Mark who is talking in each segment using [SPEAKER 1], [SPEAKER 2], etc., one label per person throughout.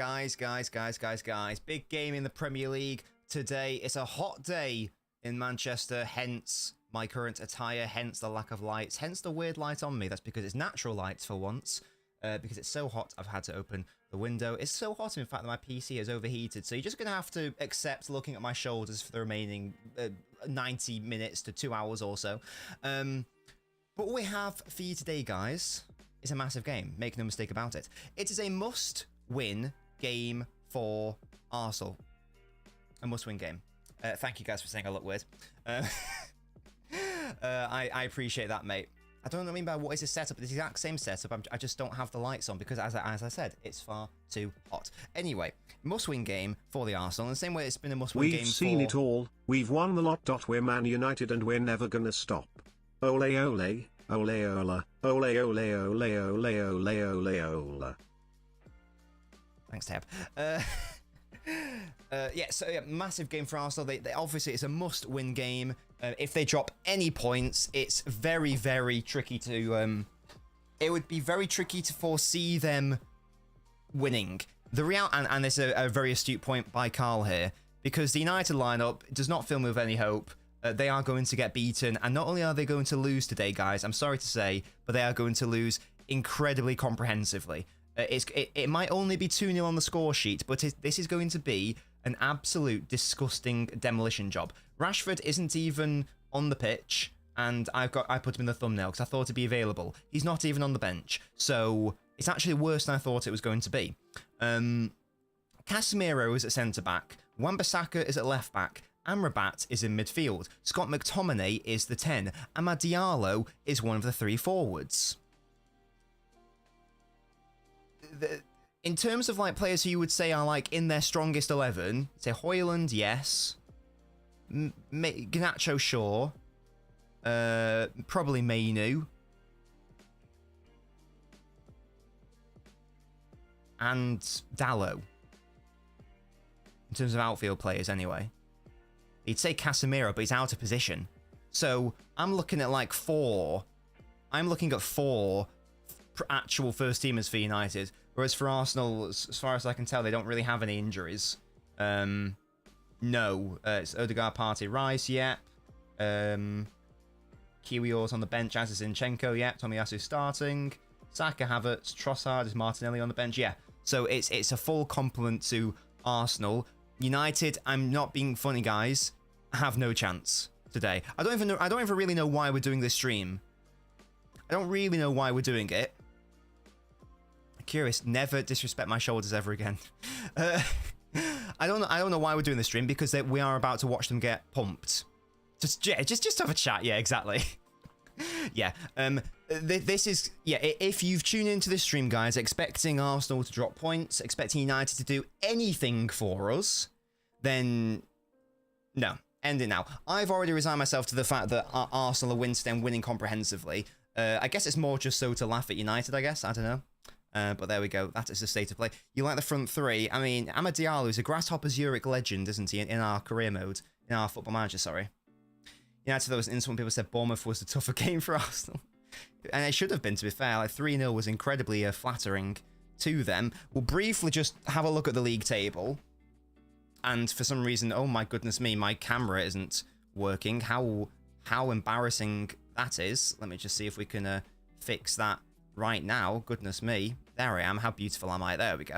[SPEAKER 1] Guys. Big game in the Premier League today. It's a hot day in Manchester, hence my current attire, hence the lack of lights, hence the weird light on me. That's because it's natural lights for once. Because it's so hot, I've had to open the window. It's so hot, in fact, that my PC is overheated. So you're just going to have to accept looking at my shoulders for the remaining 90 minutes to 2 hours or so. But what we have for you today, guys, is a massive game. Make no mistake about it. It is a must-win game for Arsenal. A must-win game. Thank you guys for saying I look weird. I appreciate that, mate. I don't know what I mean by what is the setup. It's the exact same setup. I just don't have the lights on because, as I said, it's far too hot. Anyway, must-win game for the Arsenal. In the same way it's been a must-win game for...
[SPEAKER 2] We've seen it all. We've won the lot. We're Man United and we're never gonna stop. Ole ole. Ole ole. Ole ole ole ole ole ole ole.
[SPEAKER 1] Thanks, Tab. Massive game for Arsenal. They obviously, it's a must-win game. If they drop any points, it's very, very tricky to... it would be very tricky to foresee them winning. And there's a very astute point by Carl here, because the United lineup does not fill me with any hope. They are going to get beaten, and not only are they going to lose today, guys, I'm sorry to say, but they are going to lose incredibly comprehensively. It might only be 2-0 on the score sheet, but this is going to be an absolute disgusting demolition job. Rashford isn't even on the pitch, and I put him in the thumbnail because I thought he'd be available. He's not even on the bench, so it's actually worse than I thought it was going to be. Casemiro is at centre-back, Wan-Bissaka is at left-back, Amrabat is in midfield, Scott McTominay is the 10, Amad Diallo is one of the 3 forwards. In terms of like players who you would say are like in their strongest 11, say Højlund, yes. Garnacho, sure. Probably Mainu. And Dallo. In terms of outfield players, anyway. He'd say Casemiro, but he's out of position. So I'm looking at like 4. I'm looking at 4 actual first teamers for United. Whereas for Arsenal, as far as I can tell, they don't really have any injuries. No. It's Odegaard, Partey, Rice, yep. Kiwior's on the bench, as is Zinchenko, yep. Tomiyasu starting. Saka, Havertz, Trossard, is Martinelli on the bench, yeah. So it's a full complement to Arsenal. United, I'm not being funny, guys, have no chance today. I don't even really know why we're doing this stream. I don't really know why we're doing it. Curious, never disrespect my shoulders ever again. I don't know why we're doing this stream, because we are about to watch them get pumped. Just have a chat. Yeah, exactly. Yeah. This is, yeah. If you've tuned into this stream, guys, expecting Arsenal to drop points, expecting United to do anything for us, then no, end it now. I've already resigned myself to the fact that Arsenal are winning comprehensively. I guess it's more just so to laugh at United. I guess, I don't know. But there we go. That is the state of play. You like the front 3? I mean, Amad Diallo is a Grasshopper Zurich legend, isn't he? In our career mode, in our Football Manager, sorry. United, there was an instant when people said Bournemouth was the tougher game for Arsenal, and it should have been, to be fair. Like 3-0 was incredibly flattering to them. We'll briefly just have a look at the league table, and for some reason, oh my goodness me, my camera isn't working. How embarrassing that is. Let me just see if we can fix that right now. Goodness me. There I am. How beautiful am I? There we go.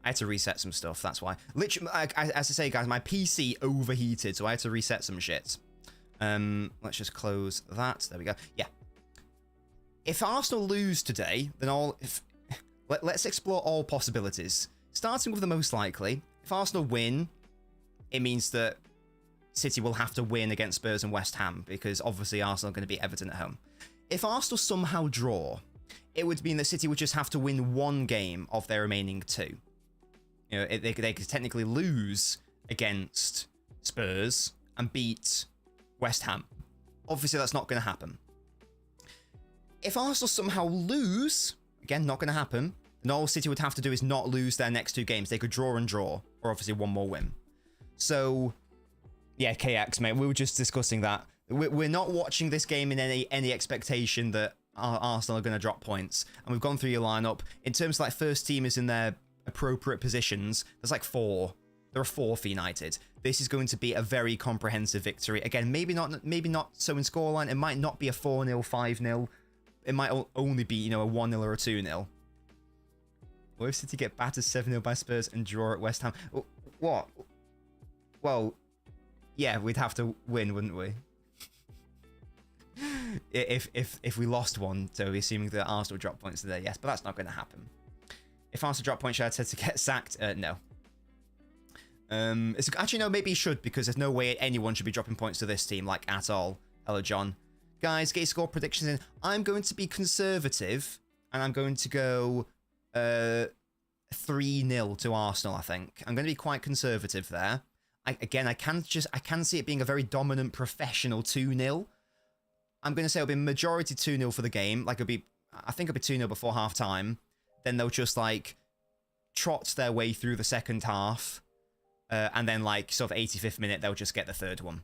[SPEAKER 1] I had to reset some stuff. That's why. Literally, as I say, guys, my PC overheated, so I had to reset some shit. Let's just close that. There we go. Yeah. If Arsenal lose today, then let's explore all possibilities. Starting with the most likely. If Arsenal win, it means that City will have to win against Spurs and West Ham, because obviously Arsenal are going to beat Everton at home. If Arsenal somehow draw, it would mean that City would just have to win 1 game of their remaining 2. You know, they could technically lose against Spurs and beat West Ham. Obviously, that's not going to happen. If Arsenal somehow lose, again, not going to happen, then all City would have to do is not lose their next 2 games. They could draw and draw, or obviously 1 more win. So, yeah, KX, mate, we were just discussing that. We're not watching this game in any expectation that Arsenal are going to drop points. And we've gone through your lineup. In terms of like first teamers in their appropriate positions. There's like 4. There are 4 for United. This is going to be a very comprehensive victory. Again, maybe not so in scoreline. It might not be a 4-0, 5-0. It might only be, you know, a 1-0 or a 2-0. What if City get battered 7-0 by Spurs and draw at West Ham? What? Well, yeah, we'd have to win, wouldn't we? if we lost one, so assuming that Arsenal drop points today, yes, but that's not going to happen. If Arsenal drop points, should I tend to get sacked? No. Actually, no, maybe he should, because there's no way anyone should be dropping points to this team, like, at all. Hello, John. Guys, get your score predictions in. I'm going to be conservative, and I'm going to go 3-0 to Arsenal, I think. I'm going to be quite conservative there. I can see it being a very dominant, professional 2-0. I'm going to say it'll be majority 2-0 for the game. Like, I think it'll be 2-0 before half-time. Then they'll just, like, trot their way through the second half. And then, like, sort of 85th minute, they'll just get the third one.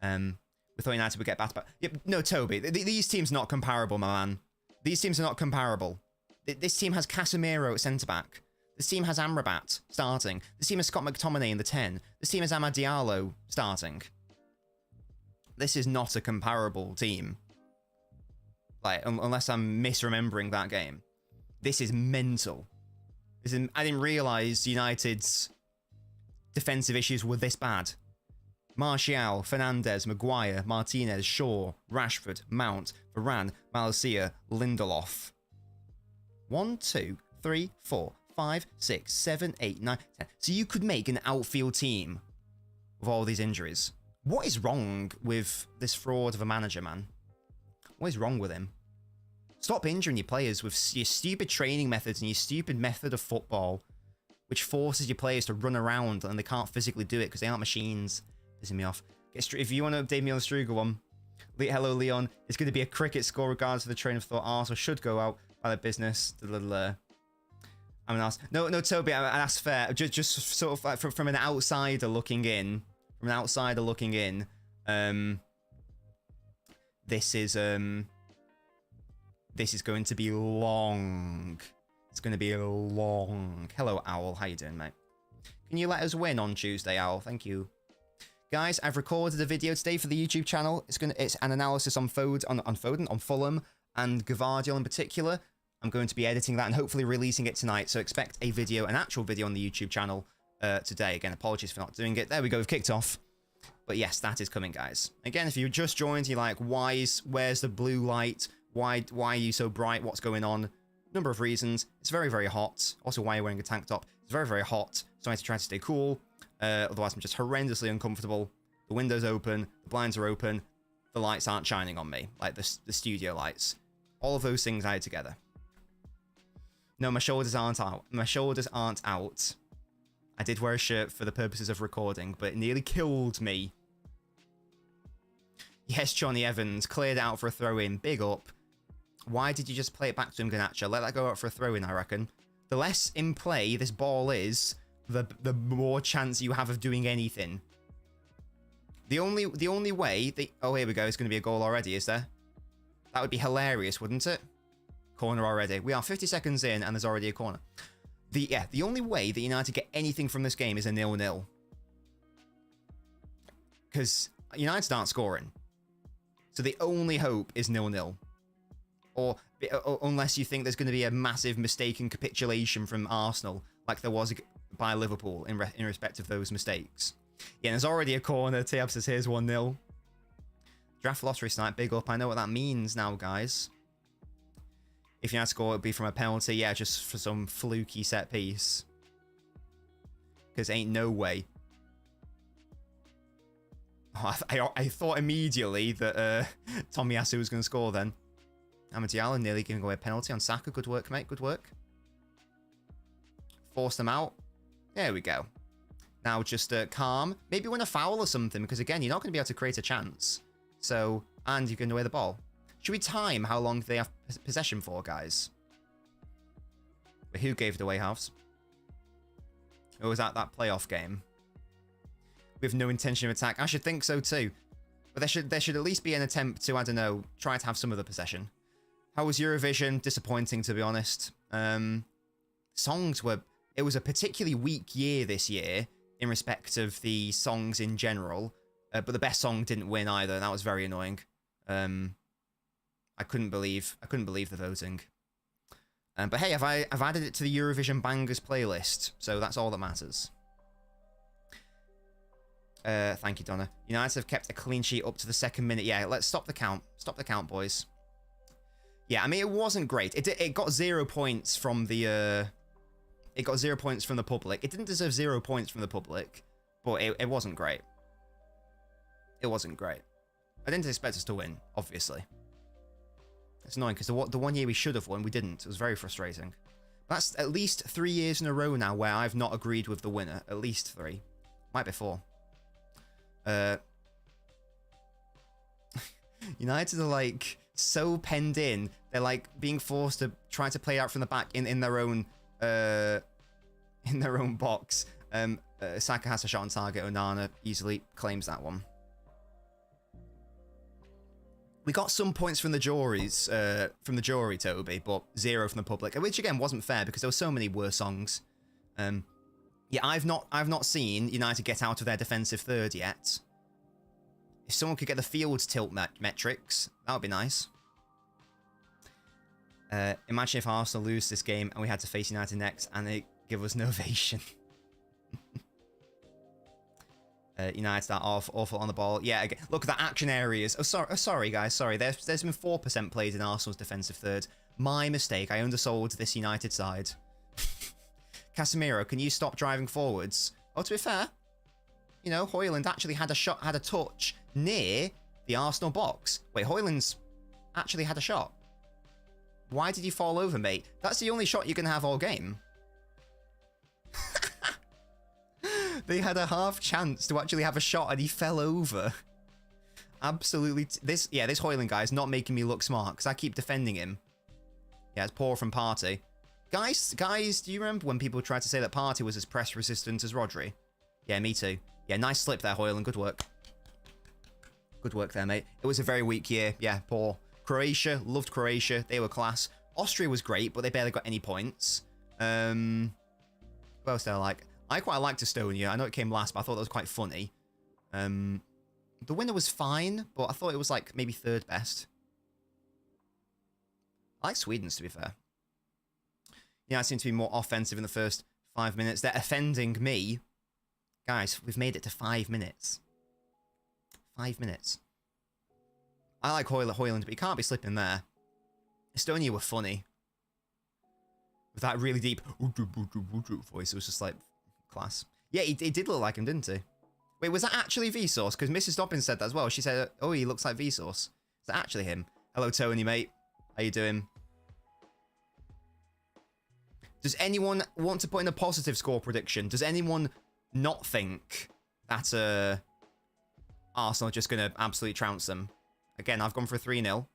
[SPEAKER 1] We thought United would get battered. Yep, no, Toby. These teams are not comparable, my man. These teams are not comparable. This team has Casemiro at centre-back. This team has Amrabat starting. This team has Scott McTominay in the 10. This team has Amad Diallo starting. This is not a comparable team. Like, unless I'm misremembering that game. This is mental. I didn't realise United's defensive issues were this bad. Martial, Fernandes, Maguire, Martinez, Shaw, Rashford, Mount, Varane, Malacia, Lindelof. 1, 2, 3, 4, 5, 6, 7, 8, 9, 10. So you could make an outfield team with all these injuries. What is wrong with this fraud of a manager, man? What is wrong with him? Stop injuring your players with your stupid training methods and your stupid method of football, which forces your players to run around and they can't physically do it because they aren't machines. Pissing me off. If you want to update me on the Struger one, hello, Leon. It's going to be a cricket score regardless of the train of thought. Arsenal should go out by their business. I'm gonna ask. No, Toby. That's fair. Just sort of like from an outsider looking in. From an outsider looking in. This is going to be long. It's going to be long. Hello, Owl. How you doing, mate? Can you let us win on Tuesday, Owl? Thank you. Guys, I've recorded a video today for the YouTube channel. It's an analysis on Foden, on Fulham, and Gvardiol in particular. I'm going to be editing that and hopefully releasing it tonight. So expect a video, an actual video on the YouTube channel today. Again, apologies for not doing it. There we go, we've kicked off. But yes, that is coming, guys. Again, if you just joined, you're like, where's the blue light? Why are you so bright? What's going on? Number of reasons. It's very, very hot. Also, why are you wearing a tank top? It's very, very hot. So I have to try to stay cool. Otherwise, I'm just horrendously uncomfortable. The window's open. The blinds are open. The lights aren't shining on me. Like the studio lights. All of those things added together. No, my shoulders aren't out. My shoulders aren't out. I did wear a shirt for the purposes of recording, but it nearly killed me. Yes, Johnny Evans. Cleared out for a throw-in. Big up. Why did you just play it back to him, Garnacho? Let that go out for a throw-in, I reckon. The less in play this ball is, the more chance you have of doing anything. The only way... Oh, here we go. It's going to be a goal already, is there? That would be hilarious, wouldn't it? Corner already. We are 50 seconds in, and there's already a corner. The only way that United get anything from this game is a 0-0. Because United aren't scoring. So the only hope is 0-0. Or unless you think there's going to be a massive mistaken capitulation from Arsenal, like there was by Liverpool in respect of those mistakes. Yeah, there's already a corner. Tiab says, here's 1-0. Draft lottery snipe, big up. I know what that means now, guys. If you had to score, it would be from a penalty. Yeah, just for some fluky set piece. Because ain't no way. Oh, I thought immediately that Tomiyasu was going to score then. Amad Diallo nearly giving away a penalty on Saka. Good work, mate. Good work. Force them out. There we go. Now just calm. Maybe win a foul or something, because again, you're not going to be able to create a chance. So, and you're going to away the ball. Should we time how long they have possession for, guys? But who gave it away, halves? Or was that playoff game? With no intention of attack. I should think so too. But there should at least be an attempt to, I don't know, try to have some of the possession. How was Eurovision? Disappointing, to be honest. Songs were... it was a particularly weak year this year in respect of the songs in general, but the best song didn't win either. That was very annoying. I couldn't believe the voting. But hey, I've added it to the Eurovision Bangers playlist, so that's all that matters. Thank you, Donna. United have kept a clean sheet up to the 2nd minute. Yeah, let's stop the count. Stop the count, boys. Yeah, I mean, it wasn't great. It got 0 points from the... It got 0 points from the public. It didn't deserve 0 points from the public, but it wasn't great. It wasn't great. I didn't expect us to win, obviously. It's annoying, because the one year we should have won, we didn't. It was very frustrating. That's at least 3 years in a row now where I've not agreed with the winner. At least 3. Might be 4. United are, like, so penned in. They're, like, being forced to try to play out from the back in their own box. Saka has a shot on target. Onana easily claims that one. We got some points from the juries, Toby, but 0 from the public, which again wasn't fair because there were so many worse songs. Yeah, I've not seen United get out of their defensive third yet. If someone could get the field tilt metrics, that would be nice. Imagine if Arsenal lose this game and we had to face United next and they give us an ovation. United are awful on the ball. Yeah, again, look at that action areas. Oh, sorry, guys. Sorry, there's been 4% played in Arsenal's defensive third. My mistake. I undersold this United side. Casemiro, can you stop driving forwards? Oh, to be fair, you know, Højlund actually had a touch near the Arsenal box. Wait, Højlund's actually had a shot. Why did you fall over, mate? That's the only shot you can have all game. They had a half chance to actually have a shot and he fell over. Absolutely. This Højlund guy is not making me look smart because I keep defending him. Yeah, it's poor from Partey. Guys, do you remember when people tried to say that Partey was as press resistant as Rodri? Yeah, me too. Yeah, nice slip there, Højlund. Good work. Good work there, mate. It was a very weak year. Yeah, poor. Croatia, loved Croatia. They were class. Austria was great, but they barely got any points. What else did I like? I quite liked Estonia. I know it came last, but I thought that was quite funny. The winner was fine, but I thought it was like maybe 3rd best. I like Sweden's, to be fair. Yeah, I seem to be more offensive in the first 5 minutes. They're offending me. Guys, we've made it to 5 minutes. 5 minutes. I like Højlund, but he can't be slipping there. Estonia were funny. With that really deep voice, it was just like class. Yeah, he did look like him, didn't he? Wait, was that actually Vsauce? Because Mrs. Dobbins said that as well. She said, oh, he looks like Vsauce. Is that actually him? Hello, Tony, mate. How you doing? Does anyone want to put in a positive score prediction? Does anyone not think that Arsenal are just going to absolutely trounce them? Again, I've gone for a 3-0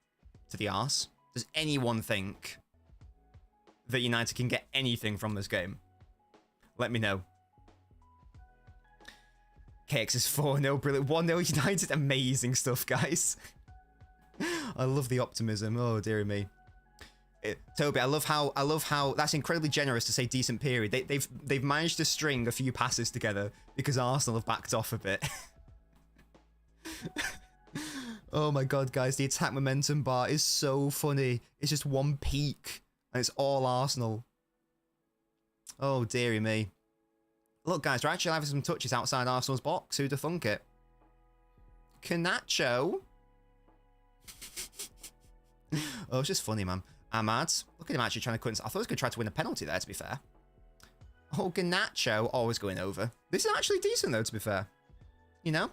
[SPEAKER 1] to the arse. Does anyone think that United can get anything from this game? Let me know. KX is 4-0, brilliant. 1-0 United, amazing stuff, guys. I love the optimism. Oh, dearie me. Toby, I love how that's incredibly generous to say decent period. They've managed to string a few passes together because Arsenal have backed off a bit. Oh my god, guys, the attack momentum bar is so funny. It's just one peak and it's all Arsenal. Oh dearie me. Look, guys, we're actually having some touches outside Arsenal's box. Who'd have thunk it? Canacho. Oh, it's just funny, man. Ahmad, look at him actually trying to cut. I thought he was going to try to win a penalty there, to be fair. Oh, Garnacho, always going over. This is actually decent, though, to be fair. You know?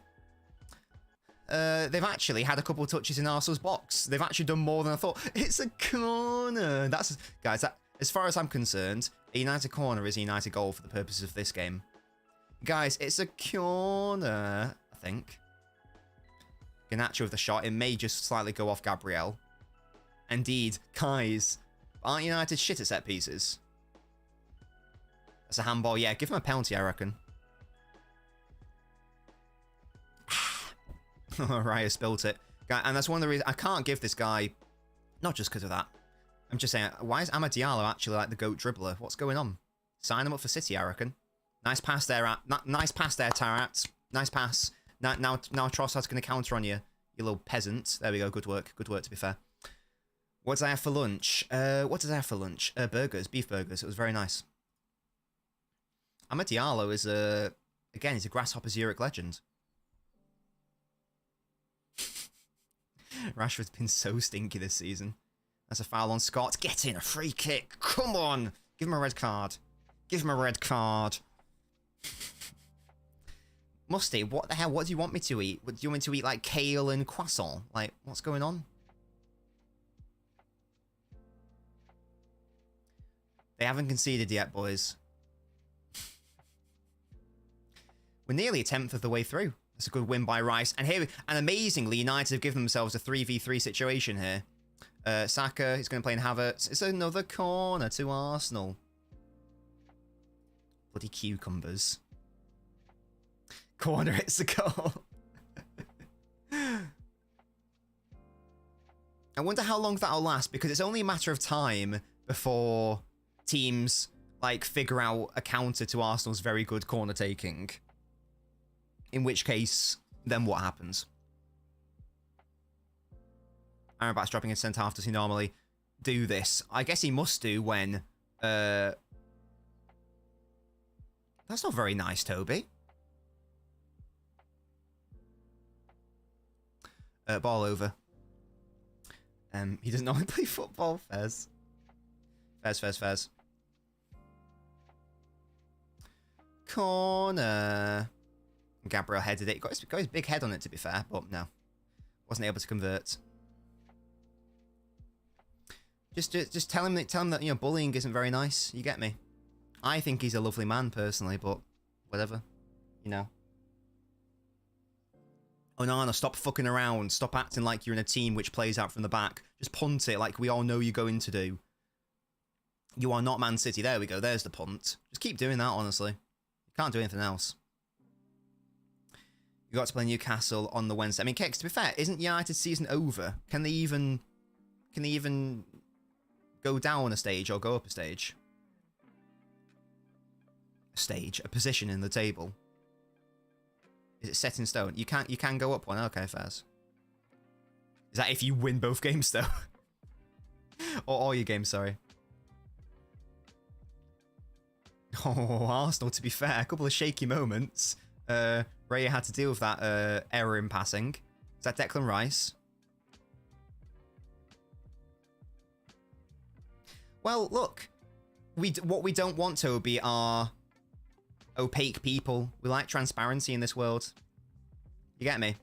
[SPEAKER 1] They've actually had a couple of touches in Arsenal's box. They've actually done more than I thought. It's a corner. That's, guys, as far as I'm concerned, a United corner is a United goal for the purposes of this game. Guys, it's a corner, I think. Garnacho with the shot. It may just slightly go off Gabriel. Indeed, guys, aren't United shit at set pieces? That's a handball. Yeah, give him a penalty, I reckon. Raya spilt it. And that's one of the reasons I can't give this guy, not just because of that. I'm just saying, why is Amad Diallo actually like the GOAT dribbler? What's going on? Sign him up for City, I reckon. Nice pass there, nice pass there, Tarat. Nice pass. Now Trossard's going to counter on you, you little peasant. There we go. Good work. Good work, to be fair. What did I have for lunch? Burgers, beef burgers. It was very nice. Amad Diallo is again, he's a Grasshoppers Zurich legend. Rashford's been so stinky this season. That's a foul on Scott. Get in, a free kick. Come on. Give him a red card. Give him a red card. Musty, what the hell? What do you want me to eat? Do you want me to eat like kale and croissant? Like, what's going on? They haven't conceded yet, boys. We're nearly a 10th of the way through. That's a good win by Rice. And here, and amazingly, United have given themselves a 3v3 situation here. Saka is going to play in Havertz. It's another corner to Arsenal. Bloody cucumbers. Corner, it's a goal. I wonder how long that'll last, because it's only a matter of time before teams like figure out a counter to Arsenal's very good corner taking. In which case, then what happens? Amrabat's dropping in centre half. Does he normally do this? I guess he must do when... That's not very nice, Toby. Ball over. He doesn't normally play football. Fez. Corner. Gabriel headed it. Got his big head on it, to be fair, but no. Wasn't able to convert. Just tell him that, you know, bullying isn't very nice. You get me? I think he's a lovely man, personally, but whatever. You know. Onana, stop fucking around. Stop acting like you're in a team which plays out from the back. Just punt it like we all know you're going to do. You are not Man City. There we go. There's the punt. Just keep doing that, honestly. You can't do anything else. You got to play Newcastle on the Wednesday. I mean, Kex, to be fair, isn't United's season over? Can they even go down a stage or go up a stage? A position in the table. Is it set in stone? You can go up one. Okay, fairs. Is that if you win both games though? Or all your games, sorry. Oh, Arsenal, to be fair, a couple of shaky moments. Raya had to deal with that error in passing. Is that Declan Rice? Well, look. What we don't want, Toby, are opaque people. We like transparency in this world. You get me?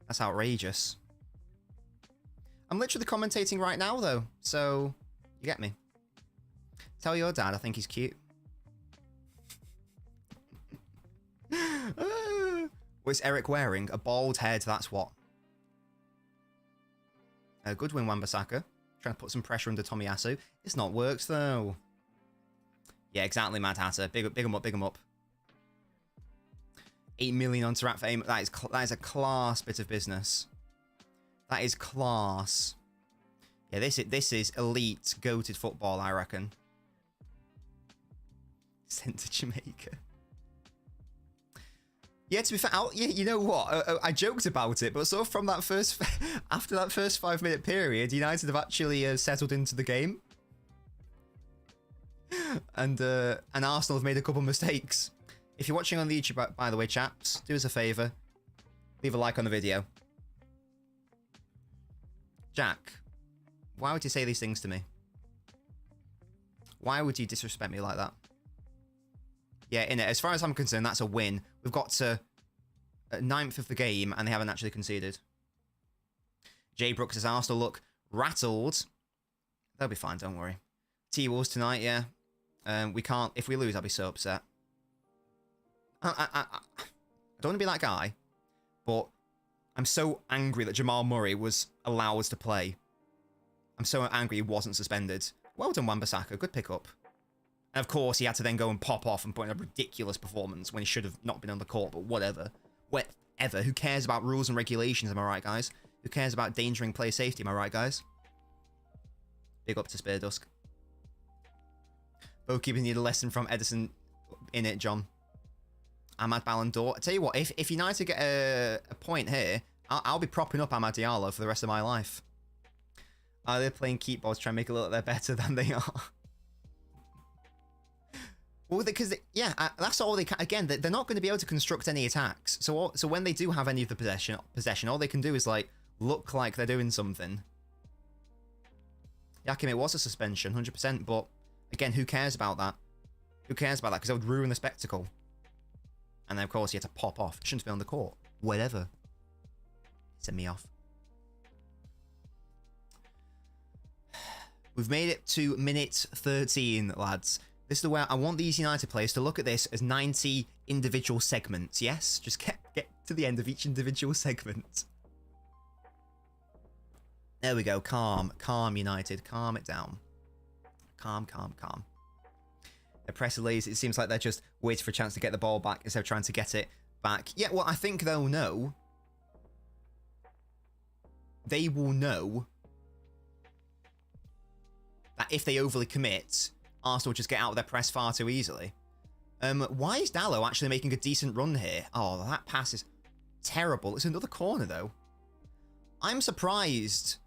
[SPEAKER 1] That's outrageous. I'm literally commentating right now, though. So, you get me? Tell your dad I think he's cute. What's Eric wearing? A bald head, that's what. A good win, Wan-Bissaka. Trying to put some pressure under Tomiyasu. It's not worked, though. Yeah, exactly, Mad Hatter. Big him up, big him up. 8 million on Tarat for aim. That is a class bit of business. That is class. Yeah, this is elite, goated football, I reckon. Sent to Jamaica. Yeah, to be fair, you know what? I joked about it, but sort of from that after that first 5-minute period, United have actually settled into the game, and Arsenal have made a couple mistakes. If you're watching on the YouTube, by the way, chaps, do us a favour, leave a like on the video. Jack, why would you say these things to me? Why would you disrespect me like that? Yeah, as far as I'm concerned, that's a win. We've got to 9th of the game, and they haven't actually conceded. Jay Brooks says Arsenal look rattled. They'll be fine, don't worry. T-Wolves tonight, yeah. We can't... If we lose, I'll be so upset. I don't want to be that guy, but I'm so angry that Jamal Murray was allowed to play. I'm so angry he wasn't suspended. Well done, Wan-Bissaka. Good pick-up. And of course, he had to then go and pop off and put in a ridiculous performance when he should have not been on the court, but whatever. Whatever. Who cares about rules and regulations, am I right, guys? Who cares about endangering player safety, am I right, guys? Big up to Spear Dusk. Goalkeepers need a lesson from Edison in it, John. Amad Ballon d'Or. I tell you what, if United get a point here, I'll be propping up Amad Diallo for the rest of my life. Are they playing keep balls trying to make it look like they're better than they are? Well, because yeah, that's all they can. Again, they're not going to be able to construct any attacks. So when they do have any of the possession, all they can do is like look like they're doing something. Yakim, it was a suspension, 100%. But again, who cares about that? Who cares about that? Because that would ruin the spectacle. And then of course you had to pop off. Shouldn't be on the court. Whatever. Send me off. We've made it to minute 13, lads. This is the way I want these United players to look at this as 90 individual segments. Yes, just get to the end of each individual segment. There we go. Calm, United. Calm it down. Calm. They're pressing lazy. It seems like they're just waiting for a chance to get the ball back instead of trying to get it back. Yeah, well, I think they'll know. They will know that if they overly commit, Arsenal will just get out of their press far too easily. Why is Dallo actually making a decent run here? Oh, that pass is terrible. It's another corner, though. I'm surprised.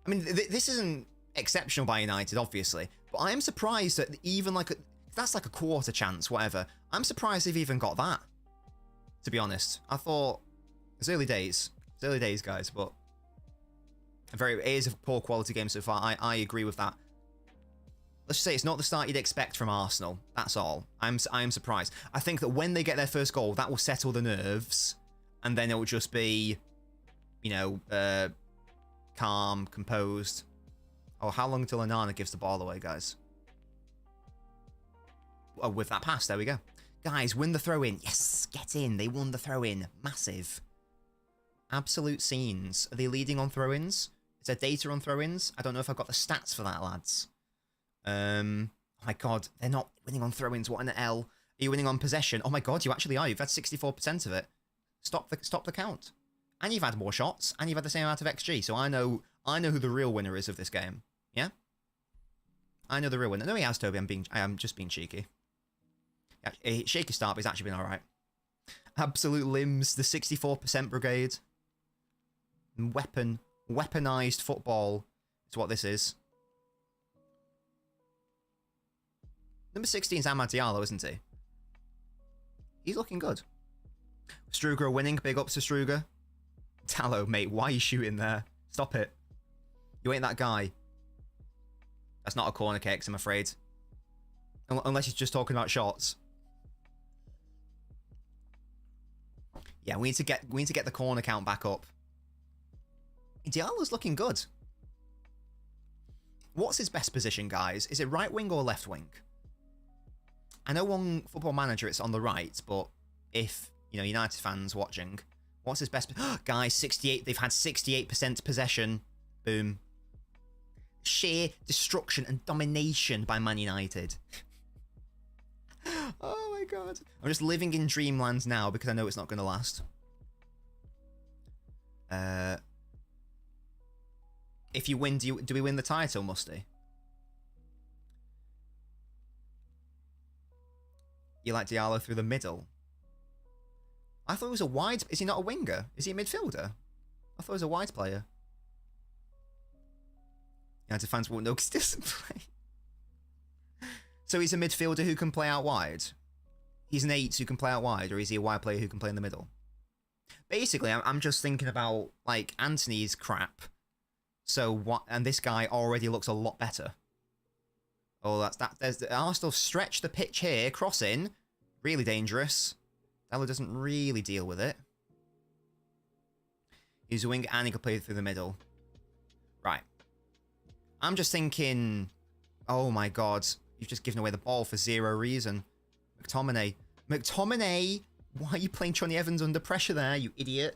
[SPEAKER 1] I mean, this isn't exceptional by United, obviously, but I am surprised that even like that's like a quarter chance, whatever. I'm surprised they've even got that, to be honest. I thought it's early days. It's early days, guys, but it is a poor quality game so far. I agree with that. Let's just say it's not the start you'd expect from Arsenal. That's all. I am surprised. I think that when they get their first goal, that will settle the nerves, and then it will just be, you know, calm, composed. Oh, how long until Onana gives the ball away, guys? Oh, with that pass, there we go. Guys, win the throw-in. Yes, get in. They won the throw-in. Massive. Absolute scenes. Are they leading on throw-ins? Is there data on throw-ins? I don't know if I've got the stats for that, lads. Oh my god, they're not winning on throw-ins. What an L. Are you winning on possession? Oh my god, you actually are. You've had 64% of it. Stop the count. And you've had more shots, and you've had the same amount of XG. So I know who the real winner is of this game. Yeah? I know the real winner. No, he has, Toby. I am just being cheeky. Yeah, a shaky start, but he's actually been alright. Absolute limbs, the 64% brigade. Weaponized football is what this is. Number 16 is Amad Diallo, isn't he? He's looking good. Struger winning. Big ups to Struger. Tallow, mate, why are you shooting there? Stop it. You ain't that guy. That's not a corner kick, I'm afraid. Unless he's just talking about shots. Yeah, we need to get the corner count back up. Diallo's looking good. What's his best position, guys? Is it right wing or left wing? I know on Football Manager it's on the right, but if, you know, United fans watching, what's his best... Guys, 68. They've had 68% possession. Boom. Sheer destruction and domination by Man United. Oh my god. I'm just living in dreamland now because I know it's not going to last. If you win, do we win the title, Musty? You like Diallo through the middle? I thought he was a wide... Is he not a winger? Is he a midfielder? I thought he was a wide player. United fans won't know because he doesn't play. So he's a midfielder who can play out wide? He's an 8 who can play out wide, or is he a wide player who can play in the middle? Basically, I'm just thinking about, like, Anthony's crap. So what? And this guy already looks a lot better. Oh, there's the Arsenal stretch the pitch here, crossing, really dangerous. Dallo doesn't really deal with it. He's a wing and he can play through the middle. Right. I'm just thinking, oh my god, you've just given away the ball for zero reason. McTominay, why are you playing Johnny Evans under pressure there, you idiot?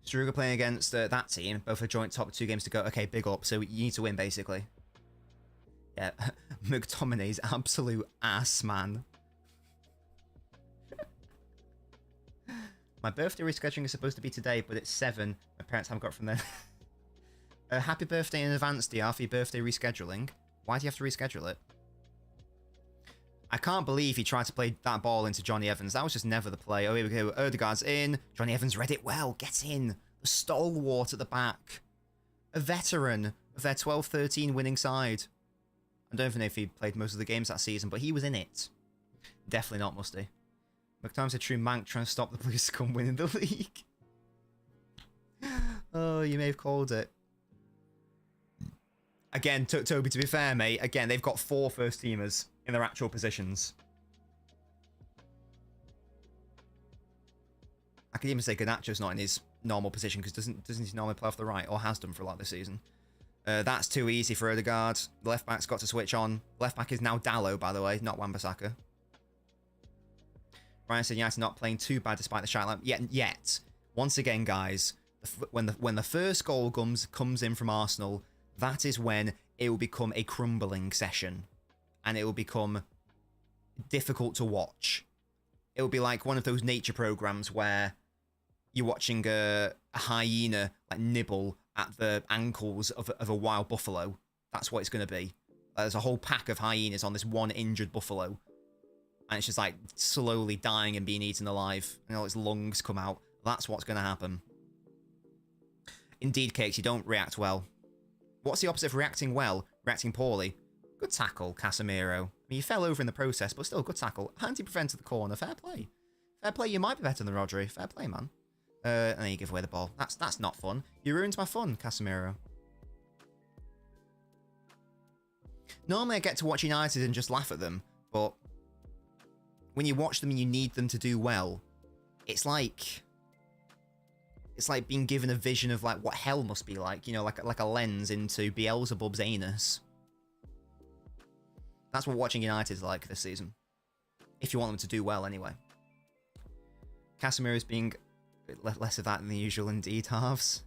[SPEAKER 1] Struger playing against that team, both a joint top 2 games to go. Okay, big up. So you need to win, basically. Yeah, McTominay's absolute ass, man. My birthday rescheduling is supposed to be today, but it's 7. My parents haven't got from there. Happy birthday in advance, DR, for your birthday rescheduling. Why do you have to reschedule it? I can't believe he tried to play that ball into Johnny Evans. That was just never the play. Oh, here we go. Odegaard's in. Johnny Evans read it well. Get in. The stalwart at the back. A veteran of their 12-13 winning side. I don't even know if he played most of the games that season, but he was in it. Definitely not Musty. McTominay's a true mank trying to stop the Blues from winning the league. Oh, you may have called it. Again, Toby, to be fair, mate, again, they've got 4 first-teamers in their actual positions. I could even say Garnacho's not in his normal position because doesn't he normally play off the right, or has done for a lot this season. That's too easy for Odegaard. The left-back's got to switch on. Left-back is now Dallo, by the way, not Wan-Bissaka. Ryan said United not playing too bad despite the shite line. Yet. Once again, guys, when the first goal comes in from Arsenal, that is when it will become a crumbling session. And it will become difficult to watch. It will be like one of those nature programs where you're watching a hyena like nibble at the ankles of a wild buffalo. That's what it's going to be. There's a whole pack of hyenas on this one injured buffalo. And it's just like slowly dying and being eaten alive. And all its lungs come out. That's what's going to happen. Indeed, Cakes, you don't react well. What's the opposite of reacting well? Reacting poorly. Good tackle, Casemiro. I mean, you fell over in the process, but still, good tackle. Anti-prevented the corner. Fair play. Fair play, you might be better than Rodri. Fair play, man. And then you give away the ball. That's not fun. You ruined my fun, Casemiro. Normally, I get to watch United and just laugh at them, but when you watch them and you need them to do well, it's like being given a vision of like what hell must be like, you know, like a lens into Beelzebub's anus. That's what watching United is like this season. If you want them to do well, anyway. Casemiro is being less of that than the usual, indeed, halves.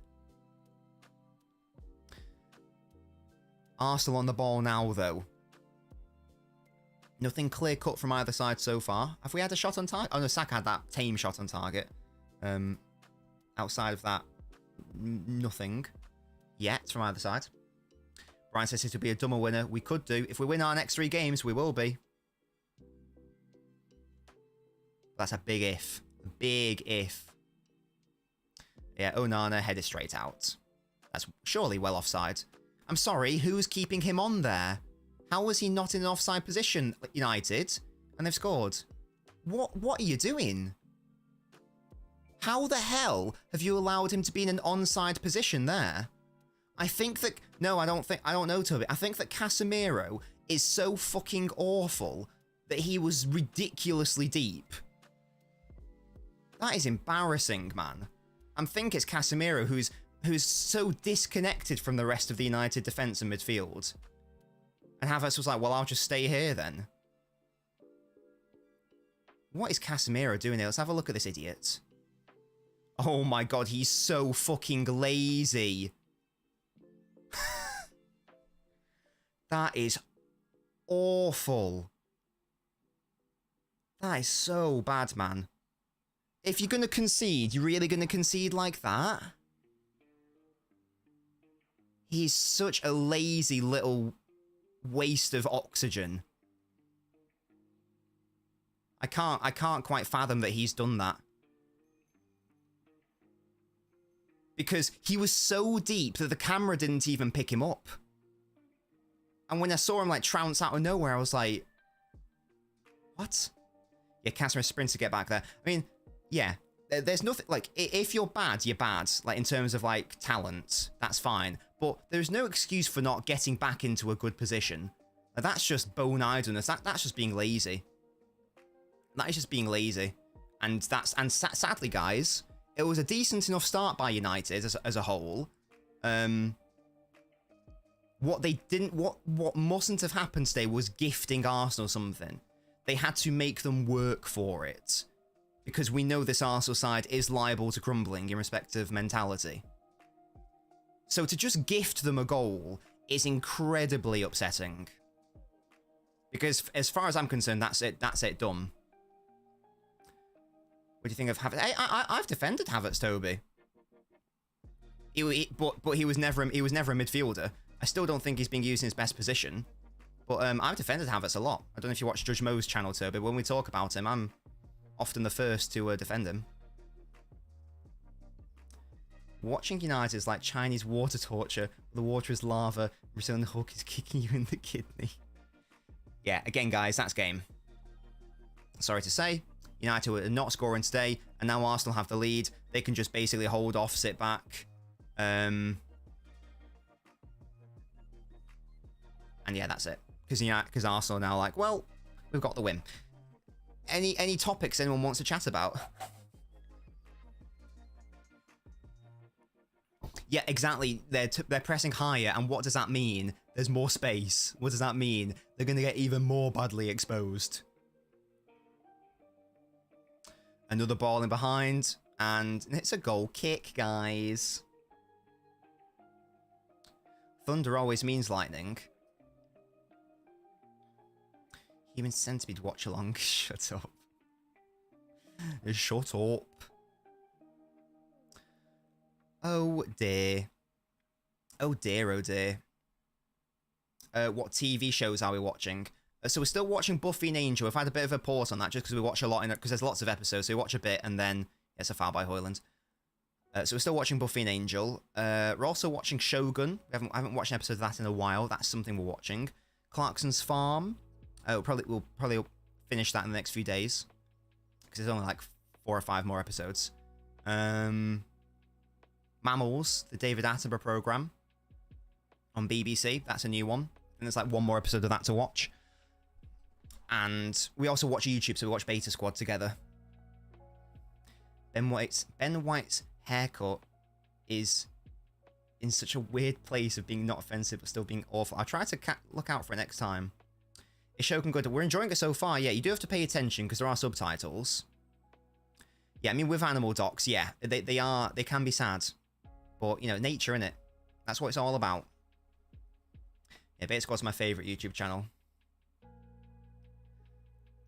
[SPEAKER 1] Arsenal on the ball now, though. Nothing clear-cut from either side so far. Have we had a shot on target? Oh, no, Saka had that tame shot on target. Outside of that, nothing yet from either side. Brian says it would be a dumber winner. We could do. If we win our next 3 games, we will be. That's a big if. Big if. Yeah, Onana headed straight out. That's surely well offside. I'm sorry, who's keeping him on there? How was he not in an offside position, United? And they've scored. What are you doing? How the hell have you allowed him to be in an onside position there? I think that... No, I don't know, Toby. I think that Casemiro is so fucking awful that he was ridiculously deep. That is embarrassing, man. I think it's Casemiro who's so disconnected from the rest of the United defence and midfield. And Havertz was like, well, I'll just stay here then. What is Casemiro doing here? Let's have a look at this idiot. Oh my god, he's so fucking lazy. That is awful. That is so bad, man. If you're going to concede, you're really going to concede like that? He's such a lazy little waste of oxygen. I can't quite fathom that he's done that. Because he was so deep that the camera didn't even pick him up. And when I saw him like trounce out of nowhere, I was like, what? Yeah, Casemiro sprints to get back there. I mean, yeah, there's nothing, like, if you're bad, you're bad. Like, in terms of, like, talent, that's fine. But there's no excuse for not getting back into a good position. That's just bone idleness. That's just being lazy. That is just being lazy. And sadly, guys, it was a decent enough start by United as a whole. What mustn't have happened today was gifting Arsenal something. They had to make them work for it. Because we know this Arsenal side is liable to crumbling in respect of mentality. So to just gift them a goal is incredibly upsetting. Because as far as I'm concerned, that's it done. What do you think of Havertz? I've defended Havertz, Toby. But he was never a midfielder. I still don't think he's being used in his best position. But I've defended Havertz a lot. I don't know if you watch Judge Mo's channel too, but when we talk about him, I'm often the first to defend him. Watching United is like Chinese water torture. The water is lava. Brazilian Hulk is kicking you in the kidney. Yeah, again, guys, that's game. Sorry to say, United were not scoring today, and now Arsenal have the lead. They can just basically hold off, sit back. And yeah, that's it. Because Arsenal are now like, well, we've got the win. Any topics anyone wants to chat about? Yeah, exactly. They're pressing higher, and what does that mean? There's more space. What does that mean? They're going to get even more badly exposed. Another ball in behind, and it's a goal kick, guys. Thunder always means lightning. Human centipede watch along. Shut up. Shut up. Oh dear. Oh dear, oh dear. What TV shows are we watching? So we're still watching Buffy and Angel. We've had a bit of a pause on that just because we watch a lot in it, because there's lots of episodes. So we watch a bit and then it's a foul by Hoyland. So we're still watching Buffy and Angel. We're also watching Shogun. I haven't watched an episode of that in a while. That's something we're watching. Clarkson's Farm. We'll probably finish that in the next few days because there's only like 4 or 5 more episodes. Mammals, the David Attenborough program on BBC. That's a new one. And there's like 1 more episode of that to watch. And we also watch YouTube, so we watch Beta Squad together. Ben White's haircut is in such a weird place of being not offensive but still being awful. I'll try to look out for it next time. Is Shogun good? We're enjoying it so far. Yeah, you do have to pay attention because there are subtitles. Yeah, I mean, with animal docs, yeah, they can be sad. But, you know, nature, innit? That's what it's all about. Yeah, Beta Squad's my favourite YouTube channel.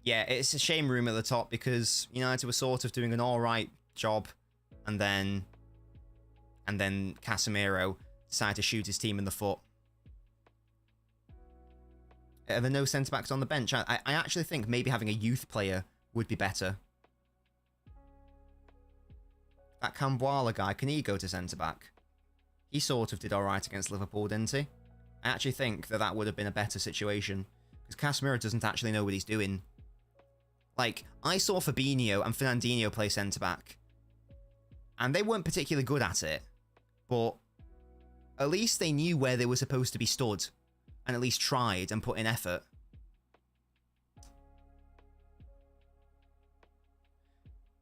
[SPEAKER 1] Yeah, it's a shame room at the top because United was sort of doing an alright job, and then Casemiro decided to shoot his team in the foot. Are there no centre-backs on the bench? I actually think maybe having a youth player would be better. That Camboala guy, can he go to centre-back? He sort of did alright against Liverpool, didn't he? I actually think that would have been a better situation. Because Casemiro doesn't actually know what he's doing. Like, I saw Fabinho and Fernandinho play centre-back. And they weren't particularly good at it. But at least they knew where they were supposed to be stood. And at least tried and put in effort.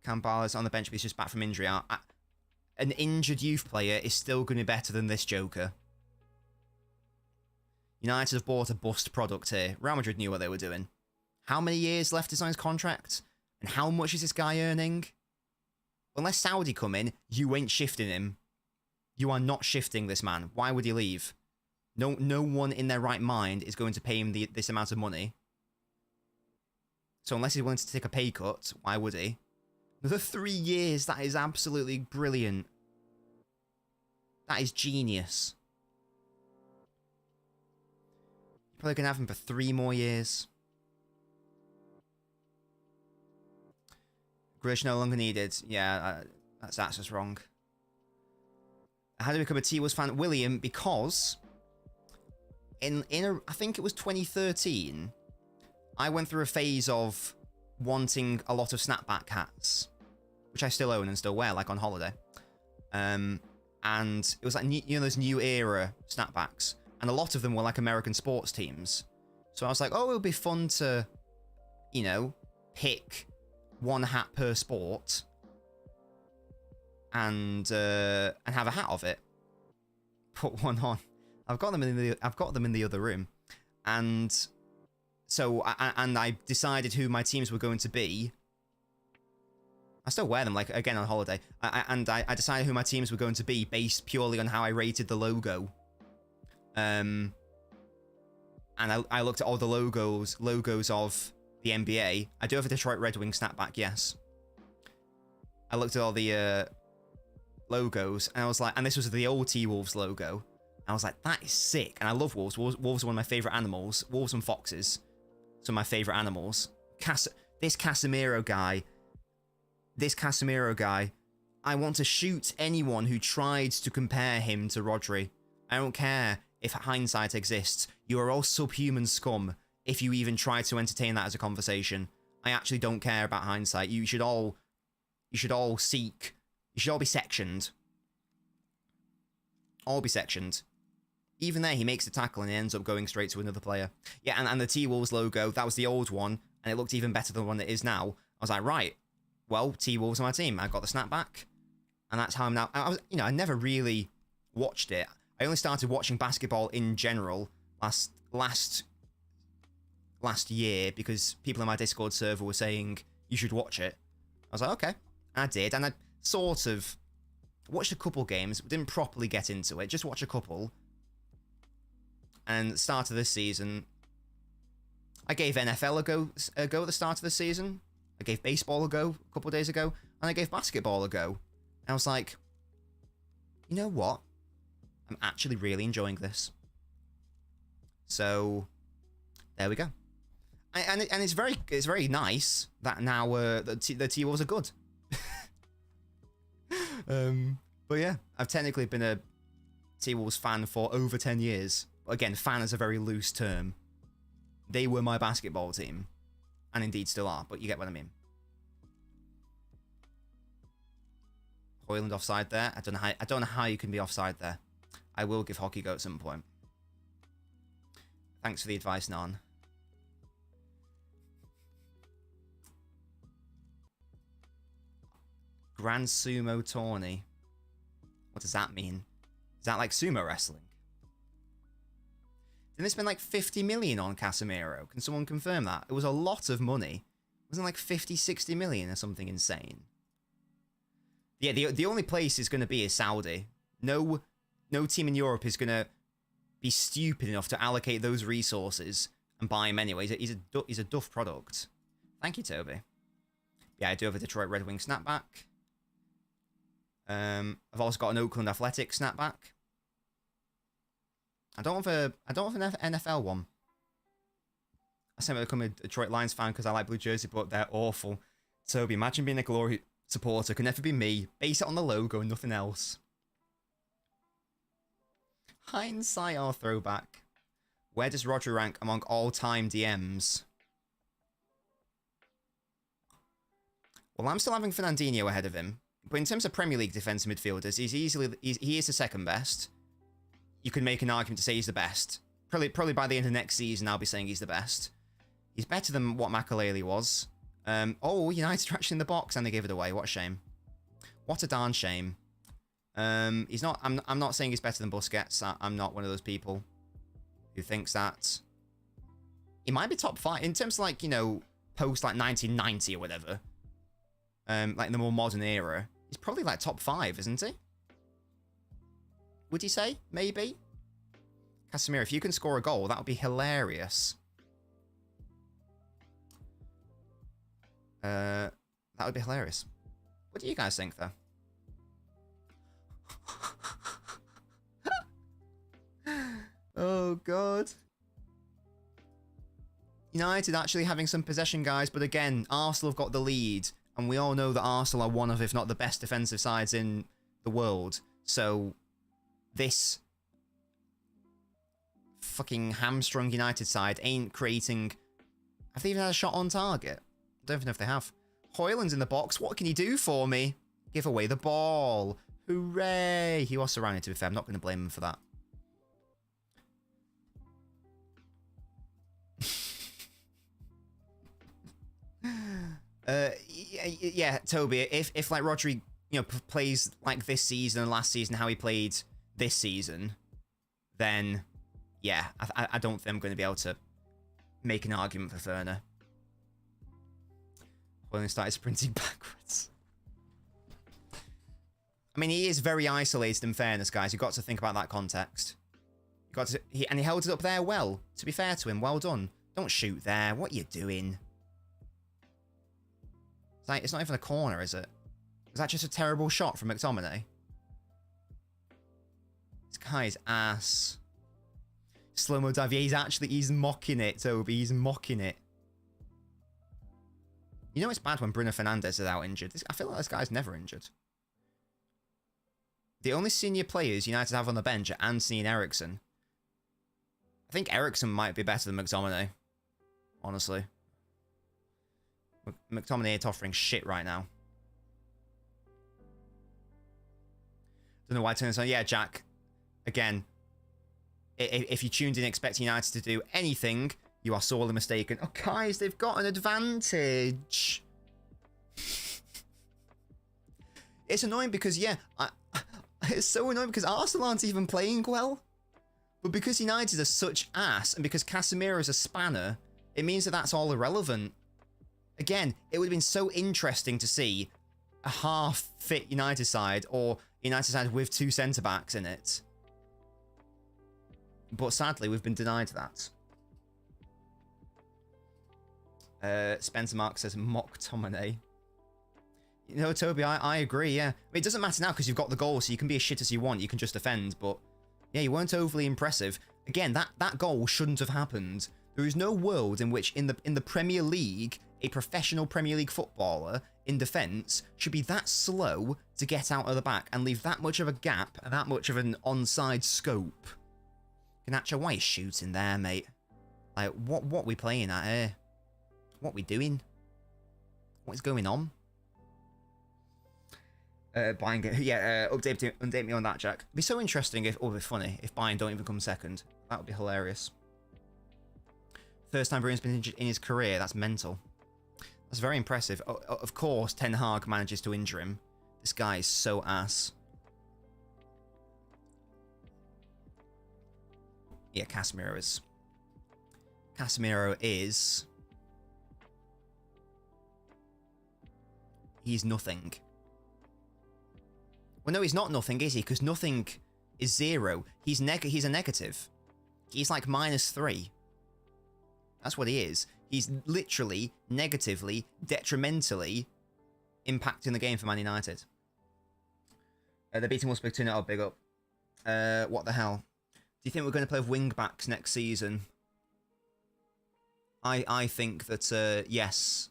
[SPEAKER 1] Kambala's on the bench, but he's just back from injury. An injured youth player is still going to be better than this joker. United have bought a bust product here. Real Madrid knew what they were doing. How many years left is on his contract? And how much is this guy earning? Unless Saudi come in, you ain't shifting him. You are not shifting this man. Why would he leave? No one in their right mind is going to pay him this amount of money. So unless he's willing to take a pay cut, why would he? Another 3 years, that is absolutely brilliant. That is genius. You're probably going to have him for 3 more years. Grealish no longer needed. Yeah, that's just wrong. How to become a T-Wolves fan? William, because I think it was 2013, I went through a phase of wanting a lot of snapback hats, which I still own and still wear, like on holiday. And it was like, those new era snapbacks. And a lot of them were like American sports teams. So I was like, oh, it would be fun to, pick 1 hat per sport and have a hat of it. Put one on. I've got them in the other room. And so I decided who my teams were going to be. I still wear them, like, again, on holiday. I decided who my teams were going to be based purely on how I rated the logo. And I looked at all the logos of the NBA. I do have a Detroit Red Wings snapback, yes. I looked at all the logos, and I was like, and this was the old T-Wolves logo. I was like, that is sick, and I love wolves. Wolves are one of my favorite animals. Wolves and foxes, some of my favorite animals. This Casemiro guy, I want to shoot anyone who tried to compare him to Rodri. I don't care if hindsight exists. You are all subhuman scum if you even try to entertain that as a conversation. I actually don't care about hindsight. You should all be sectioned. All be sectioned. Even there, he makes the tackle and he ends up going straight to another player. Yeah, and the T-Wolves logo, that was the old one, and it looked even better than the one it is now. I was like, right, well, T-Wolves are my team. I got the snapback, and that's how I'm now. I never really watched it. I only started watching basketball in general last year because people in my Discord server were saying you should watch it. I was like, okay, I did, and I sort of watched a couple games, but didn't properly get into it. Just watch a couple. And start of this season, I gave NFL a go at the start of the season. I gave baseball a go a couple of days ago, and I gave basketball a go. And I was like, you know what? I'm actually really enjoying this. So there we go. And it's very nice that now the T-Wolves are good. But yeah, I've technically been a T-Wolves fan for over 10 years. Again, fan is a very loose term. They were my basketball team, and indeed still are, but you get what I mean. Hoyland offside there. I don't know how you can be offside there. I will give Hockey Go at some point. Thanks for the advice, Nan. Grand Sumo Tourney. What does that mean? Is that like sumo wrestling? Didn't they spend like 50 million on Casemiro? Can someone confirm that? It was a lot of money. Wasn't it like 50, 60 million or something insane? Yeah, the only place is going to be is Saudi. No team in Europe is going to be stupid enough to allocate those resources and buy him anyway. He's a duff product. Thank you, Toby. Yeah, I do have a Detroit Red Wing snapback. I've also got an Oakland Athletic snapback. I don't have an NFL one. I said I become a Detroit Lions fan because I like blue jersey, but they're awful. Toby, imagine being a Glory supporter. Could never be me. Base it on the logo and nothing else. Hindsight or throwback? Where does Rodri rank among all-time DMs? Well, I'm still having Fernandinho ahead of him. But in terms of Premier League defensive midfielders, he is the second best. You could make an argument to say he's the best. Probably by the end of next season, I'll be saying he's the best. He's better than what Makaleli was. Oh, United are actually in the box and they gave it away. What a shame. What a darn shame. He's not. I'm not saying he's better than Busquets. I'm not one of those people who thinks that. He might be top 5 in terms of like, you know, post like 1990 or whatever. Like in the more modern era. He's probably like top 5, isn't he? Would you say? Maybe? Casemiro, if you can score a goal, that would be hilarious. That would be hilarious. What do you guys think, though? Oh, God. United actually having some possession, guys, but again, Arsenal have got the lead, and we all know that Arsenal are one of, if not the best defensive sides in the world, so this fucking hamstrung United side ain't creating... Have they even had a shot on target? I don't even know if they have. Hoyland's in the box. What can he do for me? Give away the ball. Hooray! He was surrounded, to be fair. I'm not going to blame him for that. Yeah, Toby, if like Rodri, you know, plays like this season and last season how he played this season, then yeah, I don't think I'm going to be able to make an argument for Ferner. When he started sprinting backwards. I mean, he is very isolated in fairness, guys. You've got to think about that context. And he held it up there well. To be fair to him, well done. Don't shoot there. What are you doing? It's not even a corner, is it? Is that just a terrible shot from McTominay? Guy's ass. Slow-mo dive. Yeah, he's mocking it, Toby. He's mocking it. You know it's bad when Bruno Fernandes is out injured. I feel like this guy's never injured. The only senior players United have on the bench are Anthony and Eriksen. I think Eriksen might be better than McTominay. Honestly. McTominay ain't offering shit right now. Don't know why I turned this on. Yeah, Jack. Again, if you tuned in expecting United to do anything, you are sorely mistaken. Oh, guys, they've got an advantage. It's annoying because, yeah, it's so annoying because Arsenal aren't even playing well. But because United are such ass, and because Casemiro is a spanner, it means that that's all irrelevant. Again, it would have been so interesting to see a half-fit United side, or United side with 2 centre-backs in it. But sadly, we've been denied that. Spencer Mark says, McTominay. You know, Toby, I agree, yeah. I mean, it doesn't matter now because you've got the goal, so you can be as shit as you want. You can just defend, but... yeah, you weren't overly impressive. Again, that goal shouldn't have happened. There is no world in which, in the Premier League, a professional Premier League footballer in defence should be that slow to get out of the back and leave that much of a gap and that much of an onside scope. Ganacho, why are you shooting there, mate? Like, what we playing at here? What we doing? What is going on? Bayern, yeah, update me on that, Jack. It'd be so interesting if, or it'd be funny, if Bayern don't even come second. That would be hilarious. First time Bruno's been injured in his career, that's mental. That's very impressive. Of course, Ten Hag manages to injure him. This guy is so ass. Yeah, Casemiro is... he's nothing. Well, no, he's not nothing, is he? Because nothing is 0. He's a negative. He's like -3. That's what he is. He's literally, negatively, detrimentally impacting the game for Man United. They're beating Wolfsburg 2-0, big up. What the hell? Do you think we're going to play with wing-backs next season? I think that, yes.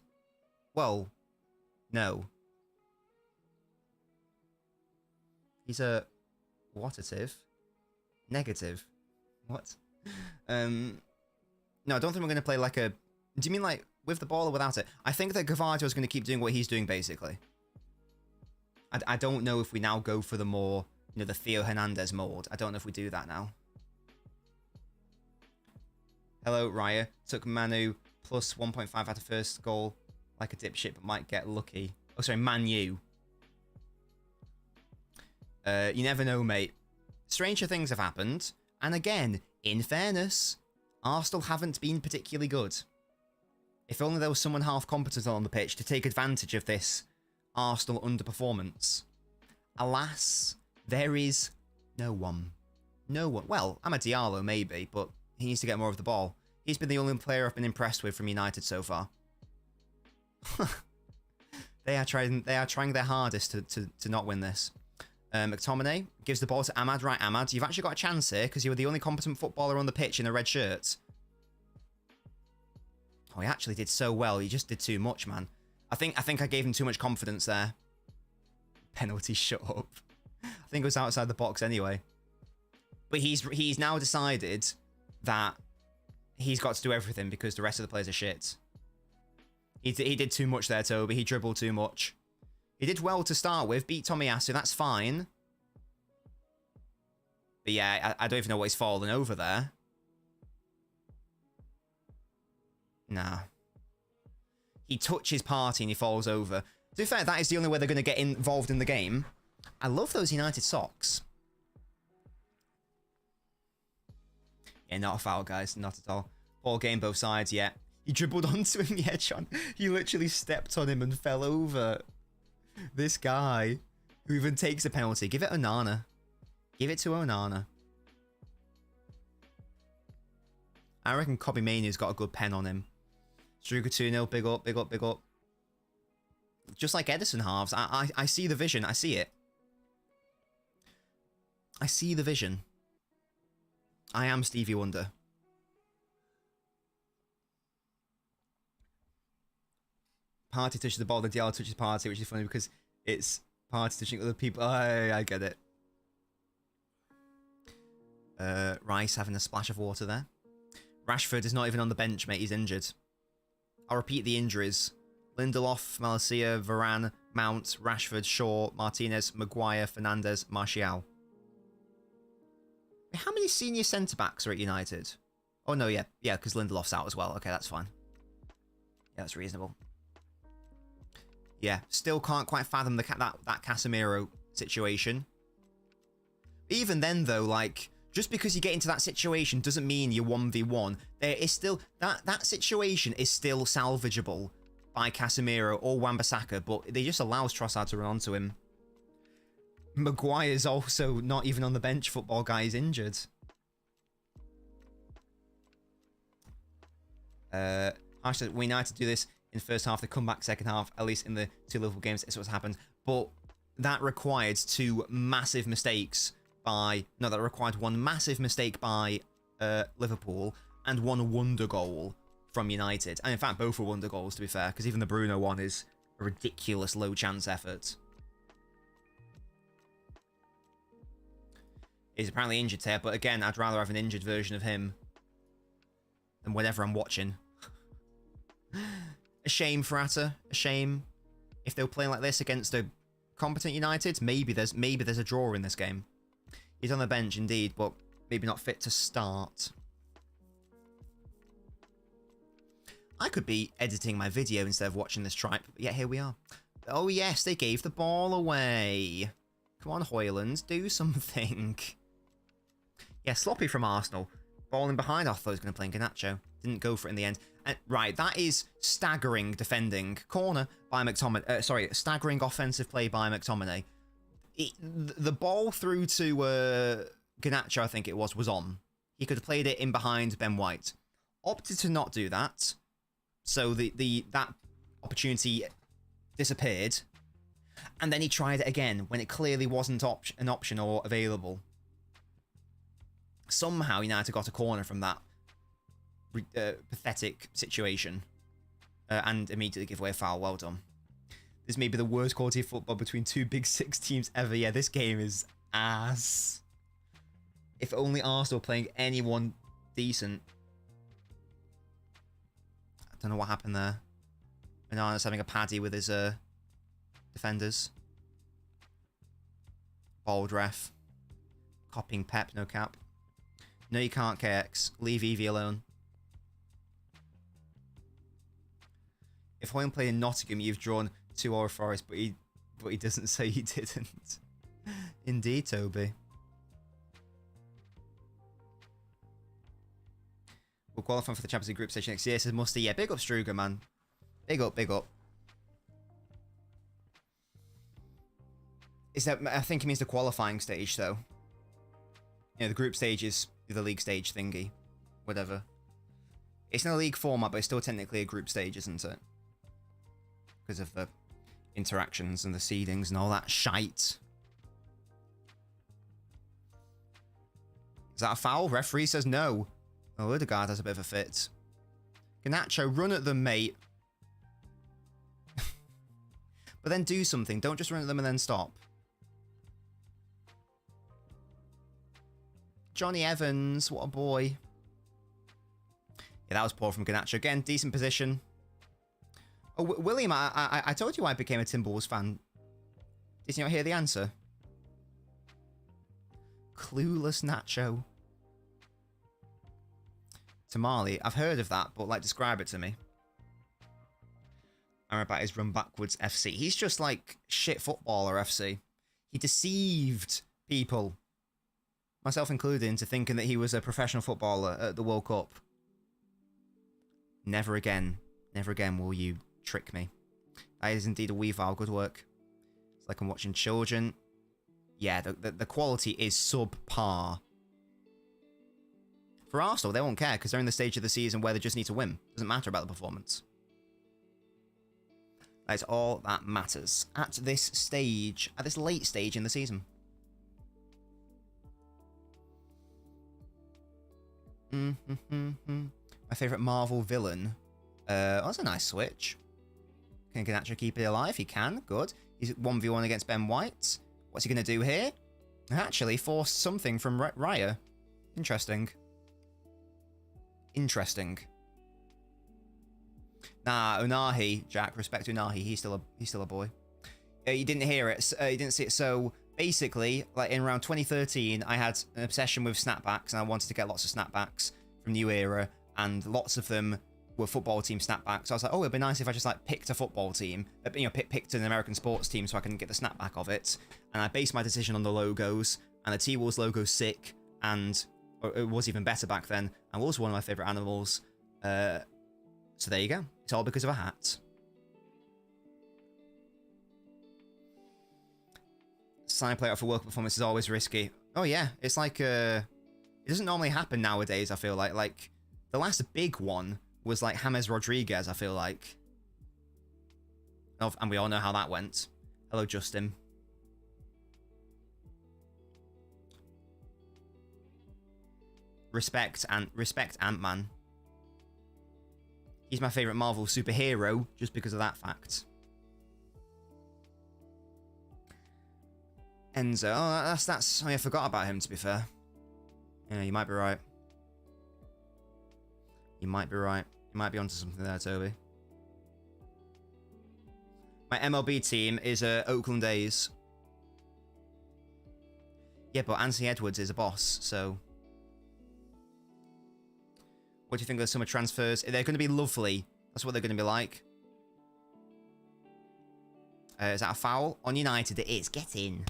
[SPEAKER 1] Well, no. He's a whatative. Negative. What? No, I don't think we're going to play like a... do you mean like with the ball or without it? I think that Gavardo is going to keep doing what he's doing, basically. I don't know if we now go for the more, you know, the Theo Hernandez mold. I don't know if we do that now. Hello, Raya. Took Manu plus 1.5 out of first goal like a dipshit, but might get lucky. Oh, sorry, Manu. You never know, mate. Stranger things have happened. And again, in fairness, Arsenal haven't been particularly good. If only there was someone half competent on the pitch to take advantage of this Arsenal underperformance. Alas, there is no one. No one. Well, I'm a Diallo maybe, but he needs to get more of the ball. He's been the only player I've been impressed with from United so far. They are trying their hardest to not win this. McTominay gives the ball to Ahmad. Right, Ahmad, you've actually got a chance here because you were the only competent footballer on the pitch in a red shirt. Oh, he actually did so well. He just did too much, man. I think I gave him too much confidence there. Penalty, shut up. I think it was outside the box anyway. But he's now decided that he's got to do everything because the rest of the players are shit. He did too much there, Toby. He dribbled too much. He did well to start with. Beat Tomiyasu, that's fine. But yeah, I don't even know what he's falling over there. Nah. He touches Party and he falls over. To be fair, that is the only way they're going to get involved in the game. I love those United socks. Yeah, not a foul, guys. Not at all. Ball game, both sides, yeah. He dribbled onto him, yeah, John. He literally stepped on him and fell over. This guy, who even takes a penalty. Give it Onana. Give it to Onana. I reckon Kobe Manu's got a good pen on him. Struga 2-0, big up, big up, big up. Just like Edison halves, I see the vision, I see it. I see the vision. I am Stevie Wonder. Party touches the ball, the Diallo touches Party, which is funny because it's Party touching other people. I get it. Rice having a splash of water there. Rashford is not even on the bench, mate. He's injured. I'll repeat the injuries. Lindelof, Malacia, Varane, Mount, Rashford, Shaw, Martinez, Maguire, Fernandes, Martial. How many senior centre-backs are at United? Oh, no, yeah. Yeah, because Lindelof's out as well. Okay, that's fine. Yeah, that's reasonable. Yeah, still can't quite fathom that Casemiro situation. Even then, though, like, just because you get into that situation doesn't mean you're 1v1. There is still... That situation is still salvageable by Casemiro or Wan-Bissaka, but they just allows Trossard to run onto him. Maguire's also not even on the bench. Football guy is injured. We need to do this in the first half, the comeback second half, at least in the 2 Liverpool games. That's what's happened. But that required 2 massive mistakes by... No, that required 1 massive mistake by Liverpool and 1 wonder goal from United. And in fact, both were wonder goals, to be fair, because even the Bruno one is a ridiculous low-chance effort. He's apparently injured here, but again, I'd rather have an injured version of him than whatever I'm watching. A shame for Atta. A shame. If they were playing like this against a competent United, maybe there's a draw in this game. He's on the bench indeed, but maybe not fit to start. I could be editing my video instead of watching this tripe, but yeah, here we are. Oh yes, they gave the ball away. Come on, Højlund, do something. Yeah, sloppy from Arsenal. Ball in behind. I thought he was going to play Garnacho. Didn't go for it in the end. And, right, that is staggering defending. Corner by McTominay. Sorry, staggering offensive play by McTominay. The ball through to Garnacho, I think it was on. He could have played it in behind Ben White. Opted to not do that. So that opportunity disappeared. And then he tried it again when it clearly wasn't an option or available. Somehow United got a corner from that pathetic situation and immediately give away a foul. Well done. This may be the worst quality of football between 2 Big Six teams ever. Yeah, this game is ass. If only Arsenal playing anyone decent. I don't know what happened there. Onana's having a paddy with his defenders. Bold ref. Copying Pep, no cap. No, you can't, KX. Leave Evie alone. If Højlund played in Nottingham, you've drawn 2 Aura Forest, but he doesn't say he didn't. Indeed, Toby. We'll qualify for the Champions League group stage next year, says Musty. Yeah, big up Struger, man. Big up, big up. Is that, I think it means the qualifying stage, though. You know, the group stage is the league stage thingy. Whatever. It's in a league format, but it's still technically a group stage, isn't it? Because of the interactions and the seedings and all that shite. Is that a foul? Referee says no. Oh, Odegaard has a bit of a fit. Garnacho, run at them, mate. But then do something. Don't just run at them and then stop. Johnny Evans, what a boy. Yeah, that was poor from Garnacho. Again, decent position. Oh, William, I told you I became a Timberwolves fan. Did you not hear the answer? Clueless Nacho. Tamale, I've heard of that, but like, describe it to me. I'm about his run backwards FC. He's just like shit footballer FC. He deceived people, myself included, into thinking that he was a professional footballer at the World Cup. Never again will you trick me. That is indeed a Weavile. Good work. It's like I'm watching children. Yeah, the quality is subpar. For Arsenal, they won't care because they're in the stage of the season where they just need to win. Doesn't matter about the performance. That is all that matters at this stage, at this late stage in the season. My favorite Marvel villain. That's a nice switch. Can actually keep it alive? He can. Good. He's 1v1 against Ben White. What's he going to do here? Actually, force something from Raya. Interesting. Interesting. Nah, Unahi, Jack. Respect to Unahi. He's still a boy. You didn't hear it. You didn't see it. So basically, like in around 2013, I had an obsession with snapbacks, and I wanted to get lots of snapbacks from New Era, and lots of them were football team snapbacks. So I was like, oh, it'd be nice if I just like picked a football team, picked an American sports team, so I can get the snapback of it. And I based my decision on the logos, and the T-Wolves logo's sick, and it was even better back then, and was one of my favorite animals. So there you go. It's all because of a hat. Sign player for work performance is always risky. Oh yeah, it's like it doesn't normally happen nowadays. I feel like the last big one was like James Rodriguez. I feel like, and we all know how that went. Hello, Justin. Respect Ant-Man. He's my favorite Marvel superhero just because of that fact. Enzo. Oh, that's. I forgot about him, to be fair. Yeah, you might be right. You might be right. You might be onto something there, Toby. My MLB team is Oakland A's. Yeah, but Anthony Edwards is a boss, so. What do you think of the summer transfers? They're going to be lovely. That's what they're going to be like. Is that a foul? On United, it is. Get in.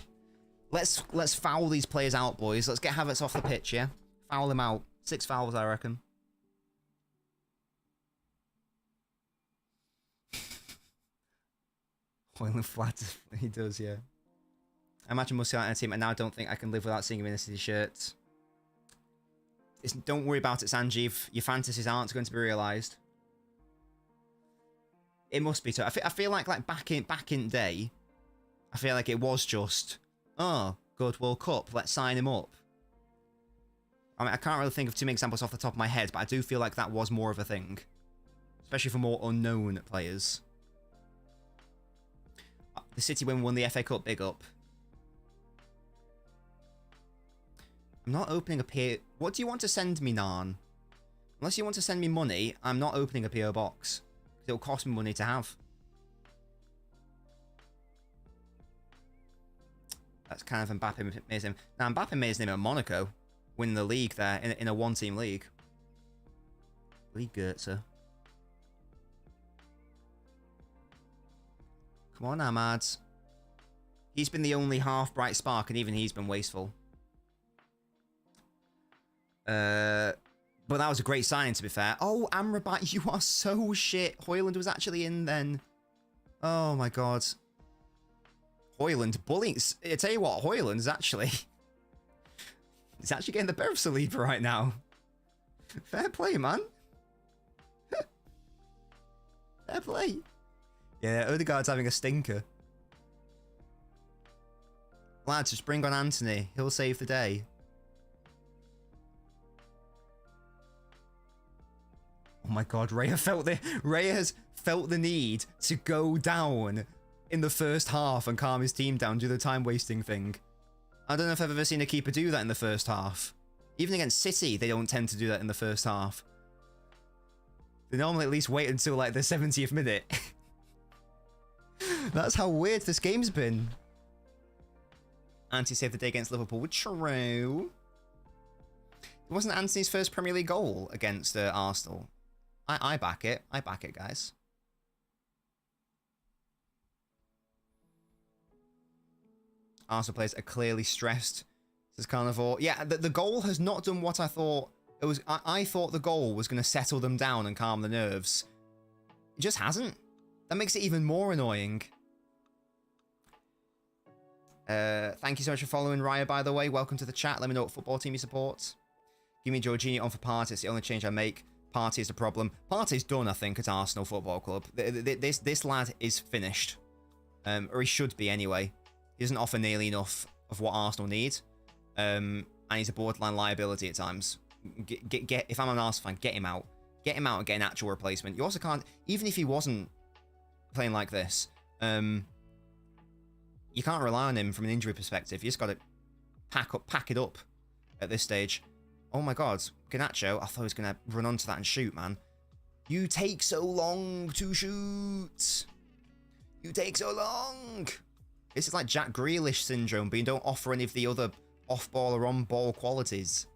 [SPEAKER 1] Let's foul these players out, boys. Let's get Havertz off the pitch, yeah? Foul him out. 6 fouls, I reckon. Hoyland flat. He does, yeah. I imagine Musiala in a team, and now I don't think I can live without seeing him in a City shirt. Don't worry about it, Sanjeev. Your fantasies aren't going to be realised. It must be. I feel like back in day, I feel like it was just, oh, good World Cup. Let's sign him up. I mean, I can't really think of too many examples off the top of my head, but I do feel like that was more of a thing, especially for more unknown players. The City when won the FA Cup, big up. I'm not opening a PO... What do you want to send me, Narn? Unless you want to send me money, I'm not opening a PO box. It'll cost me money to have. That's kind of Mbappe made him. Now, Mbappe made his name at Monaco. Winning the league there in a one-team league. League Goetze. Come on now, Mads. He's been the only half bright spark, and even he's been wasteful. But that was a great signing, to be fair. Oh, Amrabat, you are so shit. Hoyland was actually in then. Oh my god. Hoyland bullying. I tell you what, Hoyland is actually... He's actually getting the better of Saliba right now. Fair play, man. Fair play. Yeah, Odegaard's having a stinker. Lads, just bring on Anthony. He'll save the day. Oh my god, Raya has felt the need to go down in the first half and calm his team down, do the time wasting thing. I don't know if I've ever seen a keeper do that in the first half. Even against City, they don't tend to do that in the first half. They normally at least wait until like the 70th minute. That's how weird this game's been. Ante saved the day against Liverpool. True. It wasn't Anthony's first Premier League goal against Arsenal. I back it. I back it, guys. Arsenal players are clearly stressed, says Carnivore. Yeah, the goal has not done what I thought it was. I thought the goal was going to settle them down and calm the nerves. It just hasn't. That makes it even more annoying. Thank you so much for following, Raya, by the way. Welcome to the chat. Let me know what football team you support. Give me Jorginho on for Partey. It's the only change I make. Partey is the problem. Partey's done, I think, at Arsenal Football Club. This lad is finished. Or he should be, anyway. He doesn't offer nearly enough of what Arsenal need. And he's a borderline liability at times. Get if I'm an Arsenal fan, get him out. Get him out and get an actual replacement. You also can't, even if he wasn't playing like this, you can't rely on him from an injury perspective. You just got to pack it up at this stage. Oh my God, Garnacho! I thought he was gonna run onto that and shoot, man. You take so long to shoot. You take so long. This is like Jack Grealish syndrome, but you don't offer any of the other off-ball or on-ball qualities.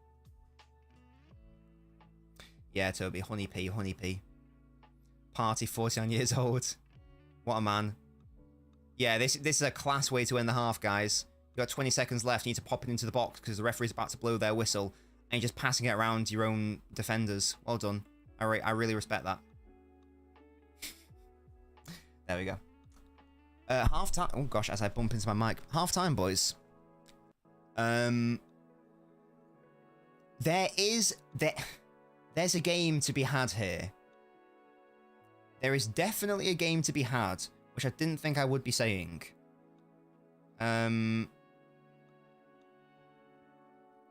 [SPEAKER 1] Yeah, Toby, honey pea. Party, 49 years old. What a man. Yeah, this is a class way to end the half, guys. You got 20 seconds left. You need to pop it into the box because the referee's about to blow their whistle, and you're just passing it around your own defenders. Well done. I really respect that. There we go. Half time. Oh gosh, as I bump into my mic. Half time, boys. There's a game to be had here. There is definitely a game to be had, which I didn't think I would be saying.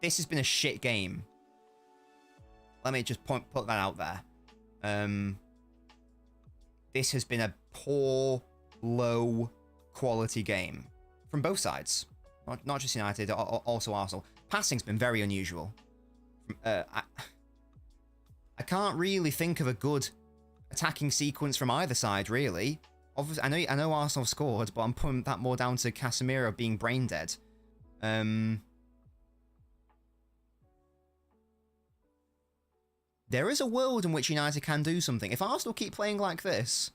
[SPEAKER 1] This has been a shit game. Let me just put that out there. This has been a poor, low quality game from both sides. Not just United, also Arsenal. Passing's been very unusual. I can't really think of a good attacking sequence from either side, really. Obviously, I know Arsenal scored, but I'm putting that more down to Casemiro being brain dead. There is a world in which United can do something. If Arsenal keep playing like this,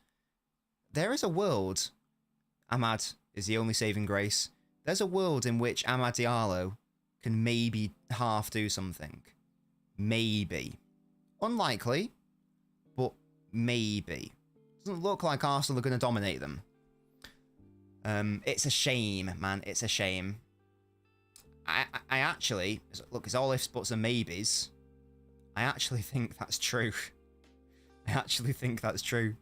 [SPEAKER 1] there is a world. Ahmad is the only saving grace. There's a world in which Amad Diallo can maybe half do something. Maybe. Unlikely, but maybe. Doesn't look like Arsenal are going to dominate them. It's a shame, man. It's a shame. I actually... Look, it's all ifs, buts, and maybes. I actually think that's true. I actually think that's true.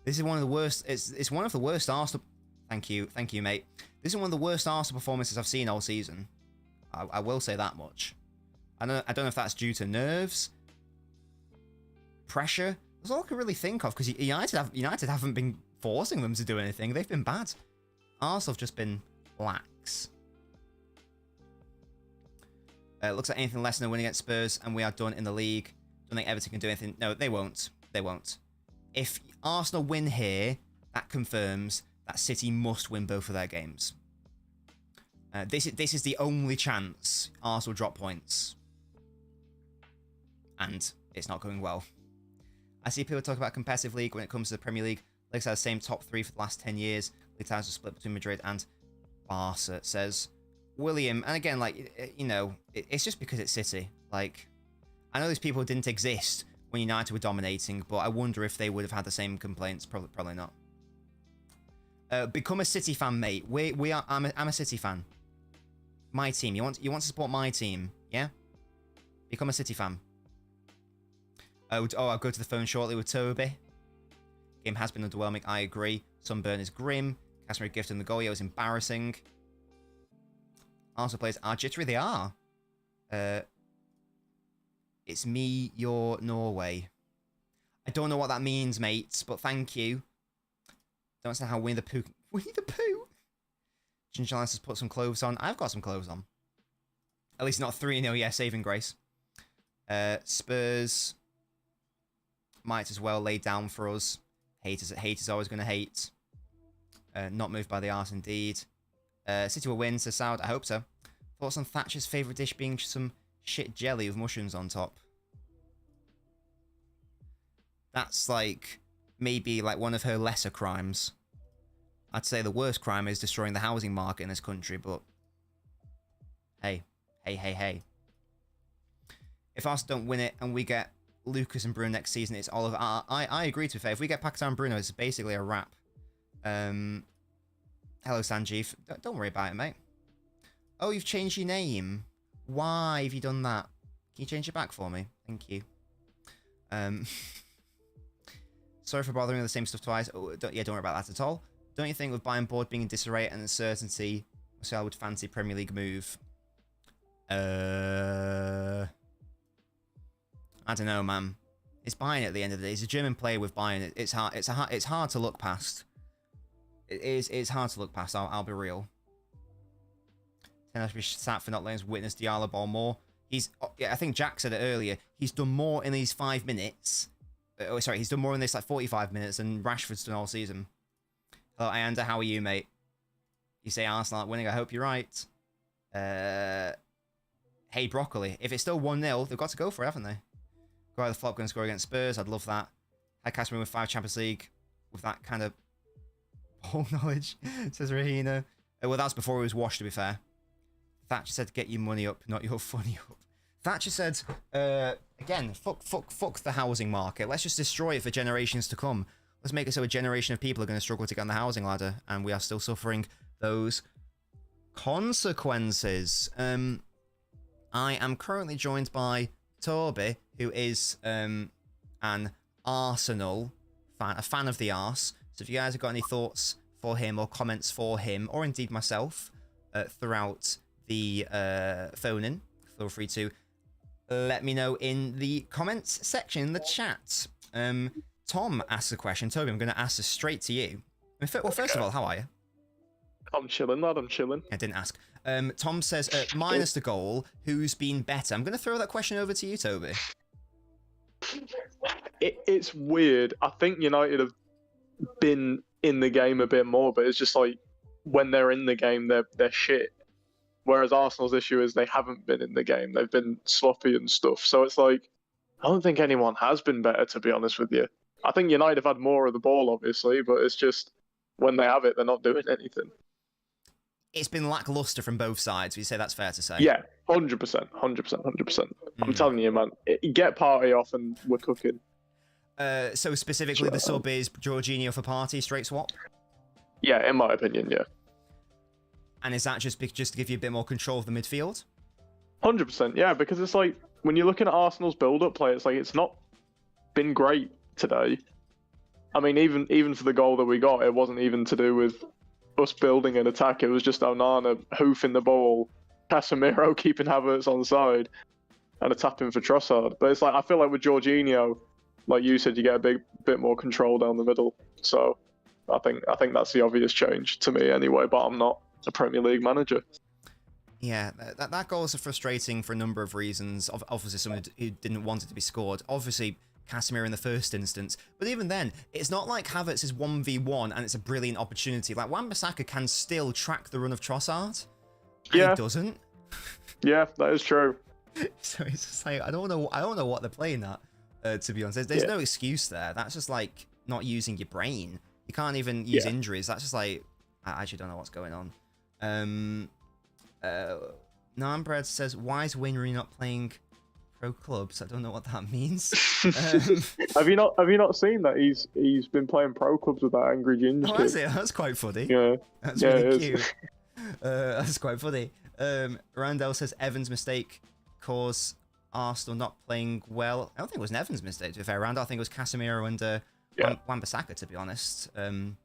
[SPEAKER 1] This is one of the worst... It's one of the worst Arsenal... Thank you, mate. This is one of the worst Arsenal performances I've seen all season. I will say that much. I don't know if that's due to nerves, pressure. That's all I can really think of, because United haven't been forcing them to do anything. They've been bad. Arsenal have just been lax. Looks like anything less than a win against Spurs, and we are done in the league. Don't think Everton can do anything. No, they won't. They won't. If Arsenal win here, that confirms that City must win both of their games. This is the only chance Arsenal drop points. And it's not going well. I see people talk about competitive league when it comes to the Premier League. Leagues have the same top three for the last 10 years. League titles are split between Madrid and Barca, says William. And again, like, you know, it's just because it's City. Like, I know these people didn't exist when United were dominating, but I wonder if they would have had the same complaints. Probably not. Become a City fan, mate. I'm a City fan. My team. You want to support my team, yeah? Become a City fan. Oh, I'll go to the phone shortly with Toby. Game has been underwhelming, I agree. Sunburn is grim. Casemiro gifted the goal, it was embarrassing. Arsenal players are jittery, they are. It's me, your Norway. I don't know what that means, mates, but thank you. Don't understand how Winnie the Pooh... Winnie the Pooh? Ginger Lance has put some clothes on. I've got some clothes on. At least not 3-0, yeah, saving grace. Spurs might as well lay down for us. Haters always going to hate. Not moved by the art, indeed. City will win, says Sound. I hope so. Thoughts on Thatcher's favourite dish being some shit jelly with mushrooms on top? That's like... maybe like one of her lesser crimes. I'd say the worst crime is destroying the housing market in this country, but hey. If Arsenal don't win it and we get Lucas and Bruno next season, it's all of I agree, to be fair. If we get Paquetá and Bruno, it's basically a wrap. Hello, Sanjeev. Don't worry about it, mate. Oh, you've changed your name. Why have you done that? Can you change it back for me? Thank you. Sorry for bothering with the same stuff twice. Oh, don't worry about that at all. Don't you think with Bayern board being in disarray and uncertainty, so I would fancy Premier League move? I don't know, man. It's Bayern at the end of the day. He's a German player with Bayern. It's hard. It's hard to look past. It's hard to look past. I'll be real. Ten has to be sat for not letting us witness Diallo ball more. Yeah, I think Jack said it earlier. He's done more in these 5 minutes. Oh, sorry, he's done more in this like 45 minutes than Rashford's done all season. Hello, Ayanda, how are you, mate? You say Arsenal aren't winning. I hope you're right. Hey, Broccoli. If it's still 1-0, they've got to go for it, haven't they? Go out the flop, going to score against Spurs. I'd love that. Hi, Casimir with 5 Champions League with that kind of ball knowledge, says Rahina. Well, that was before he was washed, to be fair. Thatcher said, get your money up, not your funny up. Thatcher said, again, fuck the housing market. Let's just destroy it for generations to come. Let's make it so a generation of people are going to struggle to get on the housing ladder, and we are still suffering those consequences. I am currently joined by Toby, who is an Arsenal fan, a fan of the arse. So if you guys have got any thoughts for him or comments for him, or indeed myself, throughout the phone-in, feel free to let me know in the comments section, in the chat. Tom asks a question. Toby, I'm going to ask this straight to you. Well, first of all, how are you?
[SPEAKER 3] I'm chilling, lad. I'm chilling.
[SPEAKER 1] I didn't ask. Tom says, minus the goal, who's been better? I'm going to throw that question over to you, Toby.
[SPEAKER 3] It's weird. I think United have been in the game a bit more, but it's just like when they're in the game, they're shit. Whereas Arsenal's issue is they haven't been in the game. They've been sloppy and stuff. So it's like, I don't think anyone has been better, to be honest with you. I think United have had more of the ball, obviously, but it's just when they have it, they're not doing anything.
[SPEAKER 1] It's been lackluster from both sides. Would you say that's fair to say?
[SPEAKER 3] Yeah, 100%. I'm telling you, man. Get Party off and we're cooking.
[SPEAKER 1] So specifically, the sub is Jorginho for Party, straight swap?
[SPEAKER 3] Yeah, in my opinion, yeah.
[SPEAKER 1] And is that just to give you a bit more control of the midfield?
[SPEAKER 3] 100%, yeah, because it's like, when you're looking at Arsenal's build-up play, it's like, it's not been great today. I mean, even for the goal that we got, it wasn't even to do with us building an attack. It was just Onana hoofing the ball, Casemiro keeping Havertz on the side, and a tap in for Trossard. But it's like, I feel like with Jorginho, like you said, you get a bit more control down the middle. So I think that's the obvious change to me anyway, but I'm not a Premier League manager.
[SPEAKER 1] Yeah, that goal is frustrating for a number of reasons. Obviously, someone who didn't want it to be scored. Obviously, Casemiro in the first instance. But even then, it's not like Havertz is 1v1 and it's a brilliant opportunity. Like, Wan-Bissaka can still track the run of Trossard. And he doesn't.
[SPEAKER 3] Yeah, that is true.
[SPEAKER 1] So it's just like, I don't know what they're playing at, to be honest. There's no excuse there. That's just like not using your brain. You can't even use injuries. That's just like, I actually don't know what's going on. Nambred says, why is Wayne Rooney not playing pro clubs? I don't know what that means.
[SPEAKER 3] Have you not seen that he's been playing pro clubs with that angry ginger?
[SPEAKER 1] Oh, that's it. That's quite funny.
[SPEAKER 3] Yeah,
[SPEAKER 1] that's really cute. That's quite funny. Randall says Evans' mistake caused Arsenal not playing well. I don't think it was an Evans' mistake, to be fair. Randall, I think it was Casemiro and Wan-Bissaka, to be honest. And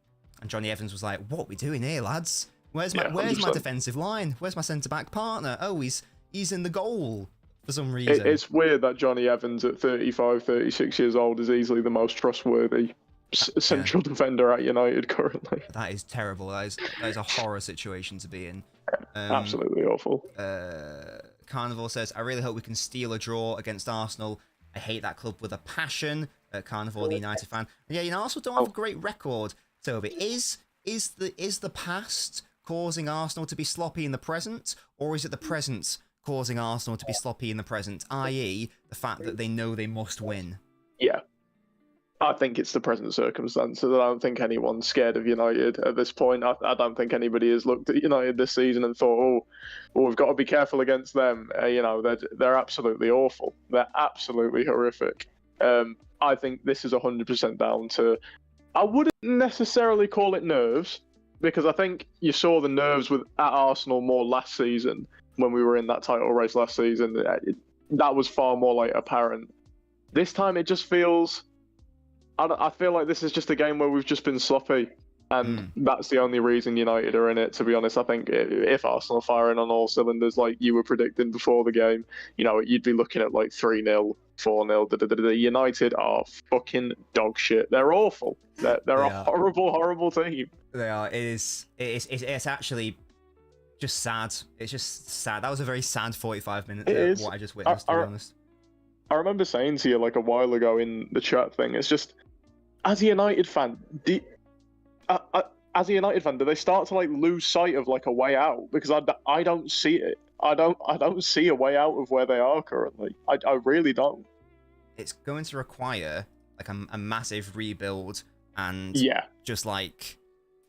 [SPEAKER 1] Johnny Evans was like, "What are we doing here, lads? Where's my defensive line? Where's my centre-back partner? Oh, he's in the goal for some reason."
[SPEAKER 3] It's weird that Johnny Evans at 35, 36 years old is easily the most trustworthy central defender at United currently.
[SPEAKER 1] That is terrible. That is a horror situation to be in.
[SPEAKER 3] Absolutely awful.
[SPEAKER 1] Carnival says, I really hope we can steal a draw against Arsenal. I hate that club with a passion. Carnival, the United fan. And yeah, Arsenal don't have a great record, Toby. Is the past causing Arsenal to be sloppy in the present, or is it the present causing Arsenal to be sloppy in the present, i.e. the fact that they know they must win?
[SPEAKER 3] Yeah. I think it's the present circumstances. I don't think anyone's scared of United at this point. I don't think anybody has looked at United this season and thought, well, we've got to be careful against them. They're absolutely awful. They're absolutely horrific. I think this is 100% down to, I wouldn't necessarily call it nerves, because I think you saw the nerves at Arsenal more last season when we were in that title race last season. That was far more like apparent. This time it just feels, I feel like this is just a game where we've just been sloppy. And that's the only reason United are in it, to be honest. I think if Arsenal firing on all cylinders like you were predicting before the game, you'd be looking at like 3-0, 4-0. United are fucking dog shit. They're awful. They're a horrible, horrible team.
[SPEAKER 1] They are. It's actually just sad. It's just sad. That was a very sad 45 minutes of what I just witnessed, to be honest.
[SPEAKER 3] I remember saying to you like a while ago in the chat thing, it's just, as a United fan, do they start to like lose sight of like a way out? Because I don't see it. I don't see a way out of where they are currently. I really don't.
[SPEAKER 1] It's going to require like a massive rebuild and just like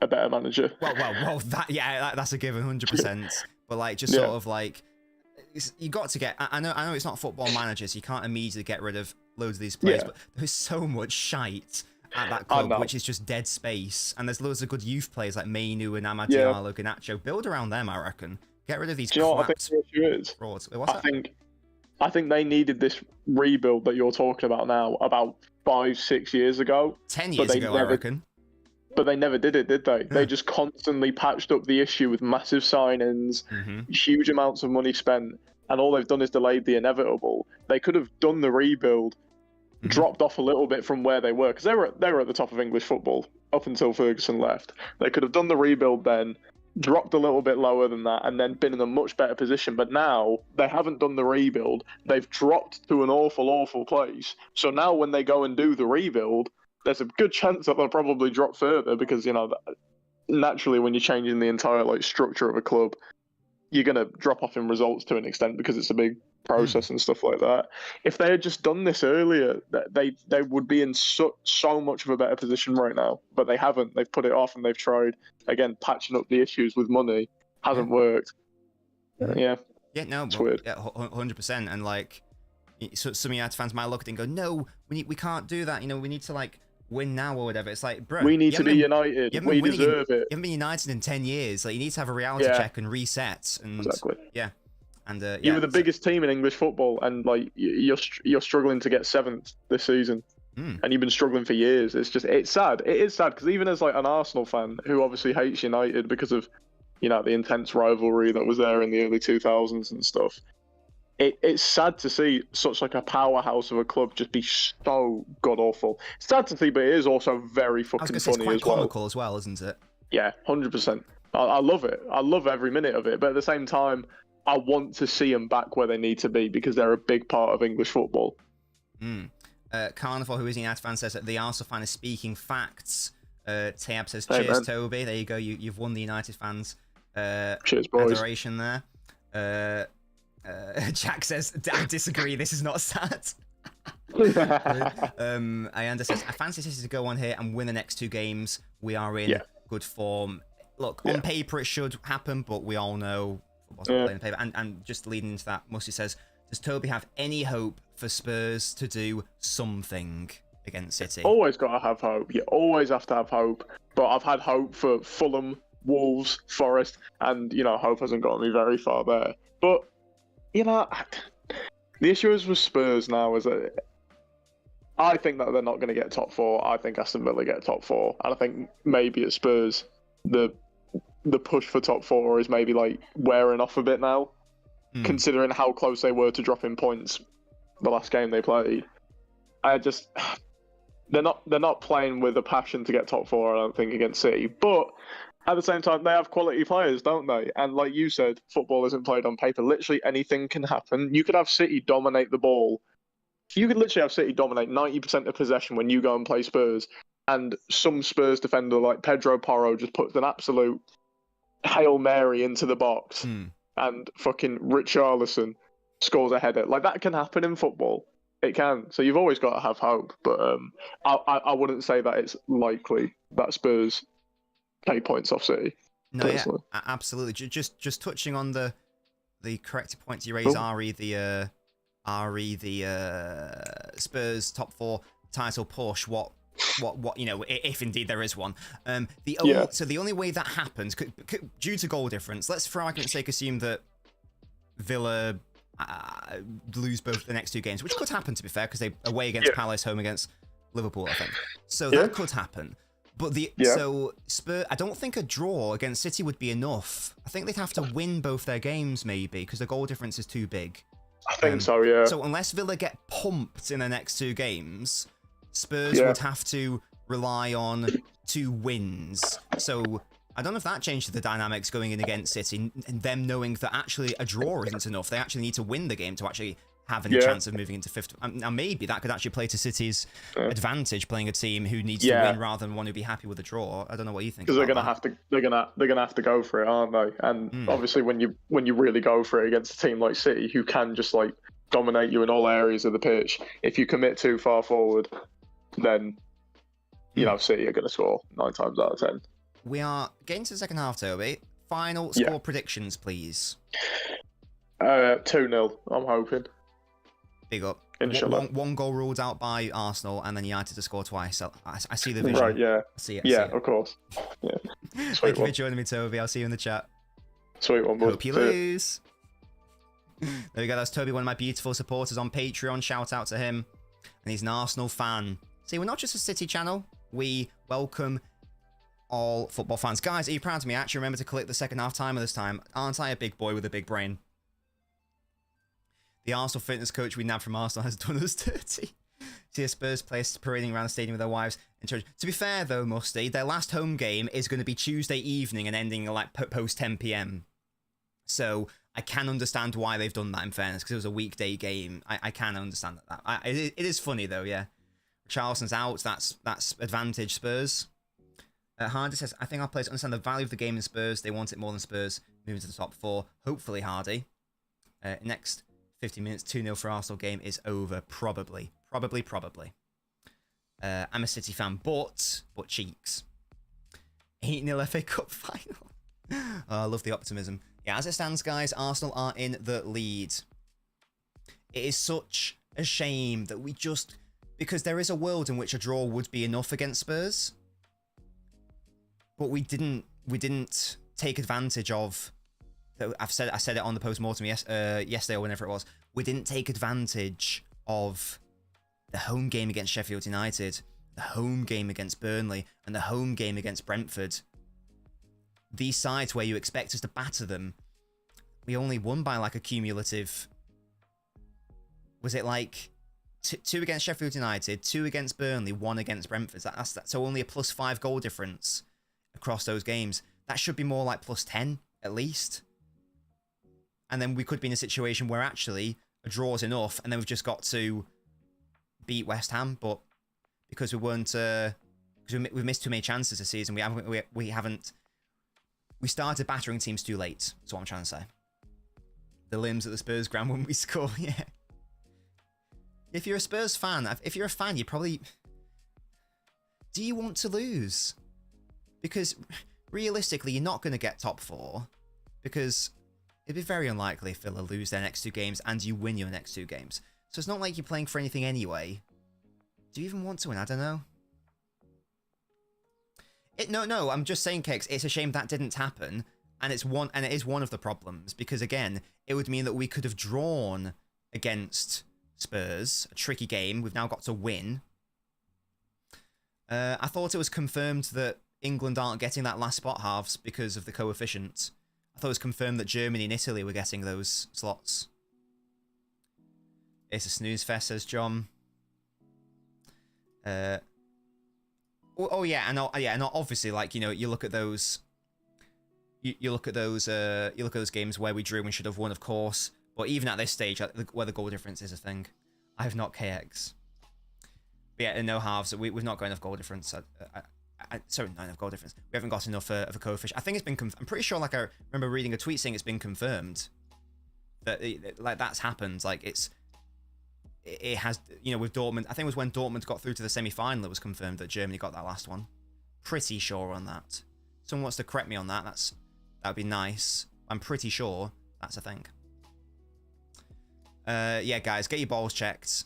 [SPEAKER 3] a better manager.
[SPEAKER 1] Well, that's a given, 100%. But like just sort of like you got to get. I know it's not football managers. You can't immediately get rid of loads of these players, but there's so much shite at that club, which is just dead space. And there's loads of good youth players like Mainu and Amad Diallo, Garnacho. Build around them, I reckon. Get rid of these frauds.
[SPEAKER 3] I think they needed this rebuild that you're talking about now about 5-6 years ago.
[SPEAKER 1] 10 years ago, I reckon.
[SPEAKER 3] But they never did it, did they? They just constantly patched up the issue with massive signings, huge amounts of money spent, and all they've done is delayed the inevitable. They could have done the rebuild, dropped off a little bit from where they were, because they were at the top of English football up until Ferguson left. They could have done the rebuild then, dropped a little bit lower than that, and then been in a much better position. But now they haven't done the rebuild. They've dropped to an awful, awful place. So now when they go and do the rebuild, there's a good chance that they'll probably drop further because, naturally when you're changing the entire like structure of a club, you're going to drop off in results to an extent because it's a big process and stuff like that. If they had just done this earlier, they would be in so much of a better position right now. But they haven't. They've put it off and they've tried, again, patching up the issues with money. Hasn't worked. Yeah, no, it's weird.
[SPEAKER 1] Yeah, 100%. And like, so some United fans might look at it and go, no, we can't do that. We need to like win now or whatever. It's like, bro,
[SPEAKER 3] we need to be united. We deserve it.
[SPEAKER 1] You haven't been united in 10 years. Like, you need to have a reality check and reset. And
[SPEAKER 3] exactly.
[SPEAKER 1] Yeah. And
[SPEAKER 3] you were the biggest team in English football, and like you're struggling to get 7th this season, and you've been struggling for years. It's sad. It is sad because even as like an Arsenal fan who obviously hates United because of the intense rivalry that was there in the early 2000s and stuff. It's sad to see such like a powerhouse of a club just be so god awful. It's sad to see, but it is also very fucking funny
[SPEAKER 1] it's quite comical as well, isn't it?
[SPEAKER 3] Yeah, 100%. I love it. I love every minute of it. But at the same time, I want to see them back where they need to be because they're a big part of English football.
[SPEAKER 1] Carnival, who is a United fan, says that the Arsenal fan is speaking facts. Tayab says, cheers, Toby. There you go. You've won the United fans.
[SPEAKER 3] Cheers, boys.
[SPEAKER 1] Adoration there. Jack says, I disagree. This is not sad. Ayanda says, I fancy City to go on here and win the next 2 games. We are in good form. Look, on paper it should happen, but we all know football's not playing paper. And just leading into that, Musty says, does Toby have any hope for Spurs to do something against City?
[SPEAKER 3] Always got to have hope. You always have to have hope. But I've had hope for Fulham, Wolves, Forest, and hope hasn't gotten me very far there. But the issue is with Spurs now is that I think that they're not going to get top 4. I think Aston Villa get top 4, and I think maybe at Spurs the push for top 4 is maybe like wearing off a bit now, considering how close they were to dropping points the last game they played. They're not playing with a passion to get top 4. I don't think against City, but at the same time, they have quality players, don't they? And like you said, football isn't played on paper. Literally anything can happen. You could have City dominate the ball. You could literally have City dominate 90% of possession when you go and play Spurs. And some Spurs defender like Pedro Porro just puts an absolute Hail Mary into the box. And fucking Richarlison scores a header. Like, that can happen in football. It can. So you've always got to have hope. But I wouldn't say that it's likely that Spurs take points off City.
[SPEAKER 1] No, personally. Yeah, absolutely. Just touching on the corrected points you raised, Ari, the Spurs top 4 title push. What if indeed there is one. So the only way that happens, due to goal difference, let's for argument's sake assume that Villa lose both the next 2 games, which could happen to be fair, because they away against Palace, home against Liverpool, I think. So that could happen. But
[SPEAKER 3] Yeah.
[SPEAKER 1] so Spurs, I don't think a draw against City would be enough. I think they'd have to win both their games maybe because the goal difference is too big.
[SPEAKER 3] I think so, yeah.
[SPEAKER 1] So unless Villa get pumped in their next 2 games, Spurs would have to rely on 2 wins. So I don't know if that changes the dynamics going in against City, and them knowing that actually a draw isn't enough. They actually need to win the game to actually have any chance of moving into 5th. Now maybe that could actually play to City's advantage, playing a team who needs to win rather than one who be happy with a draw. I don't know what you think.
[SPEAKER 3] Because they're gonna have to go for it, aren't they? And obviously, when you really go for it against a team like City, who can just like dominate you in all areas of the pitch, if you commit too far forward, then you know City are going to score 9 times out of 10.
[SPEAKER 1] We are getting to the second half, Toby. Final score predictions, please.
[SPEAKER 3] 2-0. I'm hoping.
[SPEAKER 1] Big up.
[SPEAKER 3] Inshallah.
[SPEAKER 1] One goal ruled out by Arsenal, and then United to score twice. I see the vision.
[SPEAKER 3] Right, yeah.
[SPEAKER 1] I see it.
[SPEAKER 3] Yeah, of course. Yeah.
[SPEAKER 1] Thank you for joining me, Toby. I'll see you in the chat.
[SPEAKER 3] Sweet one, bud.
[SPEAKER 1] Hope you lose. There we go. That's Toby, one of my beautiful supporters on Patreon. Shout out to him. And he's an Arsenal fan. See, we're not just a City channel. We welcome all football fans. Guys, are you proud of me? I actually remember to click the second half timer this time. Aren't I a big boy with a big brain? The Arsenal fitness coach we nabbed from Arsenal has done us dirty. See a Spurs players parading around the stadium with their wives in church. To be fair, though, Musty, their last home game is going to be Tuesday evening and ending like post 10 p.m. So I can understand why they've done that, in fairness, because it was a weekday game. I can understand that. It is funny, though, yeah. Charleston's out. That's advantage Spurs. Hardy says, I think our players understand the value of the game in Spurs. They want it more than Spurs moving to the top 4. Hopefully, Hardy. Next 50 minutes, 2-0 for Arsenal game is over. Probably. I'm a City fan, but cheeks. 8-0 FA Cup final. Oh, I love the optimism. Yeah, as it stands, guys, Arsenal are in the lead. It is such a shame that we just... Because there is a world in which a draw would be enough against Spurs. But we didn't take advantage of... I said it on the post-mortem yesterday or whenever it was. We didn't take advantage of the home game against Sheffield United, the home game against Burnley, and the home game against Brentford. These sides where you expect us to batter them, we only won by like a cumulative... Was it like 2 against Sheffield United, 2 against Burnley, 1 against Brentford? So only a +5 goal difference across those games. That should be more like +10 at least. And then we could be in a situation where actually a draw is enough, and then we've just got to beat West Ham. But because we weren't, because we've missed too many chances this season, we started battering teams too late. That's what I'm trying to say. The limbs at the Spurs ground when we score, yeah. If you're a Spurs fan, you probably... Do you want to lose? Because realistically, you're not going to get top 4. Because it'd be very unlikely if Villa lose their next 2 games and you win your next 2 games. So it's not like you're playing for anything anyway. Do you even want to win? I don't know. No, I'm just saying, Cakes, it's a shame that didn't happen. And it is one of the problems. Because again, it would mean that we could have drawn against Spurs. A tricky game. We've now got to win. I thought it was confirmed that England aren't getting that last spot halves because of the coefficient. I thought it was confirmed that Germany and Italy were getting those slots. It's a snooze fest, says John. Oh yeah, and obviously, like, you know, you look at those. You look at those games where we drew and should have won, of course. But even at this stage, where the goal difference is a thing, I have not KX. But yeah, no halves. We've not got enough goal difference. Sorry, not enough goal difference. We haven't got enough of a coefficient. I think it's been. I'm pretty sure. Like I remember reading a tweet saying it's been confirmed that like that's happened. Like it has. You know, with Dortmund. I think it was when Dortmund got through to the semi-final. It was confirmed that Germany got that last one. Pretty sure on that. Someone wants to correct me on that. That'd be nice. I'm pretty sure that's a thing. Yeah, guys, get your balls checked.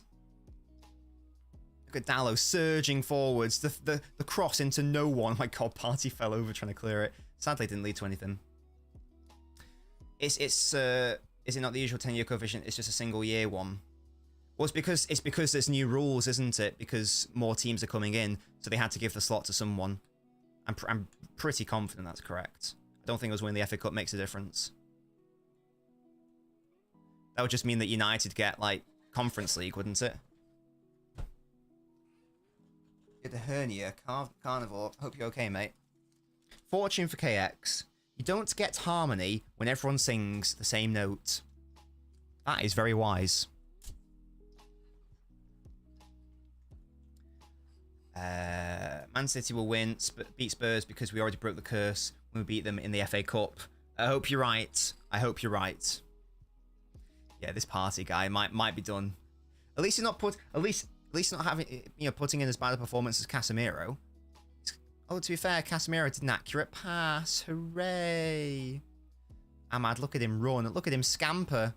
[SPEAKER 1] Look at Dallo surging forwards. The cross into no one. Oh my God, Party fell over trying to clear it. Sadly, didn't lead to anything. Is it not the usual 10-year coefficient? It's just a single year one. Well, it's because there's new rules, isn't it? Because more teams are coming in, so they had to give the slot to someone. I'm pretty confident that's correct. I don't think us winning the FA Cup makes a difference. That would just mean that United get, like, Conference League, wouldn't it? Get the hernia. Carnivore. Hope you're okay, mate. Fortune for KX. You don't get harmony when everyone sings the same note. That is very wise. Man City will win, beat Spurs because we already broke the curse when we beat them in the FA Cup. I hope you're right. I hope you're right. Yeah, this party guy might be done. At least he's not at least not having, you know, putting in as bad a performance as Casemiro. Oh, to be fair, Casemiro did an accurate pass. Hooray! Ahmad, look at him run. Look at him scamper.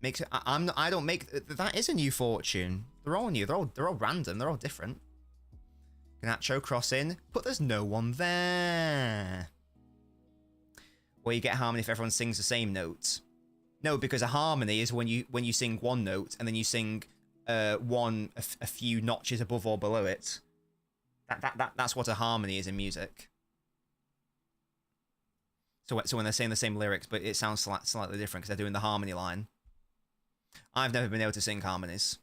[SPEAKER 1] Makes it, I don't make that is a new fortune. They're all new. They're all random. They're all different. Ganacho cross in, but there's no one there. Well, you get harmony if everyone sings the same note. No, because a harmony is when you sing one note and then you sing a few notches above or below it. That's what a harmony is in music. So when they're saying the same lyrics, but it sounds slightly different because they're doing the harmony line. I've never been able to sing harmonies.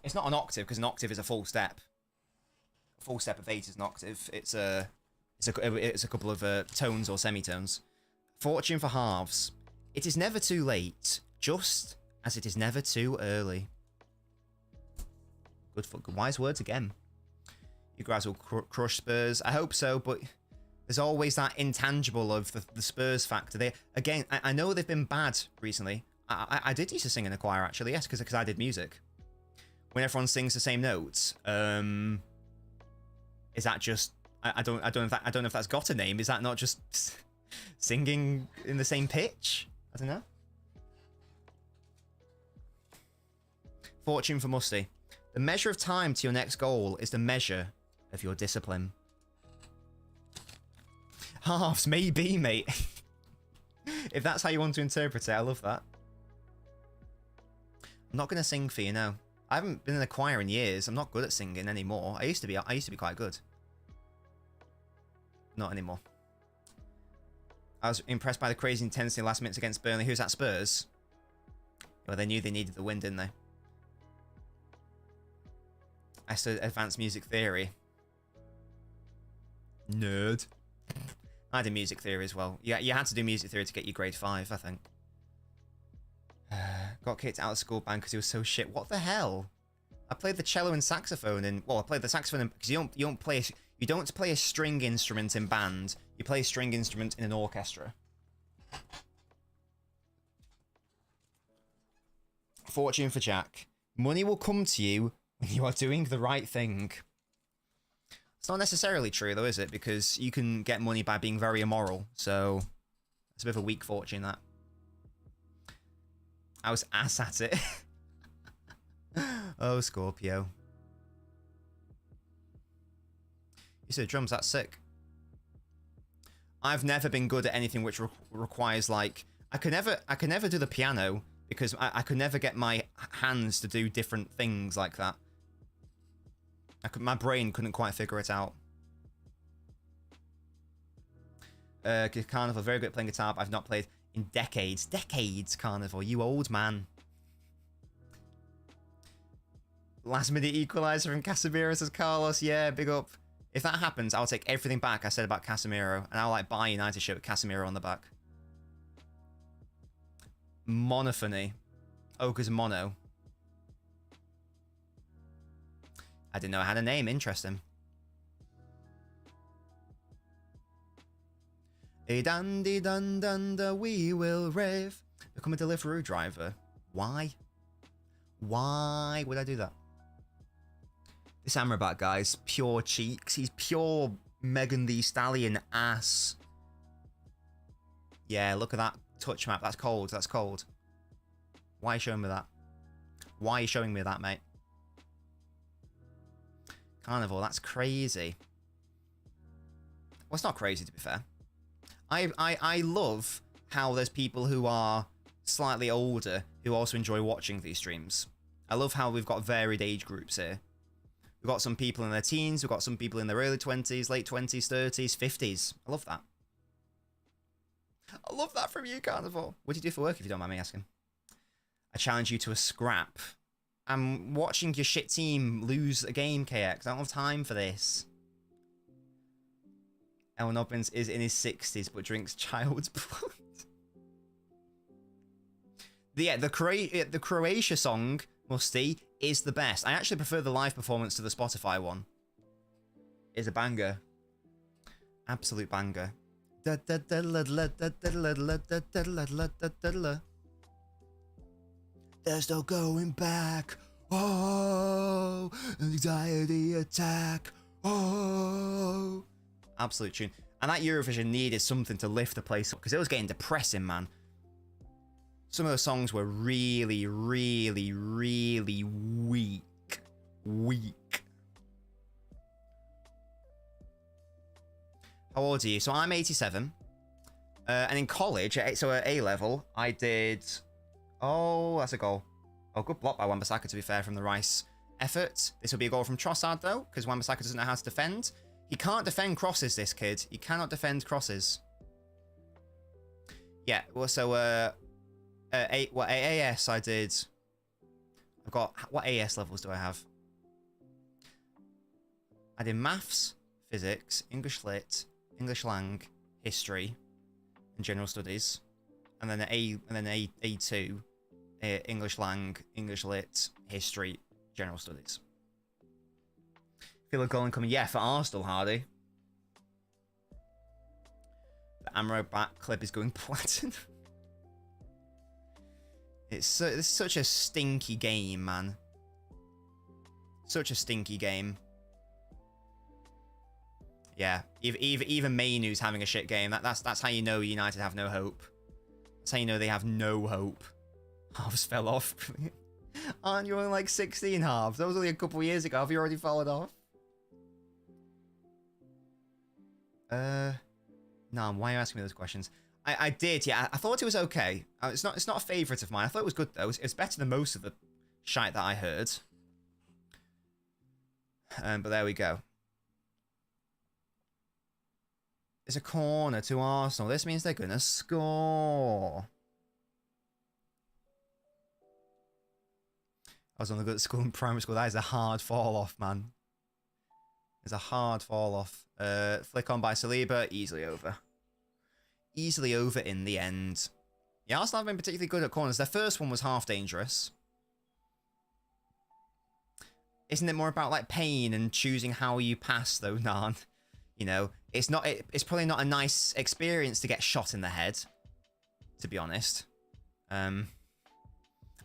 [SPEAKER 1] It's not an octave because an octave is a full step. A full step of 8 is an octave. It's a couple of tones or semitones. Fortune for halves. It is never too late, just as it is never too early. Good wise words again. You guys will crush Spurs. I hope so, but there's always that intangible of the Spurs factor. Again, I know they've been bad recently. I did used to sing in a choir actually, yes, because I did music. When everyone sings the same notes, is that just? I don't know if that's got a name. Is that not just singing in the same pitch? I don't know. Fortune for Musty. The measure of time to your next goal is the measure of your discipline. Halves, maybe, mate. If that's how you want to interpret it, I love that. I'm not gonna sing for you now. I haven't been in a choir in years. I'm not good at singing anymore. I used to be quite good. Not anymore. I was impressed by the crazy intensity last minutes against Burnley. Who's that, Spurs? Well, they knew they needed the win, didn't they? I studied advanced music theory. Nerd. I did music theory as well. Yeah, you had to do music theory to get your grade 5, I think. Got kicked out of school band because he was so shit. What the hell? I played the cello and saxophone in... Well, I played the saxophone because you don't play a string instrument in band. You play a string instrument in an orchestra. Fortune for Jack. Money will come to you when you are doing the right thing. It's not necessarily true, though, is it? Because you can get money by being very immoral. So, it's a bit of a weak fortune, that. I was ass at it. Oh, Scorpio. You said drums, that's sick. I've never been good at anything which requires, like... I could never do the piano because I could never get my hands to do different things like that. My brain couldn't quite figure it out. Carnival, very good at playing guitar, but I've not played in decades. Decades, Carnival, you old man. Last minute equaliser from Casemiro, says Carlos. Yeah, big up. If that happens, I'll take everything back I said about Casemiro, and I'll like buy a United shirt with Casemiro on the back. Monophony. Ogre's Mono. I didn't know I had a name. Interesting. A dandy dun dun da, we will rave. Become a Deliveroo driver. Why? Why would I do that? This Amrabat guy's pure cheeks. He's pure Megan Thee Stallion ass. Yeah, look at that touch map. That's cold. That's cold. Why are you showing me that? Why are you showing me that, mate? Carnival, that's crazy. Well, it's not crazy, to be fair. I love how there's people who are slightly older who also enjoy watching these streams. I love how we've got varied age groups here. We've got some people in their teens. We've got some people in their early 20s, late 20s, 30s, 50s. I love that. I love that from you, Carnival. What do you do for work, if you don't mind me asking? I challenge you to a scrap. I'm watching your shit team lose a game, KX. I don't have time for this. LNobbins is in his 60s, but drinks child's blood. The Croatia song, Musty, is the best. I actually prefer the live performance to the Spotify one. It's a banger. Absolute banger. There's no going back. Oh, anxiety attack. Oh. Absolute tune. And that Eurovision needed something to lift the place up because it was getting depressing, man. Some of the songs were really, really, really weak. Weak. How old are you? So I'm 87. And in college, so at A level, I did... Oh, that's a goal. Oh, good block by Wan-Bissaka, to be fair, from the Rice effort. This will be a goal from Trossard, though, because Wan-Bissaka doesn't know how to defend. He can't defend crosses, this kid. He cannot defend crosses. Yeah, well, so, AAS I did... I've got... What AAS levels do I have? I did maths, physics, English lit, English lang, history, and general studies. And then A2, English lang, English lit, history, general studies. Feel a goal incoming. Yeah, for Arsenal, Hardy. The Amro back clip is going platinum. It's such a stinky game, man. Such a stinky game. Yeah, even Mainu's having a shit game. That's how you know United have no hope. That's how you know they have no hope. Halves fell off. Aren't you only like 16 halves? That was only a couple of years ago. Have you already fallen off? No, why are you asking me those questions? I did, yeah. I thought it was okay. It's not a favourite of mine. I thought it was good though. It's better than most of the shite that I heard. But there we go. It's a corner to Arsenal. This means they're gonna score. I was on the good school in primary school. That is a hard fall off, man. It's a hard fall off. Flick on by Saliba, easily over. Easily over in the end. Yeah, Arsenal have been particularly good at corners. Their first one was half dangerous. Isn't it more about like pain and choosing how you pass though, Nan? You know, it's not. It's probably not a nice experience to get shot in the head, to be honest. It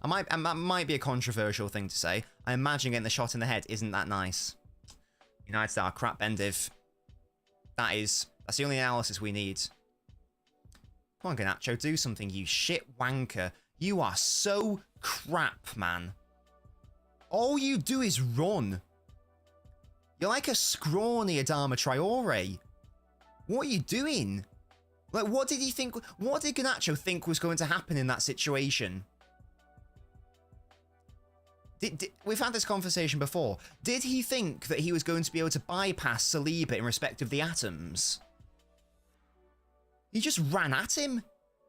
[SPEAKER 1] might be a controversial thing to say. I imagine getting the shot in the head isn't that nice. United Star crap Bendiv. That's the only analysis we need. Come on, Garnacho, do something, you shit wanker. You are so crap, man. All you do is run. You're like a scrawny Adama Traore. What are you doing? Like, what did he think? What did Garnacho think was going to happen in that situation? We've had this conversation before. Did he think that he was going to be able to bypass Saliba in respect of the atoms? He just ran at him,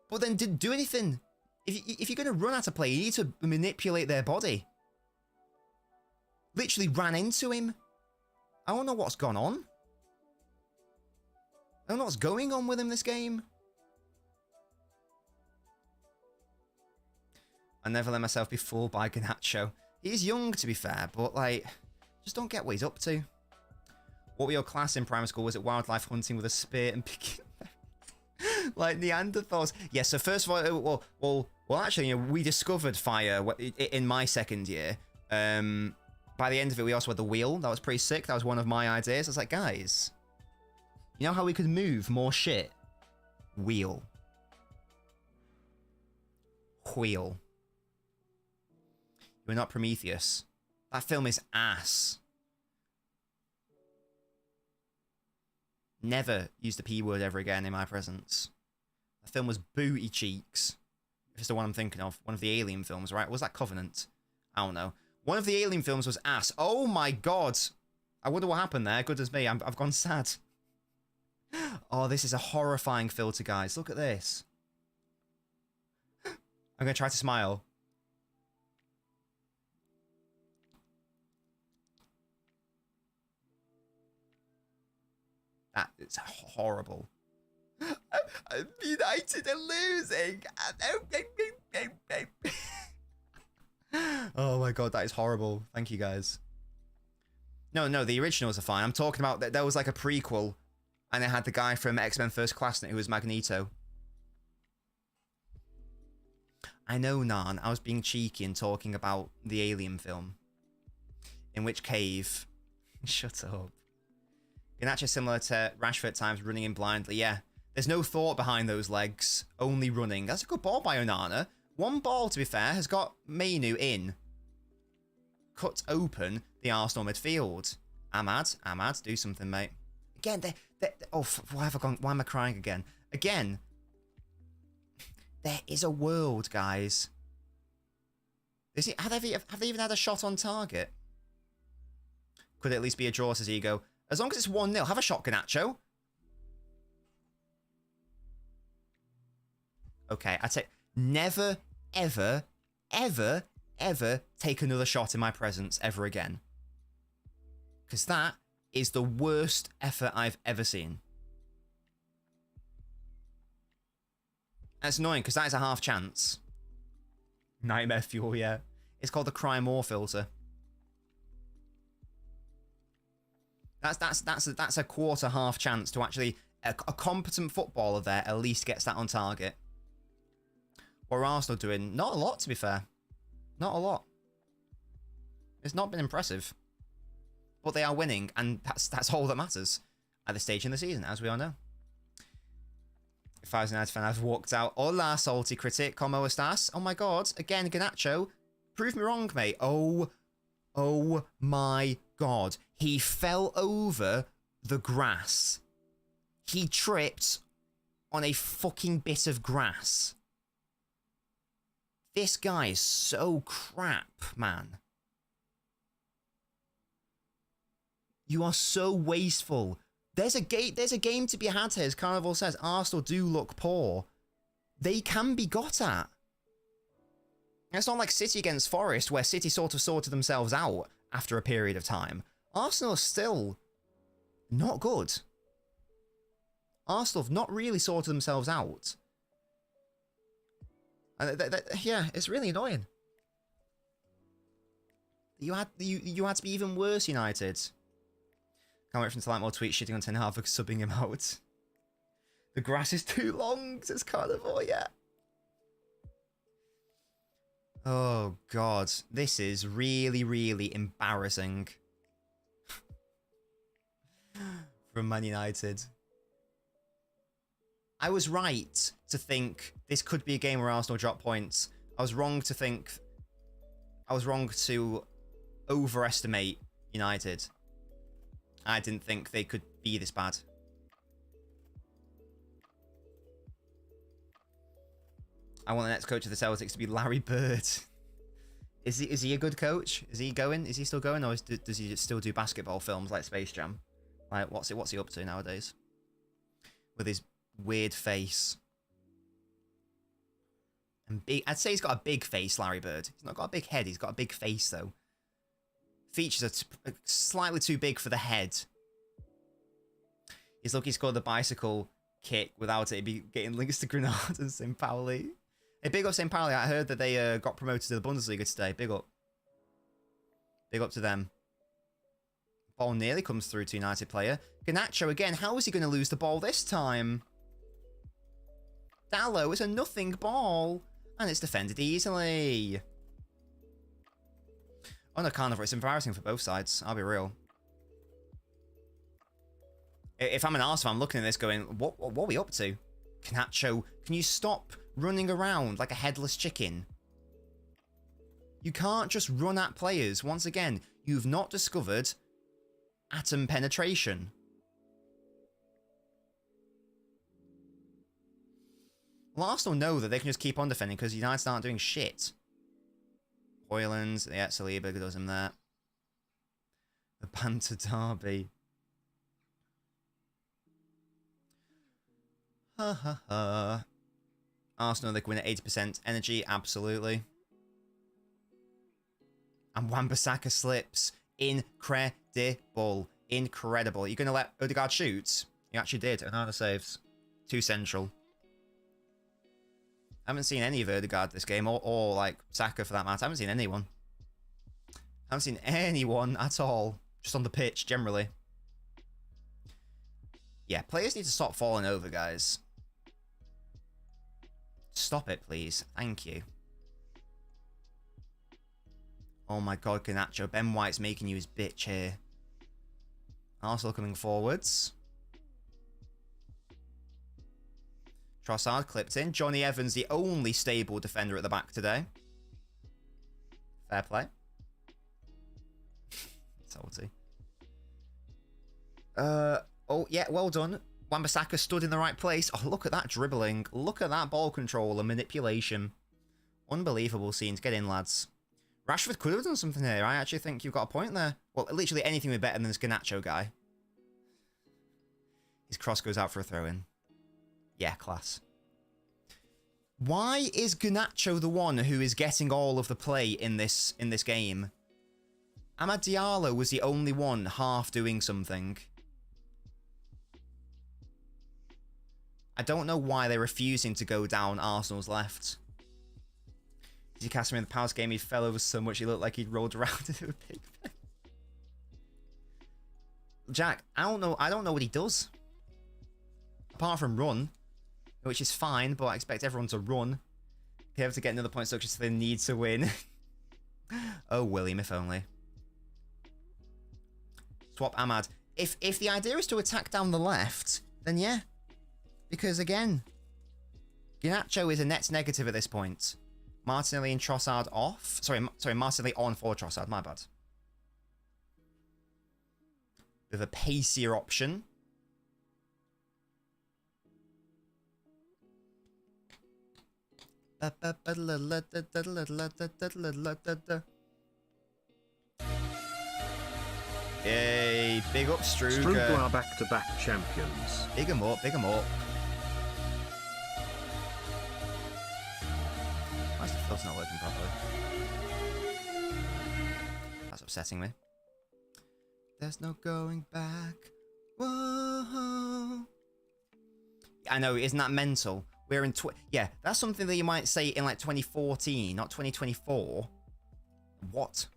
[SPEAKER 1] but then didn't do anything. If you're going to run at a player, you need to manipulate their body. Literally ran into him. I don't know what's gone on. I don't know what's going on with him this game. I never let myself be fooled by Garnacho. He's young, to be fair, but, like, just don't get what he's up to. What were your class in primary school? Was it wildlife hunting with a spear and picking like Neanderthals? Yeah, so first of all, well, actually, you know, we discovered fire in my second year. By the end of it, we also had the wheel. That was pretty sick. That was one of my ideas. I was like, guys, you know how we could move more shit? Wheel. Wheel. We're not Prometheus. That film is ass. Never use the P word ever again in my presence. That film was booty cheeks. If it's the one I'm thinking of. One of the Alien films, right? Was that Covenant? I don't know. One of the Alien films was ass. Oh my god. I wonder what happened there. Good as me. I've gone sad. Oh, this is a horrifying filter, guys. Look at this. I'm going to try to smile. That is horrible. United are losing. Oh my god, that is horrible. Thank you, guys. No, the originals are fine. I'm talking about that. There was like a prequel, and it had the guy from X-Men First Class in it who was Magneto. I know, Nan. I was being cheeky and talking about the Alien film. In which cave? Shut up. Ganache is similar to Rashford at times, running in blindly. Yeah, there's no thought behind those legs, only running. That's a good ball by Onana. One ball, to be fair, has got Mainu in. Cut open the Arsenal midfield. Ahmad, do something, mate. Again, oh, why have I gone? Why am I crying again? Again, there is a world, guys. Have they even had a shot on target? Could it at least be a draw, says Ego. As long as it's 1-0, have a shot, Garnacho. Okay, I take... Never, ever, ever, ever take another shot in my presence ever again. Because that is the worst effort I've ever seen. And it's annoying, because that is a half chance. Nightmare fuel, yeah. It's called the Cry More filter. That's a quarter half chance to actually a competent footballer there at least gets that on target. What are Arsenal doing? Not a lot, to be fair. Not a lot. It's not been impressive, but they are winning, and that's all that matters at this stage in the season, as we all know. If I was an United fan, I've walked out. Hola, salty critic. Como estas? Oh my god! Again, Garnacho. Prove me wrong, mate. Oh my god. He fell over the grass. He tripped on a fucking bit of grass. This guy is so crap, man. You are so wasteful. There's a game to be had here, as Carnival says. Arsenal do look poor. They can be got at. It's not like City against Forest, where City sort of sorted themselves out after a period of time. Arsenal are still not good. Arsenal have not really sorted themselves out. And yeah, it's really annoying. You had to be even worse, United. Can't wait for him to like more tweets shitting on Ten Hag for subbing him out. The grass is too long, says Carnivore, yeah. Oh god, this is really, really embarrassing. From Man United. I was right to think this could be a game where Arsenal drop points. I was wrong to overestimate United. I didn't think they could be this bad. I want the next coach of the Celtics to be Larry Bird. Is he a good coach? Is he going? Is he still going, or does he still do basketball films like Space Jam? Like, what's he up to nowadays? With his weird face. And big, I'd say he's got a big face, Larry Bird. He's not got a big head, he's got a big face, though. Features are slightly too big for the head. He's lucky he scored the bicycle kick without it be getting links to Grenada and St. Pauli. Hey, big up St. Pauli. I heard that they got promoted to the Bundesliga today. Big up. Big up to them. Ball nearly comes through to United player. Garnacho again. How is he going to lose the ball this time? Dallo is a nothing ball. And it's defended easily. Oh no, Carnivore. It's embarrassing for both sides. I'll be real. If I'm an Arsenal fan, I'm looking at this going, what are we up to? Garnacho, can you stop running around like a headless chicken? You can't just run at players. Once again, you've not discovered atom penetration. Well, Arsenal know that they can just keep on defending because United aren't doing shit. Hoyland, yeah, Saliba does him there. The banter derby. Ha ha ha. Arsenal, they can win at 80% energy, absolutely. And Wan-Bissaka slips. Incredible. Incredible. You're going to let Odegaard shoot? You actually did. Another saves. 2 central. I haven't seen any of Odegaard this game, or like Saka for that matter. I haven't seen anyone. I haven't seen anyone at all. Just on the pitch, generally. Yeah, players need to stop falling over, guys. Stop it, please. Thank you. Oh my god, Garnacho. Ben White's making you his bitch here. Arsenal coming forwards. Trossard clipped in. Johnny Evans, the only stable defender at the back today. Fair play. Salty. Oh, yeah, well done. Wan-Bissaka stood in the right place. Oh, look at that dribbling. Look at that ball control and manipulation. Unbelievable scenes. Get in, lads. Rashford could have done something here. I actually think you've got a point there. Well, literally anything would be better than this Garnacho guy. His cross goes out for a throw-in. Yeah, class. Why is Garnacho the one who is getting all of the play in this game? Amad Diallo was the only one half doing something. I don't know why they're refusing to go down Arsenal's left. Did you cast him in the Palace game? He fell over so much he looked like he'd rolled around into a pig pen. Jack, I don't know what he does. Apart from run, which is fine, but I expect everyone to run. Be able to get another point structure so they need to win. Oh, William, if only. Swap Amad. If the idea is to attack down the left, then yeah. Because again, Garnacho is a net negative at this point. Martinelli and Trossard off. Sorry, Martinelli on for Trossard, my bad. With a pacier option. Yay, big up Struger.
[SPEAKER 2] Struger are back-to-back champions.
[SPEAKER 1] Big 'em up, big 'em up. Why is the filter not working properly? That's upsetting me. There's no going back. Whoa. I know, isn't that mental? We're in yeah, that's something that you might say in like 2014, not 2024. What?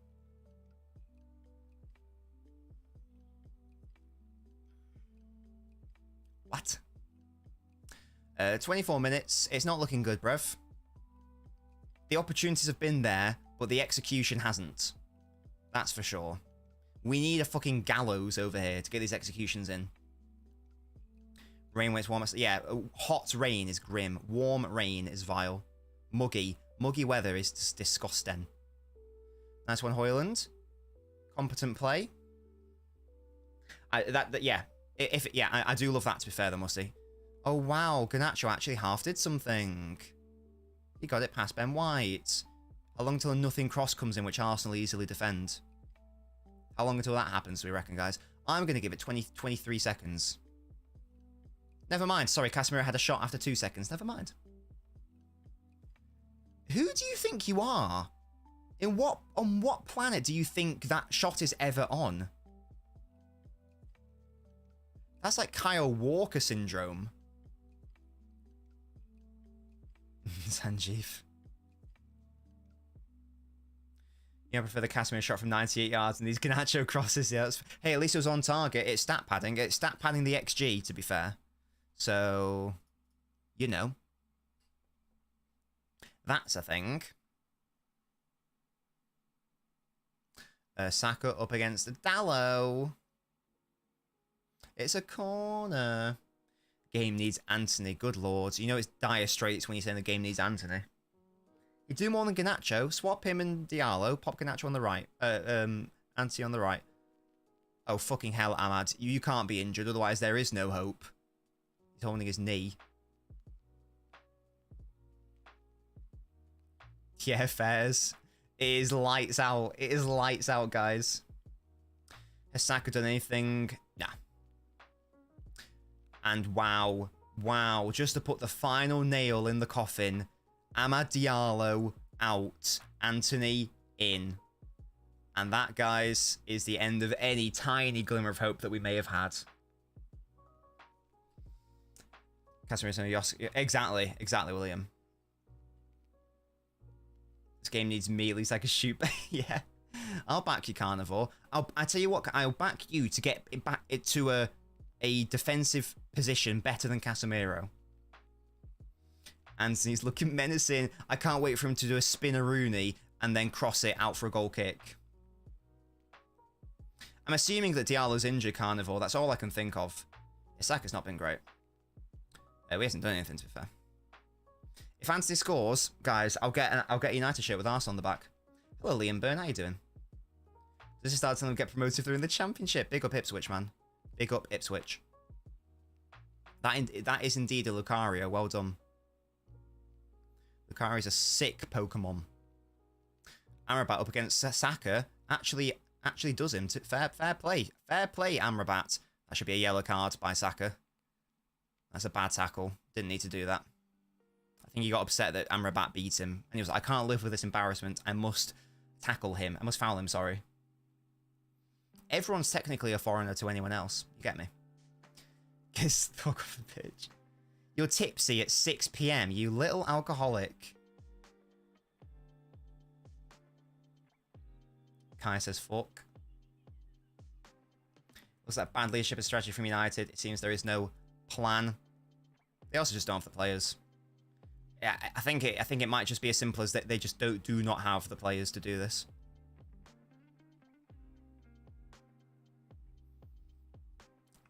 [SPEAKER 1] What? 24 minutes. It's not looking good, bruv. The opportunities have been there, but the execution hasn't. That's for sure. We need a fucking gallows over here to get these executions in. Rain when it's warm. Yeah, hot rain is grim. Warm rain is vile. Muggy. Muggy weather is just disgusting. Nice one, Hoyland. Competent play. Yeah. I do love that, to be fair, though, Musty. Oh, wow. Garnacho actually half did something. He got it past Ben White. How long until a nothing cross comes in, which Arsenal easily defend? How long until that happens, do we reckon, guys? I'm going to give it 23 seconds. Never mind. Sorry, Casemiro had a shot after 2 seconds. Never mind. Who do you think you are? On what planet do you think that shot is ever on? That's like Kyle Walker syndrome. Sanjeev. Yeah, I prefer the Casemiro shot from 98 yards and these Garnacho crosses. Yeah, hey, at least it was on target. It's stat padding. It's stat padding the XG, to be fair. So, you know. That's a thing. Saka up against Dallo. It's a corner. Game needs Anthony. Good lord. You know it's dire straits when you're saying the game needs Anthony. You do more than Garnacho. Swap him and Diallo. Pop Garnacho on the right. Anthony on the right. Oh, fucking hell, Amad. You can't be injured, otherwise there is no hope. He's holding his knee. Yeah, Fairs. It is lights out. It is lights out, guys. Has Saka done anything? Nah. And wow, just to put the final nail in the coffin, Amad Diallo out, Anthony in. And that, guys, is the end of any tiny glimmer of hope that we may have had. Exactly, William. This game needs me at least like a shoot. Yeah. I'll back you, Carnivore. I tell you what, I'll back you to get it back to a defensive position better than Casemiro. Anthony's looking menacing. I can't wait for him to do a spinner-Rooney and then cross it out for a goal kick. I'm assuming that Diallo's injured, Carnivore. That's all I can think of. Saka's not been great. We hasn't done anything, to be fair. If Anthony scores, guys, I'll get a United shirt with Arsenal on the back. Hello, Liam Byrne. How you doing? This is starting to get promoted if they're in the Championship. Big up Ipswich, man. Big up Ipswich. That is indeed a Lucario. Well done. Lucario's a sick Pokemon. Amrabat up against Saka actually does him. Fair play. Fair play, Amrabat. That should be a yellow card by Saka. That's a bad tackle. Didn't need to do that. I think he got upset that Amrabat beat him. And he was like, I can't live with this embarrassment. I must tackle him. I must foul him, sorry. Everyone's technically a foreigner to anyone else. You get me? Kiss the dog off the pitch. You're tipsy at 6 PM, you little alcoholic. Kai says fuck. Looks like bad leadership and strategy from United. It seems there is no plan. They also just don't have the players. Yeah, I think it might just be as simple as that they just do not have the players to do this.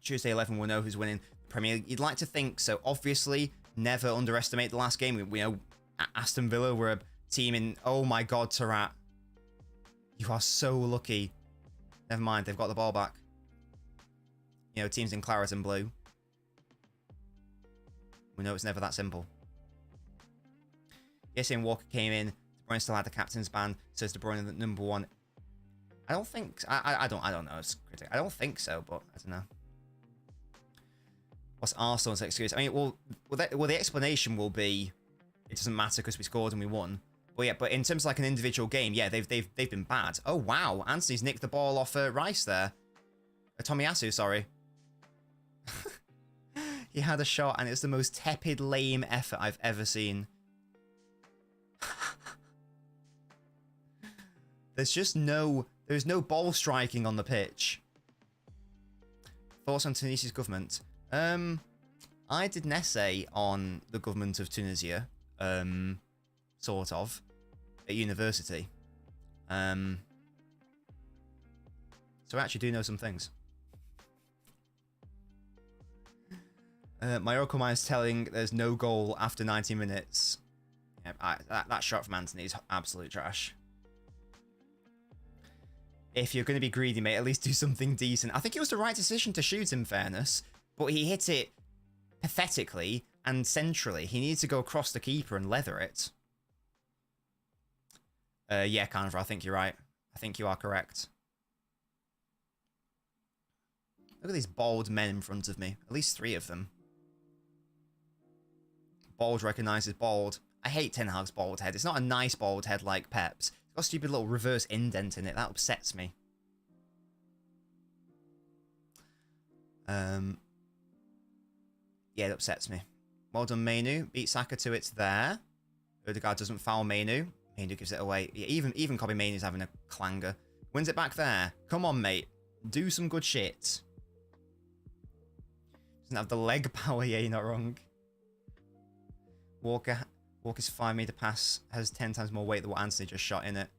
[SPEAKER 1] Tuesday 11 will know who's winning the Premier League. You'd like to think so. Obviously, never underestimate the last game. We know Aston Villa were a team in... Oh my God, Tarat. You are so lucky. Never mind, they've got the ball back. You know, teams in claret and blue. We know it's never that simple. Yes, and Walker came in. De Bruyne still had the captain's band. Says De Bruyne the number one. I don't think... I don't know. It's critical. I don't think so, but I don't know. What's Arsenal's excuse? I mean, well, the explanation will be it doesn't matter because we scored and we won. Well, yeah, but in terms of like an individual game, yeah, they've been bad. Oh wow, Anthony's nicked the ball off Rice there. Tomiyasu, sorry. He had a shot and it's the most tepid, lame effort I've ever seen. There's no ball striking on the pitch. Thoughts on Tunisia's government? I did an essay on the government of Tunisia, sort of, at university. So I actually do know some things. My Oracle Mind's telling there's no goal after 90 minutes. Yeah, that shot from Anthony is absolute trash. If you're going to be greedy, mate, at least do something decent. I think it was the right decision to shoot, in fairness, but he hit it pathetically and centrally. He needs to go across the keeper and leather it. Yeah, Carnivore, I think you're right. I think you are correct. Look at these bald men in front of me. At least 3 of them. Bald recognises bald. I hate Ten Hag's bald head. It's not a nice bald head like Pep's. It's got a stupid little reverse indent in it. That upsets me. Yeah, it upsets me. Well done, Mainu. Beat Saka to it there. Odegaard doesn't foul Mainu. Mainu gives it away. Yeah, even Kobe Mainu's having a clanger. Wins it back there. Come on, mate. Do some good shit. Doesn't have the leg power. Yeah, you're not wrong. Walker's 5-meter pass has 10 times more weight than what Anthony just shot in it.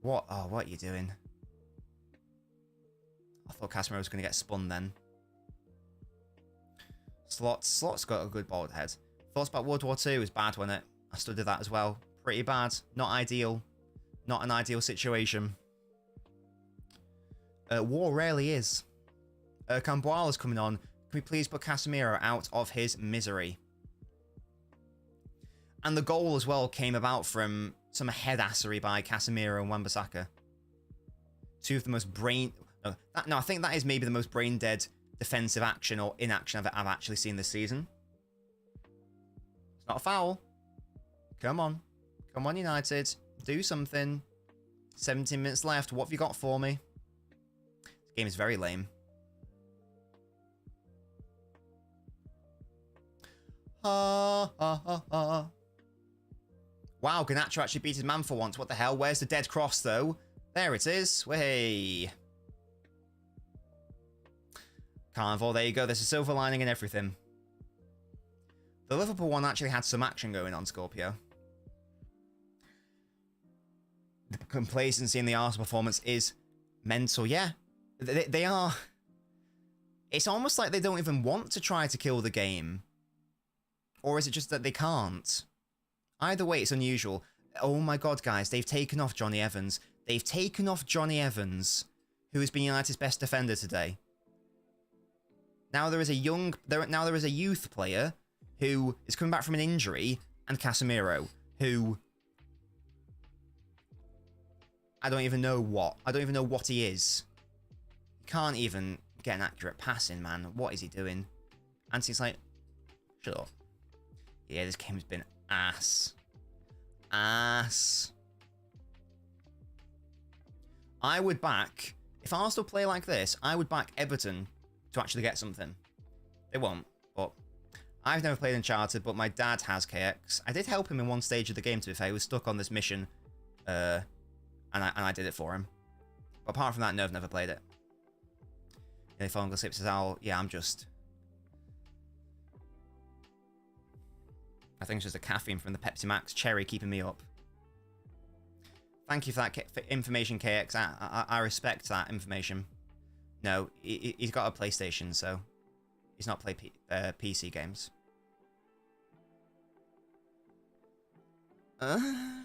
[SPEAKER 1] What? Oh, what are you doing? I thought Casemiro was going to get spun then. Slot's got a good bald head. Thoughts about World War II was bad, wasn't it? I studied that as well. Pretty bad. Not ideal. Not an ideal situation. War rarely is. Camboala's coming on. Can we please put Casemiro out of his misery? And the goal as well came about from some headassery by Casemiro and Wan-Bissaka. 2 of the most No, I think that is maybe the most brain-dead defensive action or inaction I've actually seen this season. It's not a foul. Come on. Come on, United. Do something. 17 minutes left. What have you got for me? This game is very lame. Ha, ha, ha, ha. Wow, Garnacho actually beat his man for once. What the hell? Where's the dead cross, though? There it is. Way. Carnival, there you go. There's a silver lining in everything. The Liverpool one actually had some action going on, Scorpio. The complacency in the Arsenal performance is mental. Yeah, they are. It's almost like they don't even want to try to kill the game. Or is it just that they can't? Either way, it's unusual. Oh my god, guys, they've taken off Johnny Evans. They've taken off Johnny Evans, who has been United's best defender today. Now there is a youth player who is coming back from an injury, and Casemiro, who I don't even know what he is. He can't even get an accurate pass in, man. What is he doing? Anthony's like, shut up. Yeah, this game's been ass. Ass. I would back, if Arsenal play like this, I would back Everton to actually get something. They won't, but I've never played Uncharted, but my dad has KX. I did help him in one stage of the game, to be fair. He was stuck on this mission, and I did it for him. But apart from that, no, I've never played it. Yeah, Fungal Sip says, yeah, I think it's just the caffeine from the Pepsi Max cherry keeping me up. Thank you for that information, KX. I respect that information. No, he's got a PlayStation, so he's not played PC games. I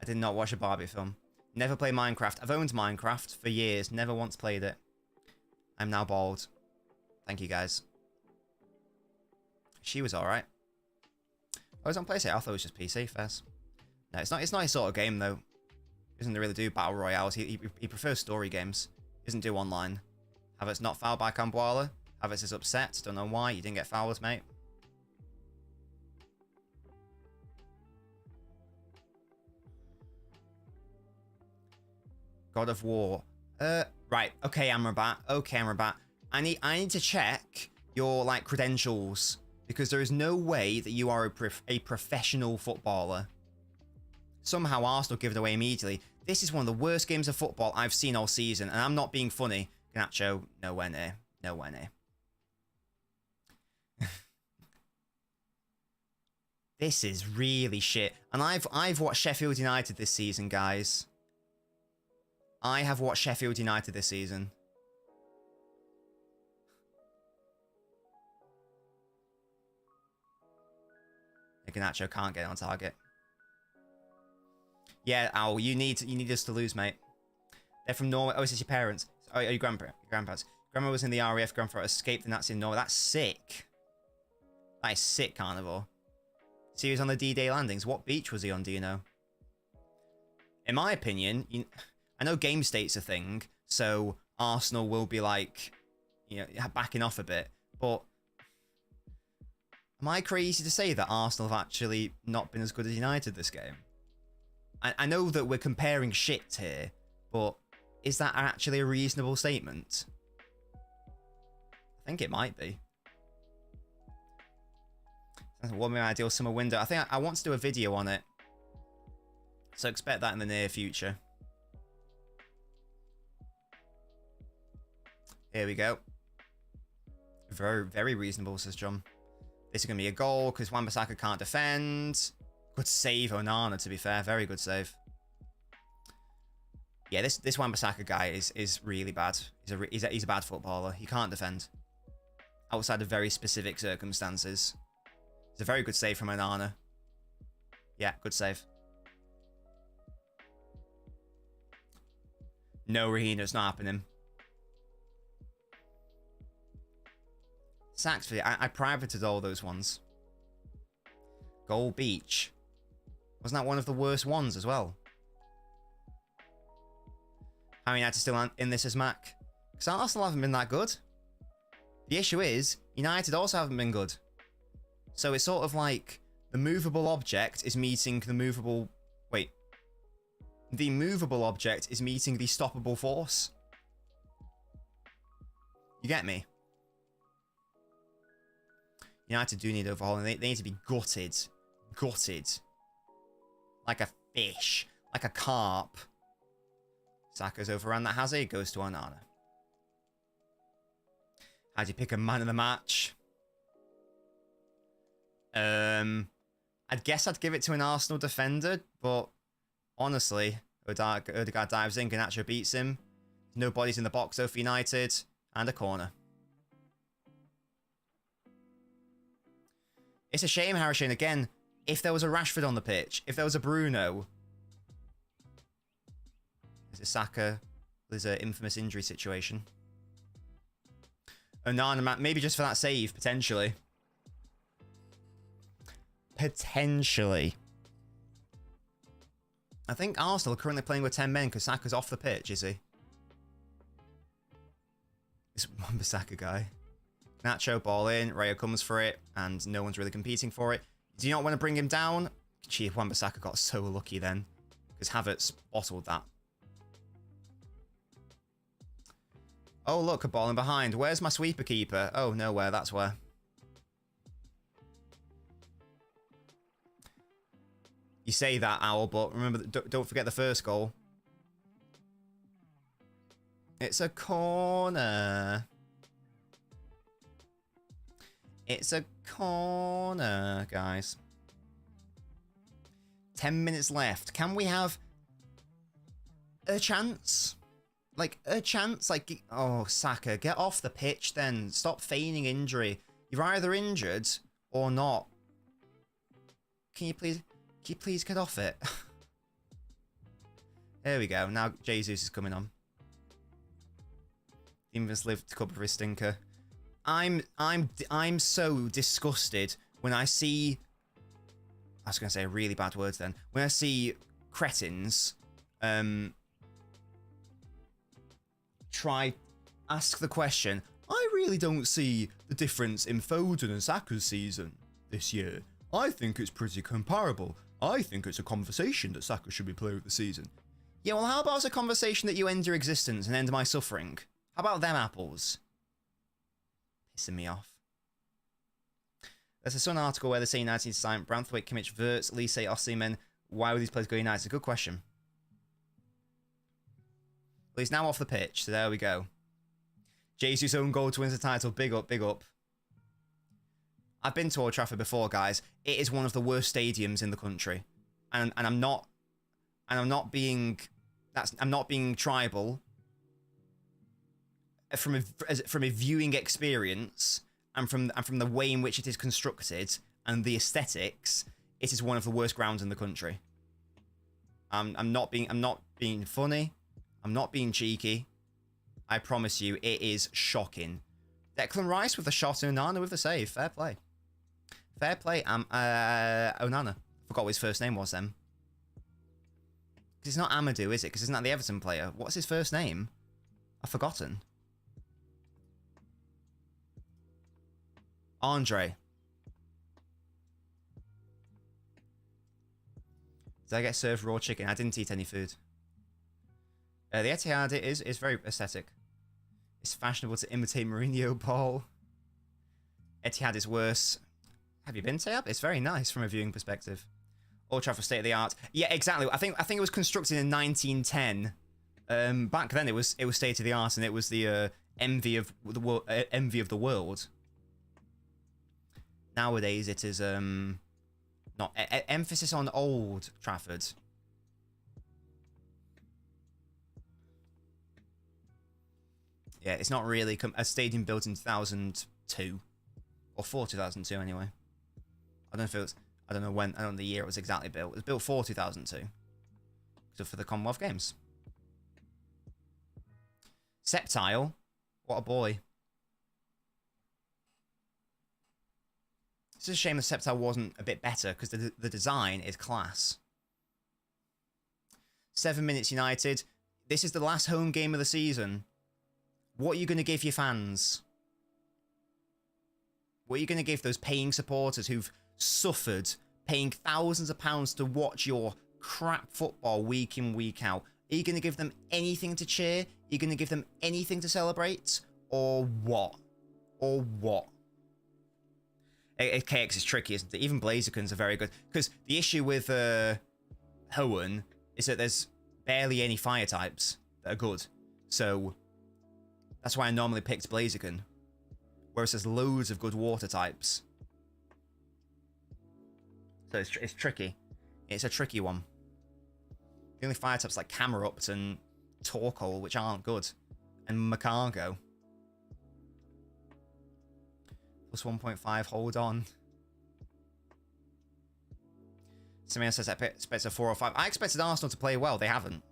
[SPEAKER 1] did not watch a Barbie film. Never played Minecraft. I've owned Minecraft for years. Never once played it. I'm now bald. Thank you, guys. She was alright. Oh, it's on PlayStation. I thought it was just PC first. No, it's not his sort of game, though. He doesn't really do battle royales. He prefers story games. He doesn't do online. Havertz not fouled by Cambuala. Havertz is upset. Don't know why. You didn't get fouled, mate. God of War. Right. Okay, Amrabat. Okay, Amrabat. I need to check your, like, credentials. Because there is no way that you are a professional footballer. Somehow Arsenal give it away immediately. This is one of the worst games of football I've seen all season. And I'm not being funny. Garnacho, nowhere near. Nowhere near. This is really shit. And I've watched Sheffield United this season, guys. I have watched Sheffield United this season. Garnacho can't get on target. Yeah, Al, you need us to lose, mate. They're from Norway. Oh, is this your parents? Oh, are you grandparents? Grandma was in the RAF. Grandfather escaped the Nazis in Norway. That's sick. That is sick, Carnivore. So he was on the D-Day landings. What beach was he on, do you know? In my opinion, I know game state's a thing, so Arsenal will be like, you know, backing off a bit, but am I crazy to say that Arsenal have actually not been as good as United this game? I know that we're comparing shit here, but is that actually a reasonable statement? I think it might be. What my ideal summer window? I think I want to do a video on it, so expect that in the near future. Here we go. Very, very reasonable, says John. This is going to be a goal because Wan-Bissaka can't defend. Good save, Onana, to be fair. Very good save. Yeah, this Wan-Bissaka guy is really bad. He's a bad footballer. He can't defend. Outside of very specific circumstances. It's a very good save from Onana. Yeah, good save. No, Rahina, it's not happening. Saxford, I privated all those ones. Goal Beach. Wasn't that one of the worst ones as well? How United still in this as Mac? Because Arsenal haven't been that good. The issue is, United also haven't been good. So it's sort of like the movable object is meeting the movable... Wait. The movable object is meeting the stoppable force. You get me? United do need overhauling. They need to be gutted. Gutted. Like a fish. Like a carp. Saka's overrun that, has he? Goes to Onana. How do you pick a man of the match? I'd guess I'd give it to an Arsenal defender, but honestly, Odegaard dives in, Garnacho beats him. No bodies in the box though for United, and a corner. It's a shame, Harry Shane, again, if there was a Rashford on the pitch, if there was a Bruno. There's a Saka, there's an infamous injury situation. Onana, maybe just for that save, potentially. Potentially. I think Arsenal are currently playing with 10 men because Saka's off the pitch, is he? This Wan-Bissaka guy. Nacho, ball in, Rayo comes for it, and no one's really competing for it. Do you not want to bring him down? Gee, Wan-Bissaka got so lucky then, because Havertz bottled that. Oh, look, a ball in behind. Where's my sweeper keeper? Oh, nowhere, that's where. You say that, Owl, but remember, don't forget the first goal. It's a corner. It's a corner, guys. 10 minutes left. Can we have a chance? Like, a chance? Like, oh, Saka, get off the pitch then. Stop feigning injury. You're either injured or not. Can you please get off it? There we go. Now Jesus is coming on. Invens lived to cover for his stinker. I'm so disgusted when I see... I was going to say really bad words then. When I see cretins ask the question, I really don't see the difference in Foden and Saka's season this year. I think it's pretty comparable. I think it's a conversation that Saka should be player of the season. Yeah, well, how about a conversation that you end your existence and end my suffering? How about them apples? Pissing me off. There's a Sun article where they say United need to sign Branthwaite, Kimmich, Wirtz, Lise, Osimhen. Why would these players go United? It's a good question. Well, he's now off the pitch, so there we go. Jesus' own goal to win the title. Big up, big up. I've been to Old Trafford before, guys. It is one of the worst stadiums in the country, and I'm not being tribal. From a viewing experience, and from the way in which it is constructed and the aesthetics, it is one of the worst grounds in the country. I'm not being funny. I'm not being cheeky. I promise you, it is shocking. Declan Rice with the shot, Onana with the save. Fair play. Fair play. Onana. Forgot what his first name was then. Because it's not Amadou, is it? Because isn't that the Everton player? What's his first name? I've forgotten. Andre. Did I get served raw chicken? I didn't eat any food. The Etihad is very aesthetic. It's fashionable to imitate Mourinho, Paul. Etihad is worse. Have you been, Tayab? It's very nice from a viewing perspective. Old Trafford state of the art. Yeah, exactly. I think it was constructed in 1910. Back then it was state of the art, and it was the envy of the world. Nowadays it is not emphasis on Old Trafford. Yeah, it's not really a stadium built in 2002 or for 2002 anyway. I don't know if it was. I don't know when. I don't know the year it was exactly built. It was built for 2002. So for the Commonwealth Games. Septile, what a boy. It's just a shame the Septile wasn't a bit better because the design is class. 7 minutes United. This is the last home game of the season. What are you going to give your fans? What are you going to give those paying supporters who've suffered paying thousands of pounds to watch your crap football week in, week out? Are you going to give them anything to cheer? Are you going to give them anything to celebrate? Or what? Or what? KX is tricky, isn't it? Even Blazerkins are very good. Because the issue with Hoenn is that there's barely any fire types that are good. So that's why I normally picked Blaziken. Whereas there's loads of good water types. So it's tricky. It's a tricky one. The only fire types like Camerupt and Torkoal, which aren't good. And Macargo. Plus 1.5, hold on. Somebody else says I expected 4 or 5. I expected Arsenal to play well. They haven't.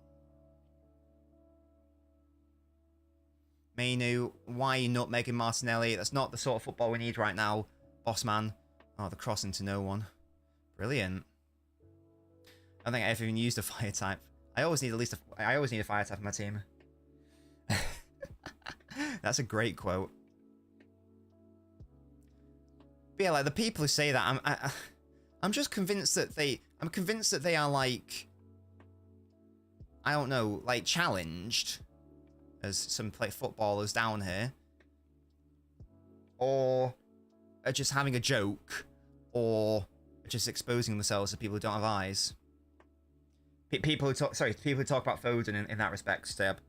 [SPEAKER 1] Mainu, why are you nutmegging Martinelli? That's not the sort of football we need right now, boss man. Oh, the cross into no one. Brilliant. I don't think I ever even used a fire type. I always need a fire type in my team. That's a great quote. But yeah, like the people who say that, I'm just convinced that I'm convinced that they are like, I don't know, like challenged, as some footballers down here, or are just having a joke, or are just exposing themselves to people who don't have eyes. People who talk about Foden in that respect, Stab.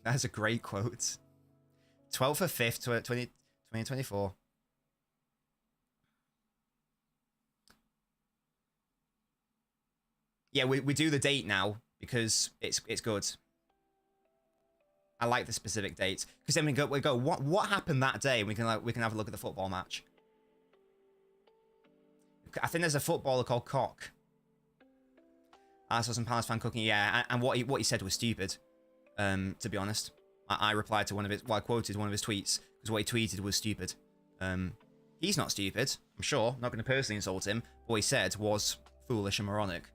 [SPEAKER 1] That's a great quote. 12th of 5th, 2024. Yeah, we do the date now because it's good. I like the specific dates because then we go what happened that day? We can have a look at the football match. I think there's a footballer called Cock. I saw some Palace fan cooking, yeah, and what he said was stupid. To be honest, I replied to I quoted one of his tweets because what he tweeted was stupid. He's not stupid, I'm sure. I'm not going to personally insult him. What he said was foolish and moronic,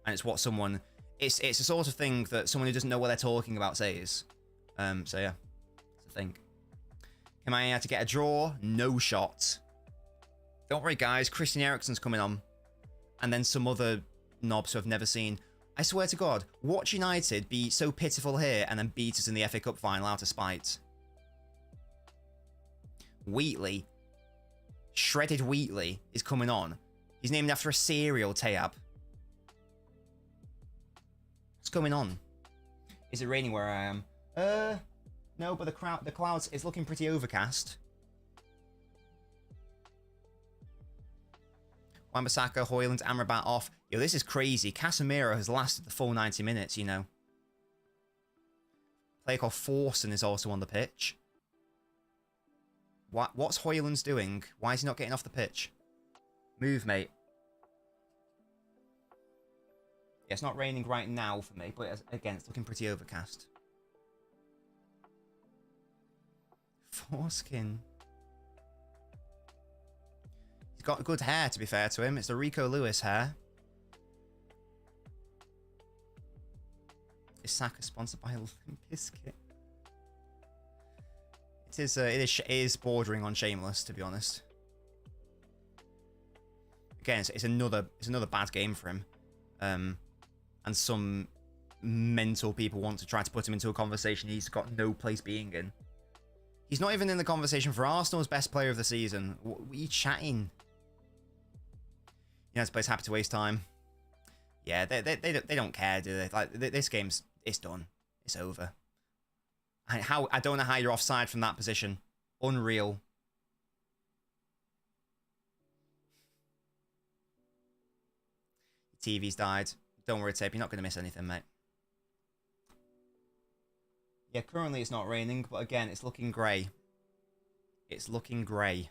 [SPEAKER 1] and it's what someone. It's the sort of thing that someone who doesn't know what they're talking about says. So yeah, it's a thing. Am I to get a draw? No shot. Don't worry, guys. Christian Eriksen's coming on, and then some other knobs who I've never seen. I swear to God, watch United be so pitiful here and then beat us in the FA Cup final out of spite. Wheatley, shredded Wheatley, is coming on. He's named after a cereal, Tayab. What's going on? Is it raining where I am? No, but the clouds, it's looking pretty overcast. Wan-Bissaka, Højlund, Amrabat off. Yo, this is crazy. Casemiro has lasted the full 90 minutes, you know. Player called Forsen is also on the pitch. What's Højlund's doing? Why is he not getting off the pitch? Move, mate. Yeah, it's not raining right now for me, but again, it's looking pretty overcast. Foreskin. He's got good hair, to be fair to him. It's the Rico Lewis hair. Is Saka sponsored by Limp Bizkit? It is bordering on shameless, to be honest. Again, it's another bad game for him, and some mental people want to try to put him into a conversation he's got no place being in. He's not even in the conversation for Arsenal's best player of the season. What are you chatting? United players happy to waste time. Yeah, they don't care, do they? Like this game's it's done. It's over. I don't know how you're offside from that position. Unreal. TV's died. Don't worry, Tape. You're not going to miss anything, mate. Yeah, currently it's not raining, but again, it's looking grey. It's looking grey.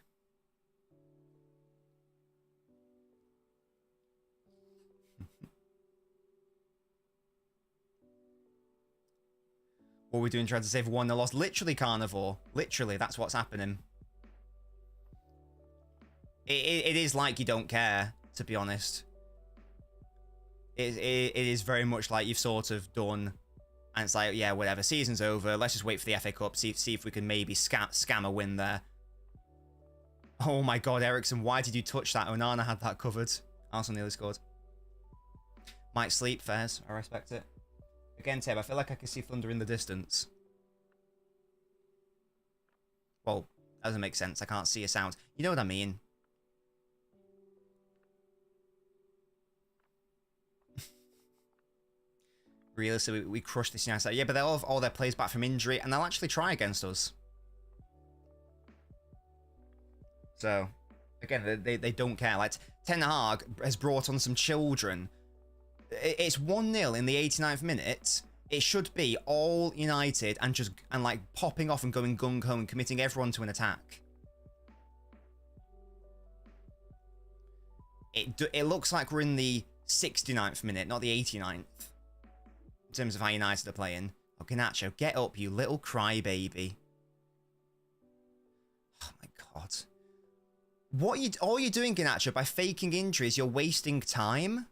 [SPEAKER 1] What are we doing trying to save 1-0 loss? Literally, Carnivore. Literally, that's what's happening. It is like you don't care, to be honest. It is very much like you've sort of done, and it's like, yeah, whatever, season's over, let's just wait for the FA Cup, see if we can maybe scam a win there. Oh my god, Ericsson, why did you touch that? Onana had that covered. Arsenal nearly scored. Might sleep, fairs, I respect it. Again, Teb, I feel like I can see thunder in the distance. Well, that doesn't make sense, I can't see a sound. You know what I mean. Really, so we crushed this United side. Yeah, but they'll have all their players back from injury, and they'll actually try against us. So, again, they don't care. Like, Ten Hag has brought on some children. It's 1-0 in the 89th minute. It should be all United and like popping off and going gung-ho and committing everyone to an attack. It looks like we're in the 69th minute, not the 89th. In terms of how United are playing. Oh, Garnacho, get up, you little crybaby. Oh my god. All you're doing, Garnacho, by faking injuries, you're wasting time.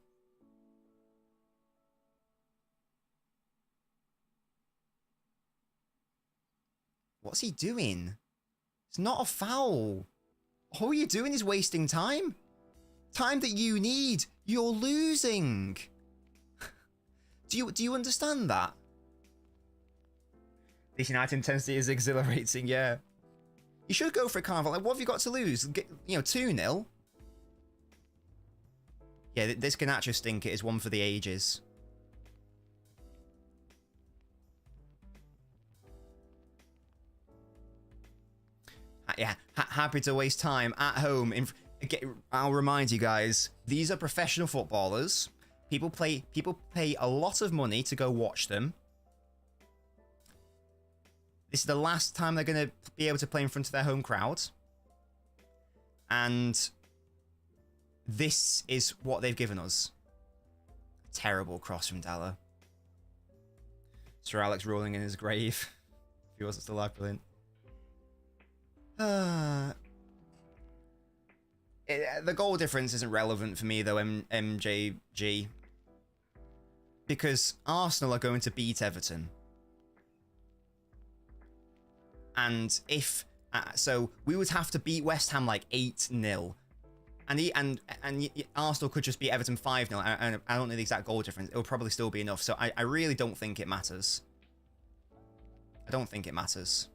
[SPEAKER 1] What's he doing? It's not a foul. All you're doing is wasting time. Time that you need. You're losing. Do you understand that? This United intensity is exhilarating, yeah. You should go for a carnival. Like, what have you got to lose? 2-0? Yeah, this Garnacho stinker is one for the ages. Yeah, happy to waste time at home. I'll remind you guys, these are professional footballers. People pay a lot of money to go watch them. This is the last time they're going to be able to play in front of their home crowd. And this is what they've given us. Terrible cross from Dalla. Sir Alex rolling in his grave. If he wasn't still alive, brilliant. The goal difference isn't relevant for me, though, MJG. Because Arsenal are going to beat Everton. And if... so, we would have to beat West Ham like 8-0. And Arsenal could just beat Everton 5-0. I don't know the exact goal difference. It will probably still be enough. So, I really don't think it matters. I don't think it matters.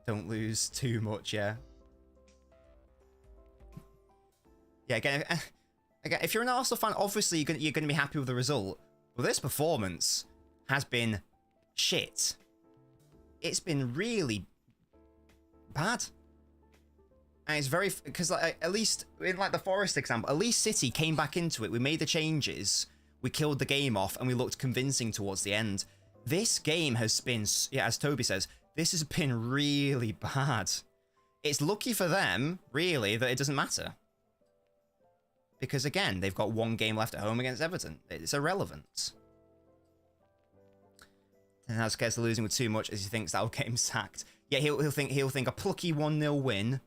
[SPEAKER 1] Don't lose too much, yeah. Yeah, again, if you're an Arsenal fan, obviously you're going to be happy with the result. But this performance has been shit. It's been really bad. And it's very... Because like, at least, in like the Forest example, at least City came back into it. We made the changes. We killed the game off, and we looked convincing towards the end. This game has been... Yeah, as Toby says... This has been really bad. It's lucky for them, really, that it doesn't matter. Because, again, they've got one game left at home against Everton. It's irrelevant. And now scares of losing with too much as he thinks that'll get him sacked. Yeah, he'll think a plucky 1-0 win.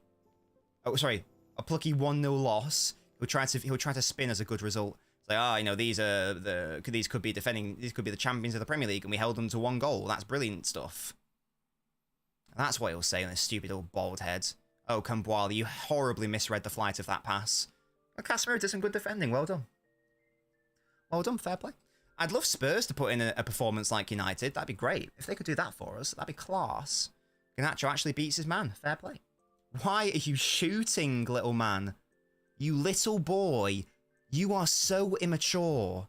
[SPEAKER 1] Oh, sorry, a plucky 1-0 loss. He'll try to spin as a good result. It's like, these could be the champions of the Premier League, and we held them to 1 goal. That's brilliant stuff. That's what he'll say on his stupid old bald head. Oh, Camboire, you horribly misread the flight of that pass. Well, Casemiro did some good defending. Well done. Well done, fair play. I'd love Spurs to put in a performance like United. That'd be great. If they could do that for us, that'd be class. Garnacho actually beats his man. Fair play. Why are you shooting, little man? You little boy. You are so immature.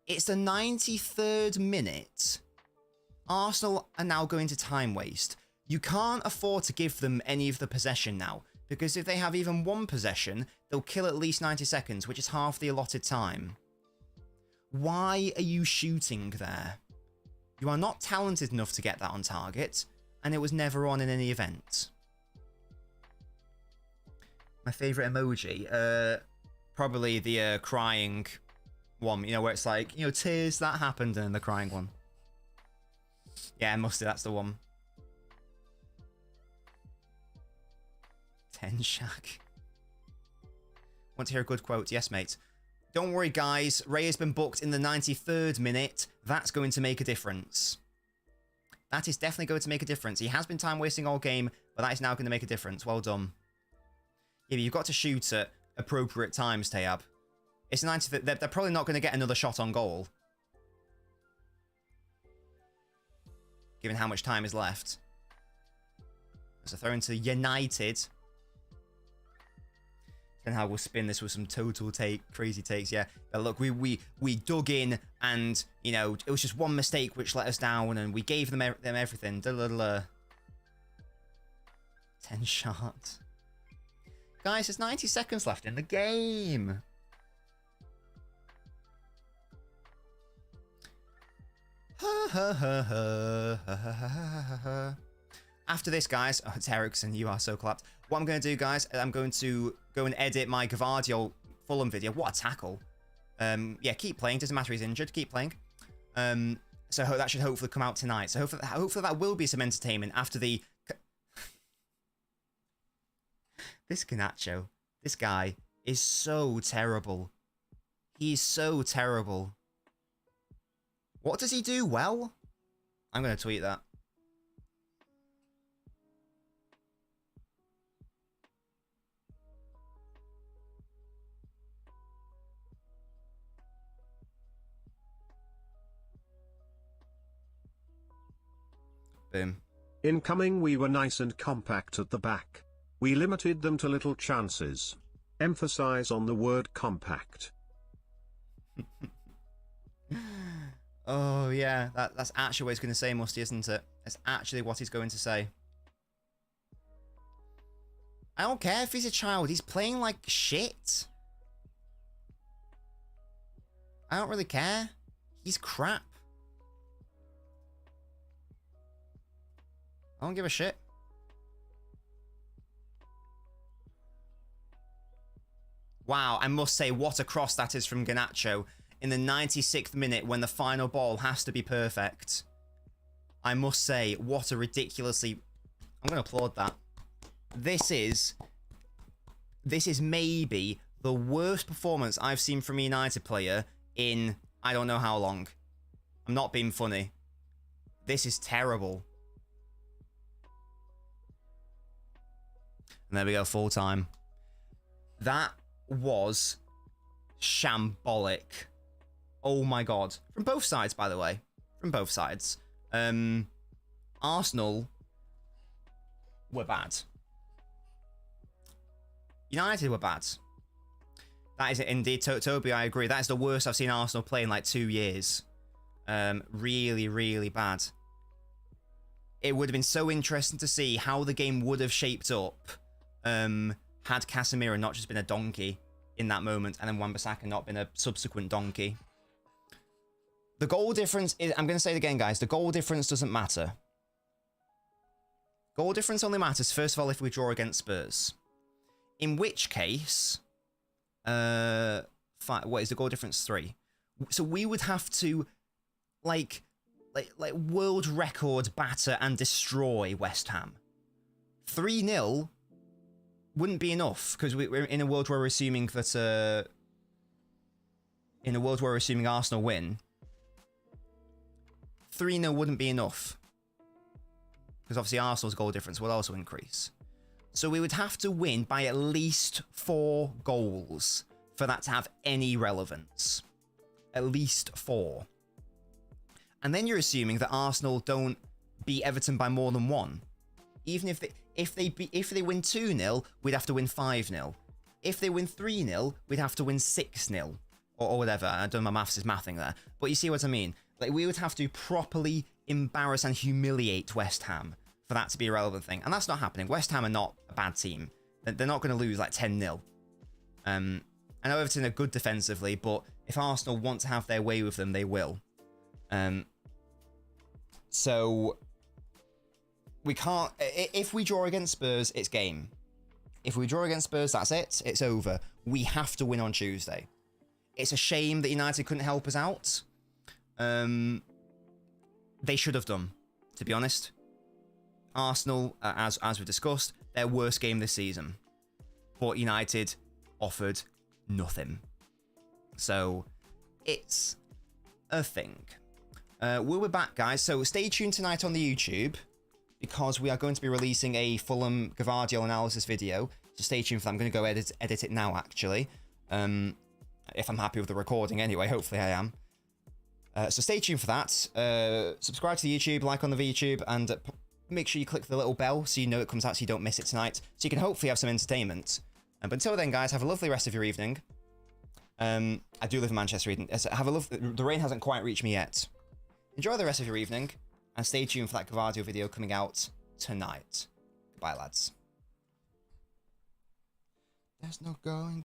[SPEAKER 1] It's the 93rd minute. Arsenal are now going to time waste. You can't afford to give them any of the possession now, because if they have even one possession, they'll kill at least 90 seconds, which is half the allotted time. Why are you shooting there? You are not talented enough to get that on target, and it was never on in any event. My favourite emoji? Probably the crying one, where it's like, tears, that happened, and the crying one. Yeah, Mustard, that's the one. 10 Shack. Want to hear a good quote? Yes, mate. Don't worry, guys. Ray has been booked in the 93rd minute. That's going to make a difference. That is definitely going to make a difference. He has been time wasting all game, but that is now going to make a difference. Well done. Yeah, but you've got to shoot at appropriate times, Tayab. It's 90th. They're probably not going to get another shot on goal, given how much time is left. So throw into United. Then how we'll spin this with some total crazy takes. Yeah, but look, we dug in, and you know it was just one mistake which let us down, and we gave them everything. 10 shots, guys. There's 90 seconds left in the game. After this, guys, oh, it's Ericsson, you are so clapped. What I'm going to do, guys, I'm going to go and edit my Gavardio Fulham video. What a tackle. Yeah, keep playing. Doesn't matter he's injured. Keep playing. So that should hopefully come out tonight. So hopefully that will be some entertainment after the... This Garnacho, this guy is so terrible. He's so terrible. What does he do well? I'm going to tweet that. Boom.
[SPEAKER 2] Incoming, we were nice and compact at the back. We limited them to little chances. Emphasize on the word compact.
[SPEAKER 1] Oh, yeah. That's actually what he's going to say, Musty, isn't it? That's actually what he's going to say. I don't care if he's a child. He's playing like shit. I don't really care. He's crap. I don't give a shit. Wow, I must say, what a cross that is from Garnacho in the 96th minute when the final ball has to be perfect. I must say, what a ridiculously... I'm going to applaud that. This is maybe the worst performance I've seen from a United player in I don't know how long. I'm not being funny. This is terrible. And there we go, full time. That was shambolic. Oh my god. From both sides, by the way. From both sides. Arsenal were bad. United were bad. That is it indeed. Toby, I agree. That is the worst I've seen Arsenal play in like 2 years. Really, really bad. It would have been so interesting to see how the game would have shaped up had Casemiro not just been a donkey in that moment, and then Wan-Bissaka not been a subsequent donkey. The goal difference is, I'm going to say it again, guys, the goal difference doesn't matter. Goal difference only matters, first of all, if we draw against Spurs. In which case, what is the goal difference? 3. So we would have to, like world record batter and destroy West Ham. 3-0 wouldn't be enough, because we're in a world where we're assuming that Arsenal win. 3-0 wouldn't be enough, because obviously Arsenal's goal difference will also increase. So we would have to win by at least 4 goals for that to have any relevance. At least 4. And then you're assuming that Arsenal don't beat Everton by more than 1. Even if they win 2-0, we'd have to win 5-0. If they win 3-0, we'd have to win 6-0. Or whatever. I don't know, my maths is mathing there. But you see what I mean? Like, we would have to properly embarrass and humiliate West Ham for that to be a relevant thing. And that's not happening. West Ham are not a bad team. They're not going to lose like 10-0. I know Everton are good defensively, but if Arsenal want to have their way with them, they will. So we can't... If we draw against Spurs, it's game. If we draw against Spurs, that's it. It's over. We have to win on Tuesday. It's a shame that United couldn't help us out. They should have done, to be honest. Arsenal, as we discussed, their worst game this season. but United offered nothing. So it's a thing. We'll be back, guys. So stay tuned tonight on the YouTube, because we are going to be releasing a Fulham Gavardio analysis video. So stay tuned for that. I'm going to go edit it now, actually. If I'm happy with the recording anyway. Hopefully I am. So stay tuned for that. Subscribe to the YouTube, like on the VTube, and make sure you click the little bell so you know it comes out so you don't miss it tonight. So you can hopefully have some entertainment. But until then, guys, have a lovely rest of your evening. I do live in Manchester. The rain hasn't quite reached me yet. Enjoy the rest of your evening, and stay tuned for that Gavardio video coming out tonight. Goodbye, lads. There's no going